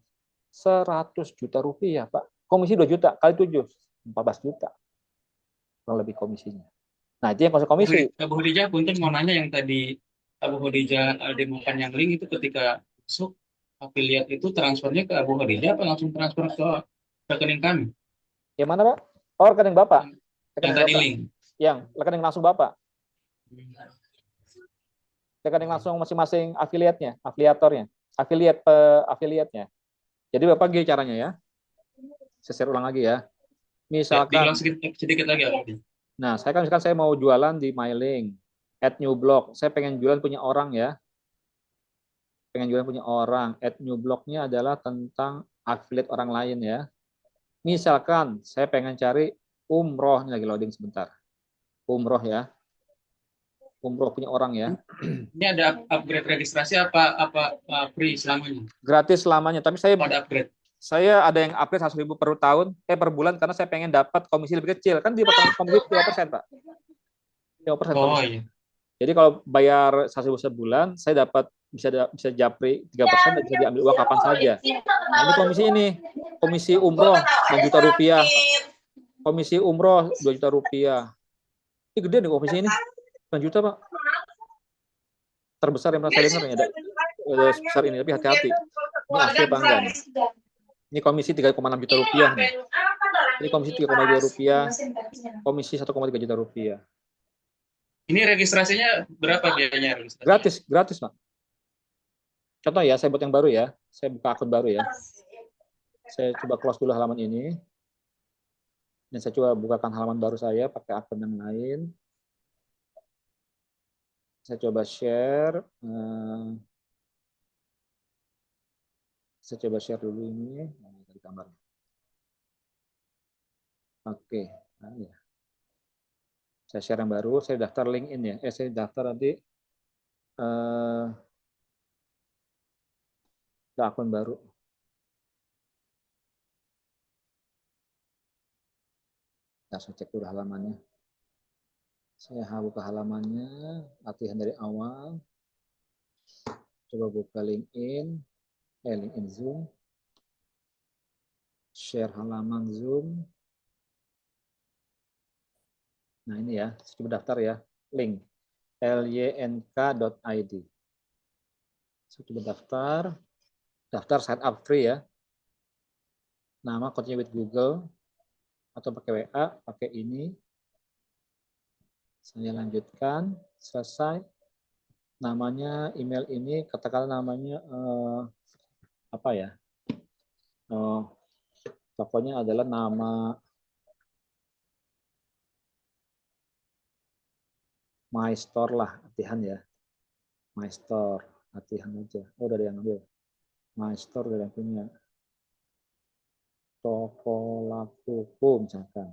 100 juta rupiah, Pak. Komisi 2 juta kali 7, 14 juta. Kurang lebih komisinya. Nah, itu yang komisi. Abu Hodijah, punten mau nanya yang tadi Abu Hodijah demokan yang link itu ketika masuk afiliat itu transfernya ke Abu Hodijah apa langsung transfer ke rekening kami? Yang mana Pak? Oh, rekening Bapak. Yang tadi link. Yang rekening langsung Bapak. Rekening langsung masing-masing afiliatnya, afiliatnya. Jadi Bapak gini caranya ya. Saya share ulang lagi ya. Misalkan sedikit lagi Abu. Nah, saya mau jualan di MyLink, add new blog. Saya pengen jualan punya orang ya. Add new blognya adalah tentang affiliate orang lain ya. Misalkan saya pengen cari umroh, ini lagi loading sebentar. Umroh ya. Umroh punya orang ya. Ini ada upgrade registrasi apa free selamanya? Gratis selamanya, tapi saya ada upgrade. Saya ada yang upgrade 100.000 per bulan karena saya pengen dapat komisi lebih kecil. Kan di komisi 2%, Pak. 2% oh, iya. Jadi kalau bayar 100.000 sebulan, saya dapat bisa japri 3% dan bisa diambil uang kapan saja. Nah, ini komisi umroh 6 juta rupiah. Komisi umroh 2 juta rupiah. Ini gede nih komisi ini. 9 juta, Pak. Terbesar yang pernah saya dengar ya. Ada sebesar ini, tapi hati-hati. Ini asli apa enggak nih? Ini komisi 3,6 juta rupiah nih. Ini komisi 3,2 rupiah. Komisi 1,3 juta rupiah. Ini registrasinya berapa biayanya? Gratis, Pak. Contoh ya, saya buat yang baru ya. Saya buka akun baru ya. Saya coba close dulu halaman ini. Dan saya coba bukakan halaman baru saya pakai akun yang lain. Saya coba share. Saya coba share dulu ini. Dari gambar. Oke. Nah, ya. Saya share yang baru. Saya daftar LinkedIn ya. Saya daftar nanti ke akun baru. Nah, saya cek dulu halamannya. Saya buka halamannya. Latihan dari awal. Coba buka LinkedIn. LinkedIn Zoom. Share halaman Zoom. Nah ini ya, coba daftar ya, link lynk.id. Saya coba daftar sign up free ya. Nama continue with Google atau pakai WA, pakai ini. Saya lanjutkan, selesai. Namanya email ini, katakanlah namanya apa ya? Pokoknya adalah nama My Store lah, latihan ya. My Store, latihan aja. Oh, udah ada yang ambil. My Store udah ada yang punya. Toko laku misalkan.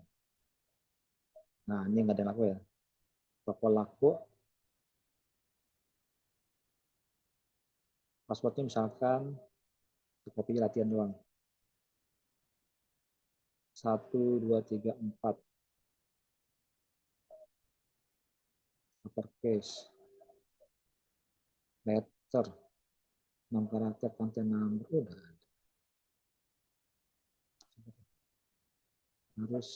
Nah, ini nggak ada yang laku ya. Toko laku Passwordnya misalkan copy latihan doang. 1, 2, 3, 4. Uppercase. Letter. 6 karakter, content number. Udah. Harus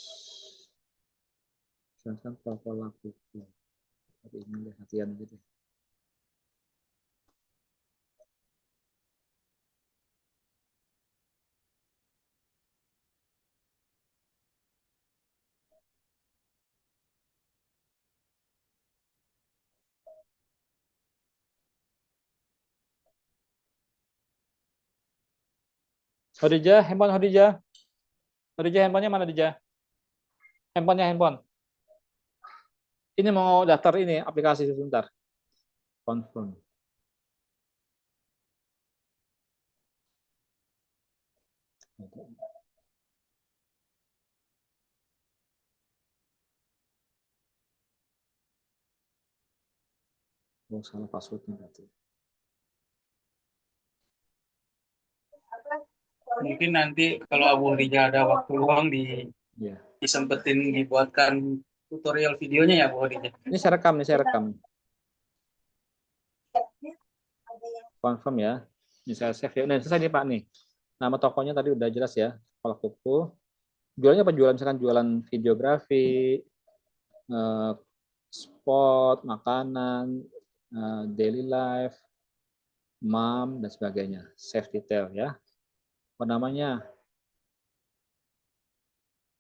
misalkan toko lakuku. Tapi ini latihan gitu. Khadijah, handphone Khadijah. Khadijah, handphonenya mana Khadijah? Handphone. Ini mau daftar ini aplikasi sebentar. Confirm. Oh, salah passwordnya berarti. Mungkin nanti kalau Abu Rija ada waktu luang Ya. disempetin dibuatkan tutorial videonya ya Abu Rija. Ini saya rekam. Confirm ya. Ini saya save ya. Nah, selesai nih Pak nih. Nama tokonya tadi udah jelas ya. Kalau kuku. Jualannya apa? Jualan misalkan jualan videografi, spot, makanan, daily life, mom dan sebagainya. Save detail ya. Apa namanya?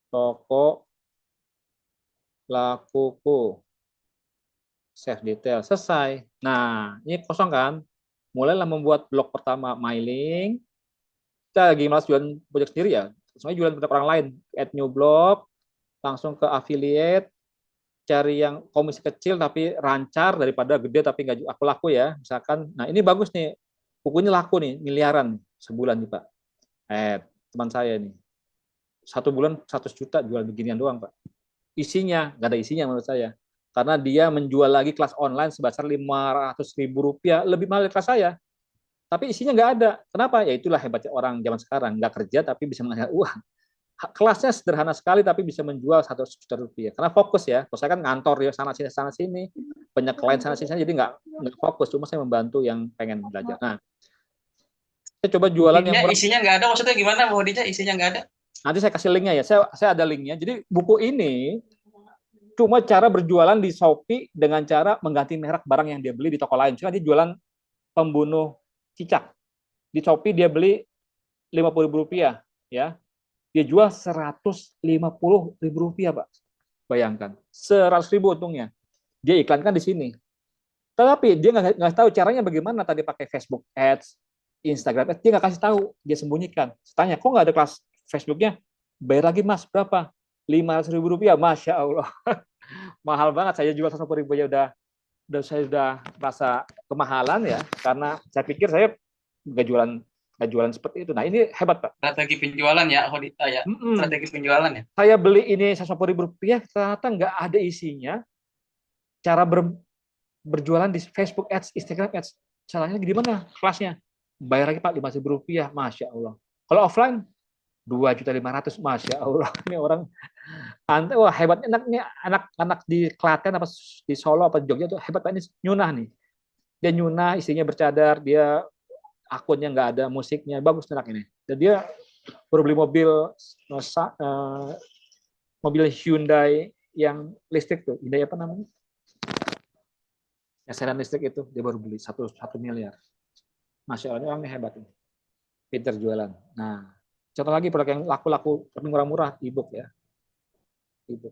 Toko lakuku. Save detail. Selesai. Nah, ini kosong kan? Mulailah membuat blog pertama mailing. Kita lagi malas jualan project sendiri ya. Semuanya jualan untuk orang lain. Add new blog, langsung ke affiliate, cari yang komisi kecil tapi rancar daripada gede tapi nggak aku laku ya. Misalkan, nah ini bagus nih. Buku ini laku nih, miliaran sebulan nih Pak. Teman saya nih. 1 bulan 100 juta jual beginian doang Pak. Isinya, nggak ada isinya menurut saya. Karena dia menjual lagi kelas online sebesar Rp500.000, lebih mahal dari kelas saya. Tapi isinya nggak ada. Kenapa? Ya itulah hebatnya orang zaman sekarang. Nggak kerja tapi bisa menghasilkan uang. Kelasnya sederhana sekali tapi bisa menjual Rp100 juta. Karena fokus ya. Kalau saya kan ngantor ya sana sini, banyak klien sana sini, jadi nggak fokus. Cuma saya membantu yang pengen belajar. Nah, saya coba jualan yang isinya nggak ada, maksudnya gimana Bu Dija? Isinya nggak ada? Nanti saya kasih linknya ya. Saya ada linknya. Jadi buku ini cuma cara berjualan di Shopee dengan cara mengganti merek barang yang dia beli di toko lain. Cuma dia jualan pembunuh cicak. Di Shopee dia beli Rp50.000 ya. Dia jual Rp150.000 Pak. Bayangkan, 100.000 untungnya. Dia iklankan di sini. Tapi dia nggak tahu caranya bagaimana tadi pakai Facebook Ads, Instagram Ads, dia nggak kasih tahu, dia sembunyikan. Tanya, kok nggak ada kelas Facebooknya? Bayar lagi Mas, berapa? Rp500.000, Masya Allah. Mahal banget, saya jual Rp150.000 aja saya sudah rasa kemahalan ya, karena saya pikir saya nggak jualan seperti itu. Nah ini hebat Pak. Strategi penjualan ya, ya. Strategi penjualan ya. Saya beli ini Rp150.000, ternyata nggak ada isinya. Cara berjualan di Facebook Ads, Instagram Ads, caranya gimana? Kelasnya bayar lagi Pak Rp5.000, Masya Allah. Kalau offline 2.500.000, Masya Allah. Ini orang, wah hebat. Enaknya anak-anak di Klaten apa di Solo apa di Jogja tuh hebat Pak, ini nyunah nih. Dia nyunah, isinya bercadar, dia akunnya nggak ada musiknya, bagus anak ini. Dan dia baru beli mobil Hyundai yang listrik tuh, Hyundai apa namanya? Ya sedan listrik itu dia baru beli 1 miliar. Masya Allah, orangnya hebat ini. Pinter jualan. Nah, contoh lagi produk yang laku-laku tapi murah-murah, e-book ya. E-book.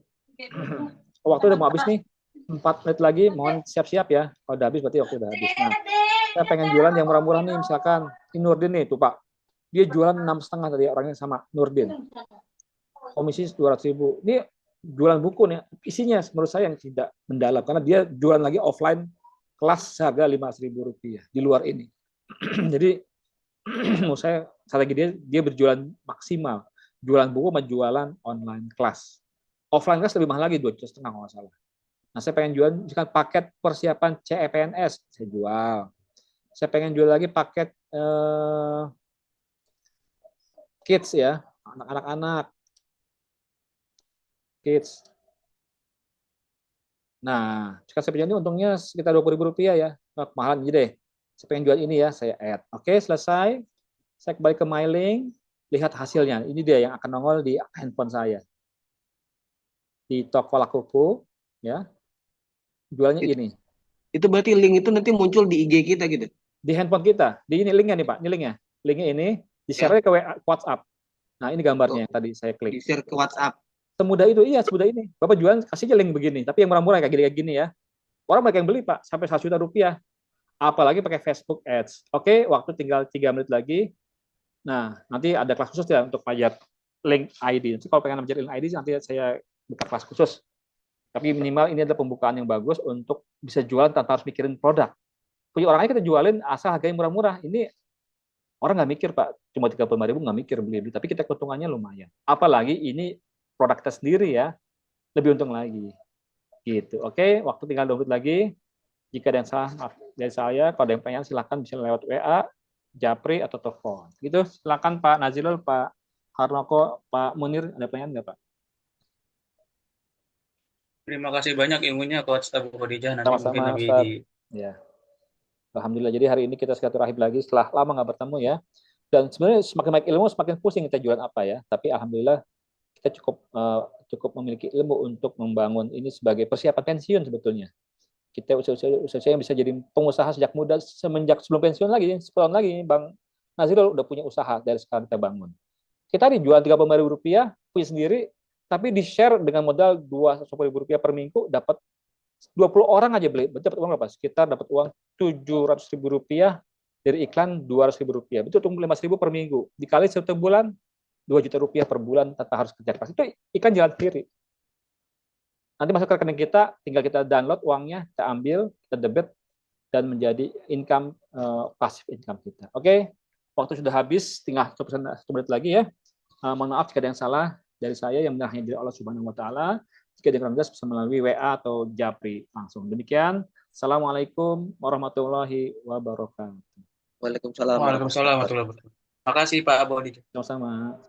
Waktu udah mau habis nih. 4 menit lagi, mohon siap-siap ya. Kalau udah habis berarti waktu udah habis. Nah, saya pengen jualan yang murah-murah nih, misalkan ini Nurdin nih, tuh Pak. Dia jualan 6,5 tadi, orangnya sama Nurdin. Komisi 200.000. Ini jualan buku nih, isinya menurut saya yang tidak mendalam karena dia jualan lagi offline kelas harga Rp500.000 di luar ini. Jadi menurut saya strategi dia berjualan maksimal, jualan buku sama jualan online kelas. Offline kelas lebih mahal lagi, 2,5 juta kalau nggak salah. Nah saya pengen jual misalkan paket persiapan CPNS, saya jual. saya pengen jual lagi paket kids ya, anak-anak kids. Nah, sekarang saya penjual ini untungnya sekitar Rp20.000 ya. Nah, mahalan aja deh. Saya pengen jual ini ya, saya add. Oke, selesai. Saya kembali ke MyLink, lihat hasilnya. Ini dia yang akan nongol di handphone saya. Di toko Lakuku, ya. Jualnya ini. Itu berarti link itu nanti muncul di IG kita gitu. Di handphone kita. Di ini linknya nih Pak, ini linknya. Linknya ini, di-share ke WhatsApp. Nah, ini gambarnya yang tadi saya klik. Di-share ke WhatsApp. Semudah itu, iya semudah ini. Bapak jualan, kasih aja link begini. Tapi yang murah-murah kayak gini ya. Orang banyak yang beli Pak, sampai Rp1 juta. Apalagi pakai Facebook Ads. Oke, waktu tinggal 3 menit lagi. Nah, nanti ada kelas khusus ya untuk pajak link ID. Nanti kalau pengen belajar link ID, nanti saya buka kelas khusus. Tapi minimal ini adalah pembukaan yang bagus untuk bisa jualan tanpa harus mikirin produk. Punya orang aja kita jualin asal harganya murah-murah. Ini orang nggak mikir Pak, cuma 35.000 nggak mikir beli, tapi kita keuntungannya lumayan. Apalagi ini produk kita sendiri ya, lebih untung lagi. Gitu. Oke, waktu tinggal 2 menit lagi. Jika ada yang salah dari saya, kalau ada yang pengen silakan bisa lewat WA, Japri atau telepon. Gitu. Silakan Pak Nazilul, Pak Harnoko, Pak Munir, ada pertanyaan nggak Pak? Terima kasih banyak ilmunya Coach Abu Khadijah. Nanti mungkin Sama-sama, lebih Ustaz. di Ya. Alhamdulillah. Jadi hari ini kita silaturahim lagi setelah lama nggak bertemu ya. Dan sebenarnya semakin banyak ilmu, semakin pusing kita jualan apa ya. Tapi alhamdulillah kita cukup memiliki ilmu untuk membangun ini sebagai persiapan pensiun sebetulnya. Kita usia yang bisa jadi pengusaha sejak muda, semenjak sebelum pensiun lagi, 10 tahun lagi, Bang Nazirul udah punya usaha dari sekarang kita bangun. Kita dijual Rp35.000, punya sendiri, tapi di-share dengan modal Rp210.000 per minggu, dapat 20 orang aja beli, dapat uang berapa? Sekitar dapat uang Rp700.000 dari iklan Rp200.000. Betul, tunggu 5.000 per minggu. Dikali 1 bulan, Rp2 juta per bulan tanpa harus kerja keras. Itu iklan jalan sendiri. Nanti masuk ke rekening kita, tinggal kita download uangnya, kita ambil, kita debit, dan menjadi income, passive income kita. Oke, waktu sudah habis, tinggal 1 menit lagi ya. Mohon maaf jika ada yang salah dari saya, yang benarnya dari Allah Subhanahu Wa Taala. Jika ada yang kurang jelas bisa melalui WA atau Japri langsung. Demikian. Assalamualaikum warahmatullahi wabarakatuh. Waalaikumsalam. Waalaikumsalam warahmatullahi wabarakatuh. Makasih Pak Abu Khadijah. Sama-sama.